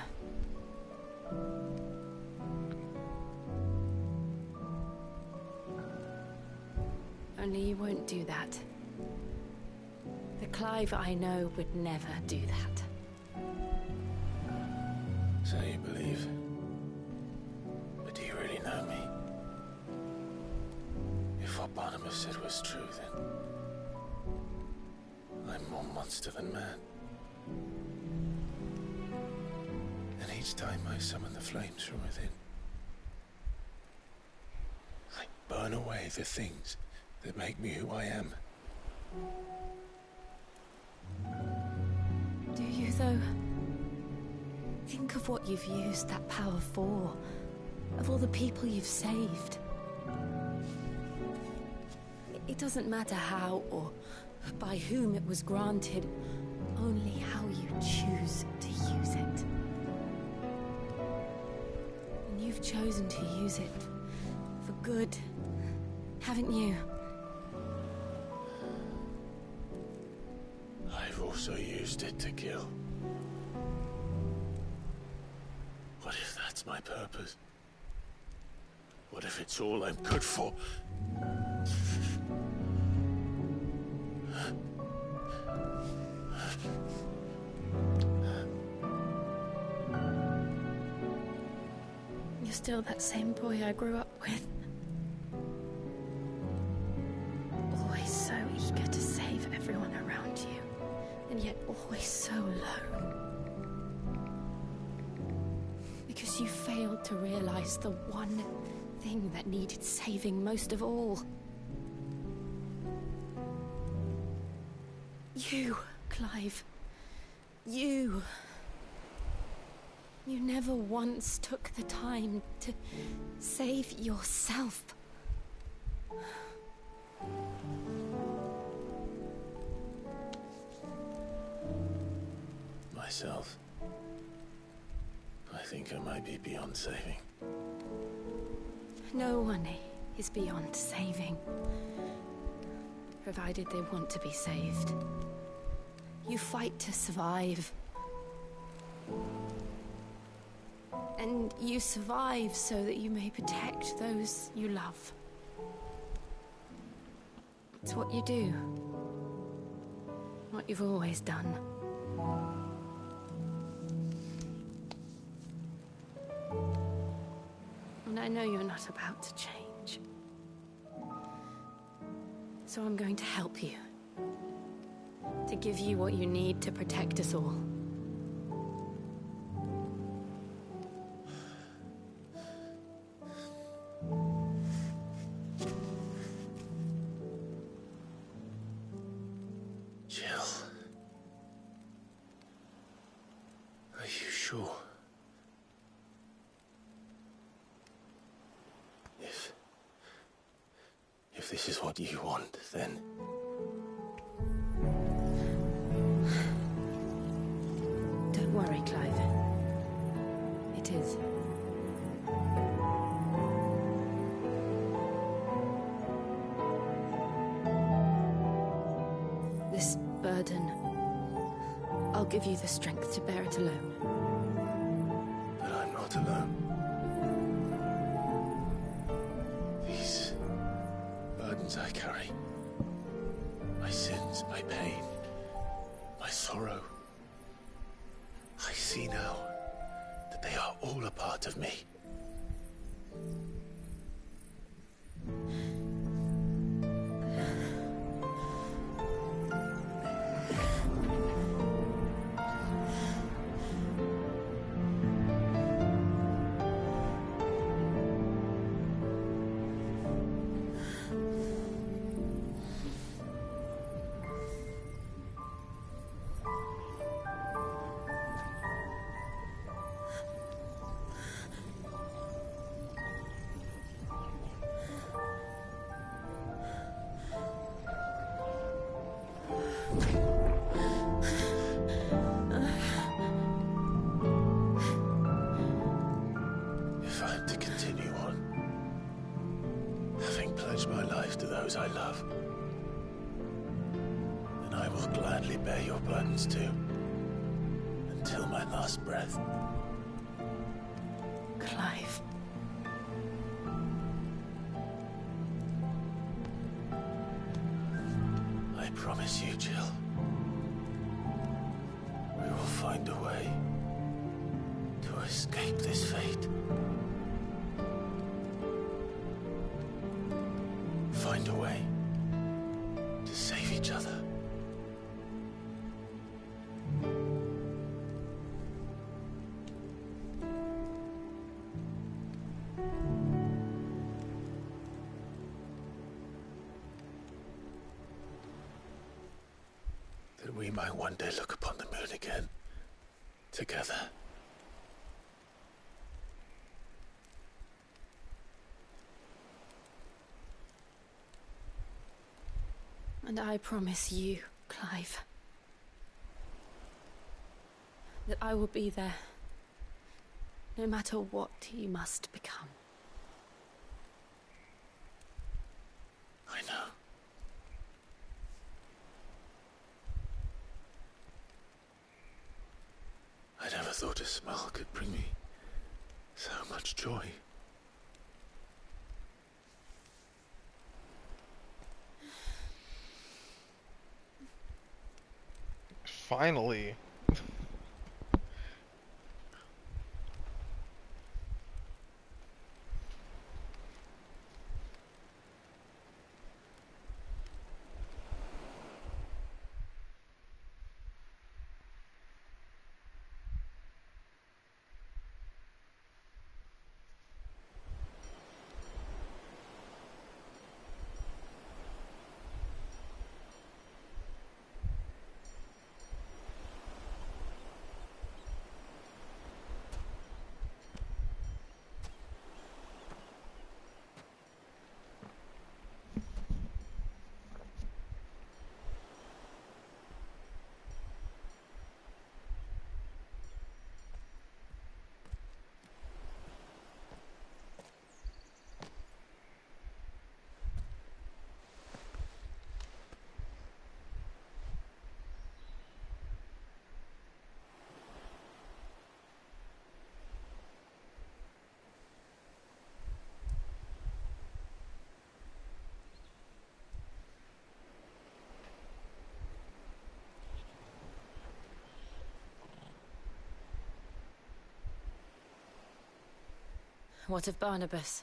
Only you won't do that. The Clive I know would never do that. So you believe? But do you really know me? If what Barnabas said was true, then I'm more monster than man. And each time I summon the flames from within, I burn away the things that make me who I am. Do you, though? Think of what you've used that power for. Of all the people you've saved. It doesn't matter how or by whom it was granted, only how you choose to use it. And you've chosen to use it for good, haven't you? I've also used it to kill. What if that's my purpose? What if it's all I'm good for? You're still that same boy I grew up with. Always so eager to save everyone around you, and yet always so alone. Because you failed to realize the one thing that needed saving most of all. You, Clive. You. You never once took the time to save yourself. Myself? I think I might be beyond saving. No one is beyond saving. Provided they want to be saved. You fight to survive. And you survive so that you may protect those you love. It's what you do. What you've always done. And I know you're not about to change. So I'm going to help you. To give you what you need to protect us all. Jill. Are you sure? If this is what you want, then... Don't worry, Clive. It is. This burden, I'll give you the strength to bear it alone. But I'm not alone. These burdens I carry, my sins, my pain, my sorrow, I see now that they are all a part of me. If I'm to continue on, having pledged my life to those I love, then I will gladly bear your burdens too, until my last breath. Clive. I promise you, Jill, we will find a way to escape this fate. Find a way to save each other. That we might one day look upon the moon again, together. And I promise you, Clive, that I will be there, no matter what you must become. I know. I never thought a smile could bring me so much joy. Finally. What of Barnabas?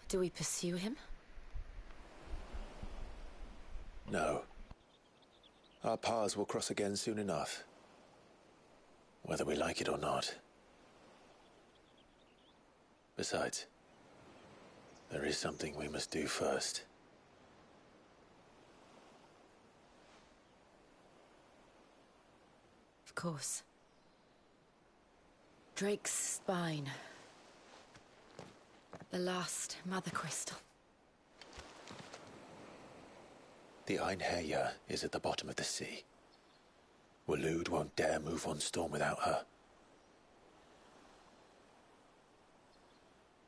Do we pursue him? No. Our paths will cross again soon enough. Whether we like it or not. Besides, there is something we must do first. Of course. Drake's spine. The last mother crystal. The Einherja is at the bottom of the sea. Waloed won't dare move on Storm without her.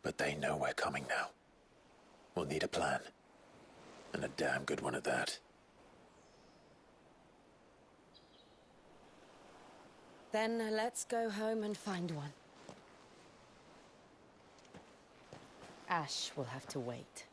But they know we're coming now. We'll need a plan. And a damn good one at that. Then let's go home and find one. Ash will have to wait.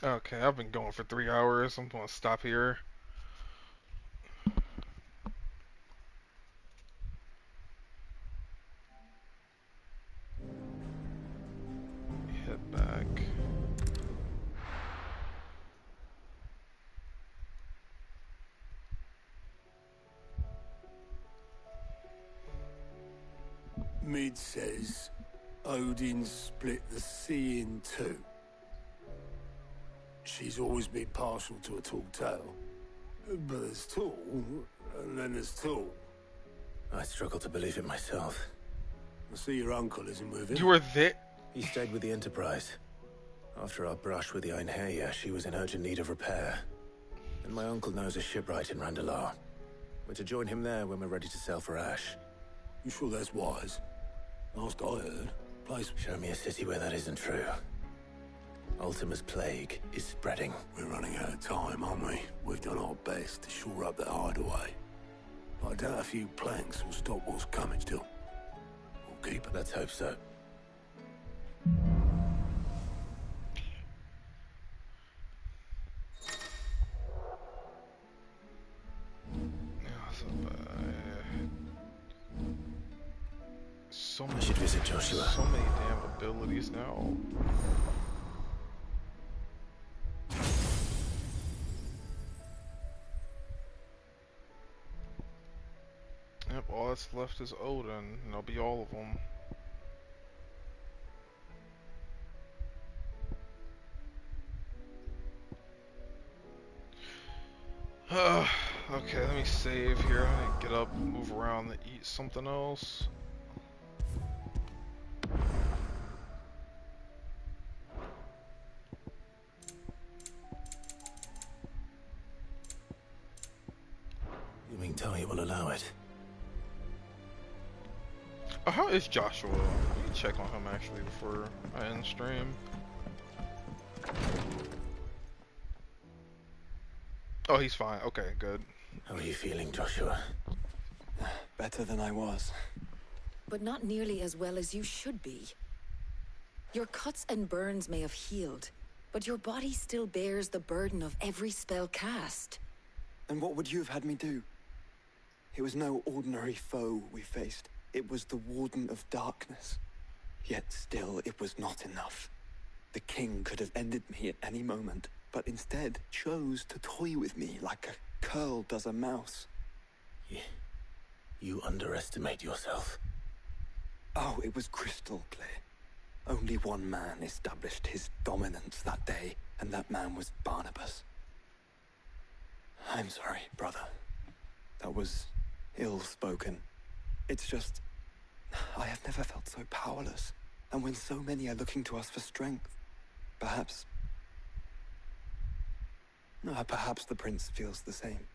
Okay, I've been going for 3 hours. I'm gonna stop here. Head back. Mid says Odin split the sea in two. She's always been partial to a tall tale. But there's tall, and then there's tall. I struggle to believe it myself. I see your uncle isn't with him. You were there? He stayed with the Enterprise. After our brush with the Einherja, she was in urgent need of repair. And my uncle knows a shipwright in Randalar. We're to join him there when we're ready to sail for Ash. You sure that's wise? Last I heard, place... Show me a city where that isn't true. Ultima's plague is spreading. We're running out of time, aren't we? We've done our best to shore up that hideaway. I doubt a few planks will stop what's coming still. We'll keep it. Let's hope so. So I many, should visit Joshua. So many damn abilities now. Yep, all that's left is Odin, and that'll be all of them. Okay, let me save here. I need to get up, move around, and eat something else. You mean Talia will allow it? How is Joshua? Let me check on him actually before I end stream. Oh, he's fine. Okay, good. How are you feeling, Joshua? Better than I was. But not nearly as well as you should be. Your cuts and burns may have healed, but your body still bears the burden of every spell cast. And what would you have had me do? It was no ordinary foe we faced. It was the Warden of Darkness. Yet still, it was not enough. The king could have ended me at any moment, but instead chose to toy with me like a curl does a mouse. You underestimate yourself. Oh, it was crystal clear. Only one man established his dominance that day, and that man was Barnabas. I'm sorry, brother. That was ill-spoken. It's just... I have never felt so powerless. And when so many are looking to us for strength, perhaps the prince feels the same.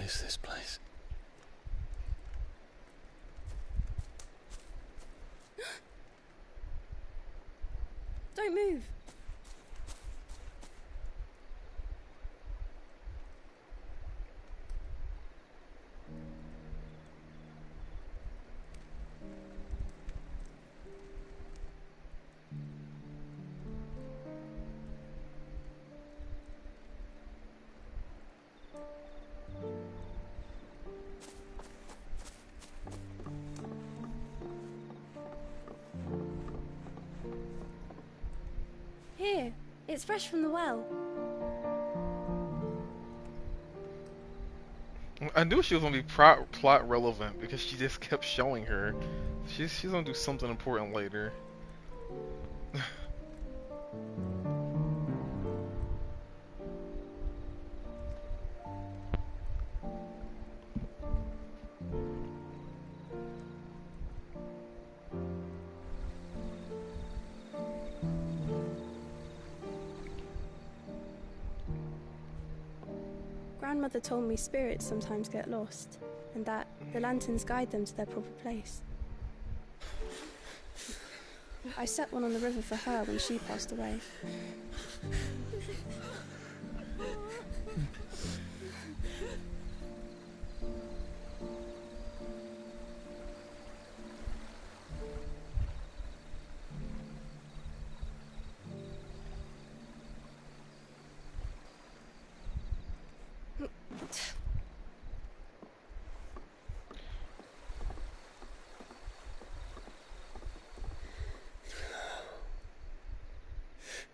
is this place? Don't move. Here, it's fresh from the well. I knew she was gonna be plot relevant because she just kept showing her. She's gonna do something important later. Grandmother told me spirits sometimes get lost, and that the lanterns guide them to their proper place. I set one on the river for her when she passed away.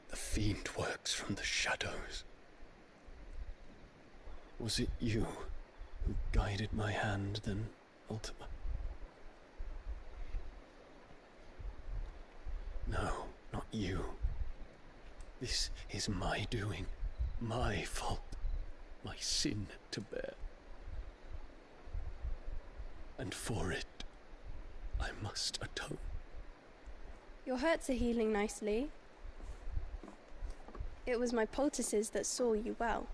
The fiend works from the shadows. Was it you who guided my hand then, Ultima? No, not you. This is my doing, my fault, my sin to bear. And for it, I must atone. Your hurts are healing nicely. It was my poultices that saw you well.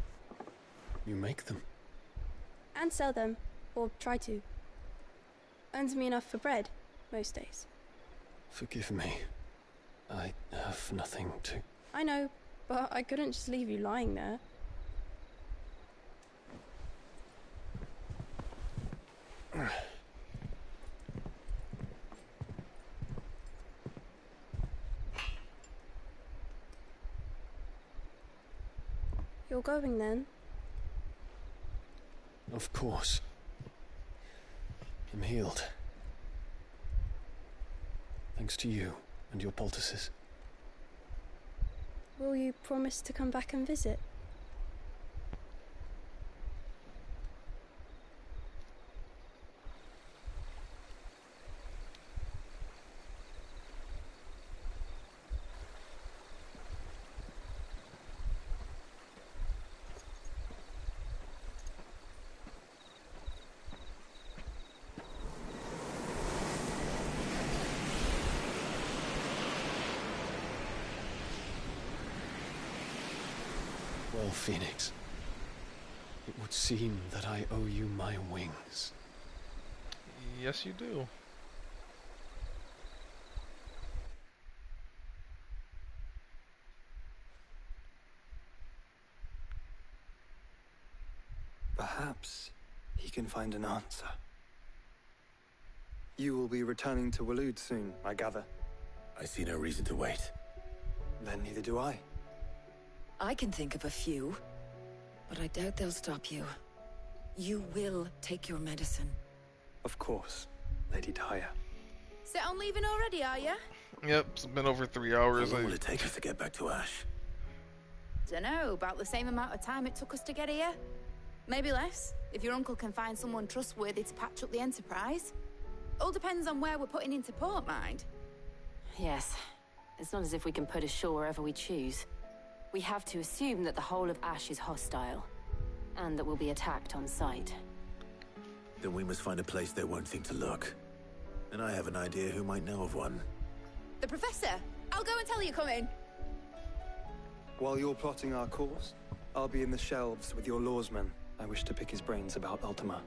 You make them? And sell them, or try to. Earns me enough for bread, most days. Forgive me. I have nothing to... I know, but I couldn't just leave you lying there. You're going then? Of course. I'm healed. Thanks to you and your poultices. Will you promise to come back and visit? Well, Phoenix, it would seem that I owe you my wings. Yes, you do. Perhaps he can find an answer. You will be returning to Waloed soon, I gather. I see no reason to wait. Then neither do I. I can think of a few, but I doubt they'll stop you. You will take your medicine. Of course, Lady Daya. Set on leaving already, are you? Yep, it's been over 3 hours. How long will it take us to get back to Ash? Dunno, about the same amount of time it took us to get here. Maybe less, if your uncle can find someone trustworthy to patch up the Enterprise. All depends on where we're putting into port, mind. Yes. It's not as if we can put ashore wherever we choose. We have to assume that the whole of Ash is hostile, and that we'll be attacked on sight. Then we must find a place they won't think to look. And I have an idea who might know of one. The Professor! I'll go and tell you coming! While you're plotting our course, I'll be in the shelves with your lawsmen. I wish to pick his brains about Ultima.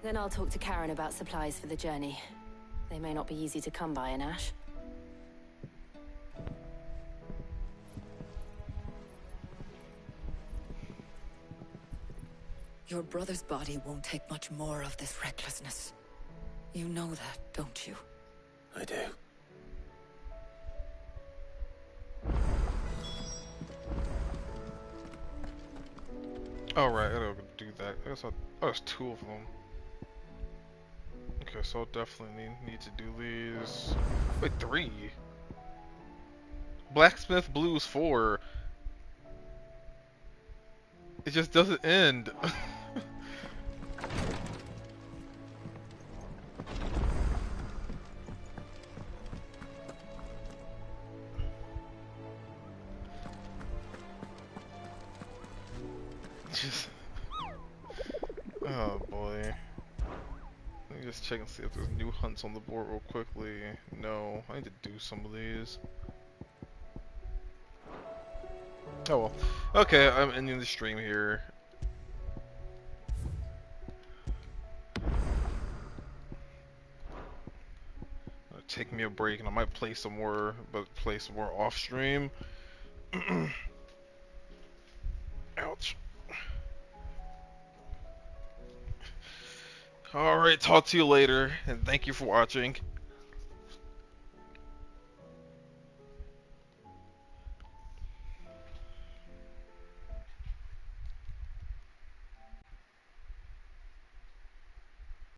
Then I'll talk to Karen about supplies for the journey. They may not be easy to come by in Ash. Your brother's body won't take much more of this recklessness. You know that, don't you? I do. Alright, I gotta do that. I guess there's 2 of them. Okay, so I'll definitely need to do these. Wait, 3? Blacksmith Blues 4. It just doesn't end. Just... Oh boy. Let me just check and see if there's new hunts on the board real quickly. No, I need to do some of these. Oh well. Okay, I'm ending the stream here. Take me a break and I might play some more, but play some more off stream. Ouch. Alright, talk to you later, and thank you for watching.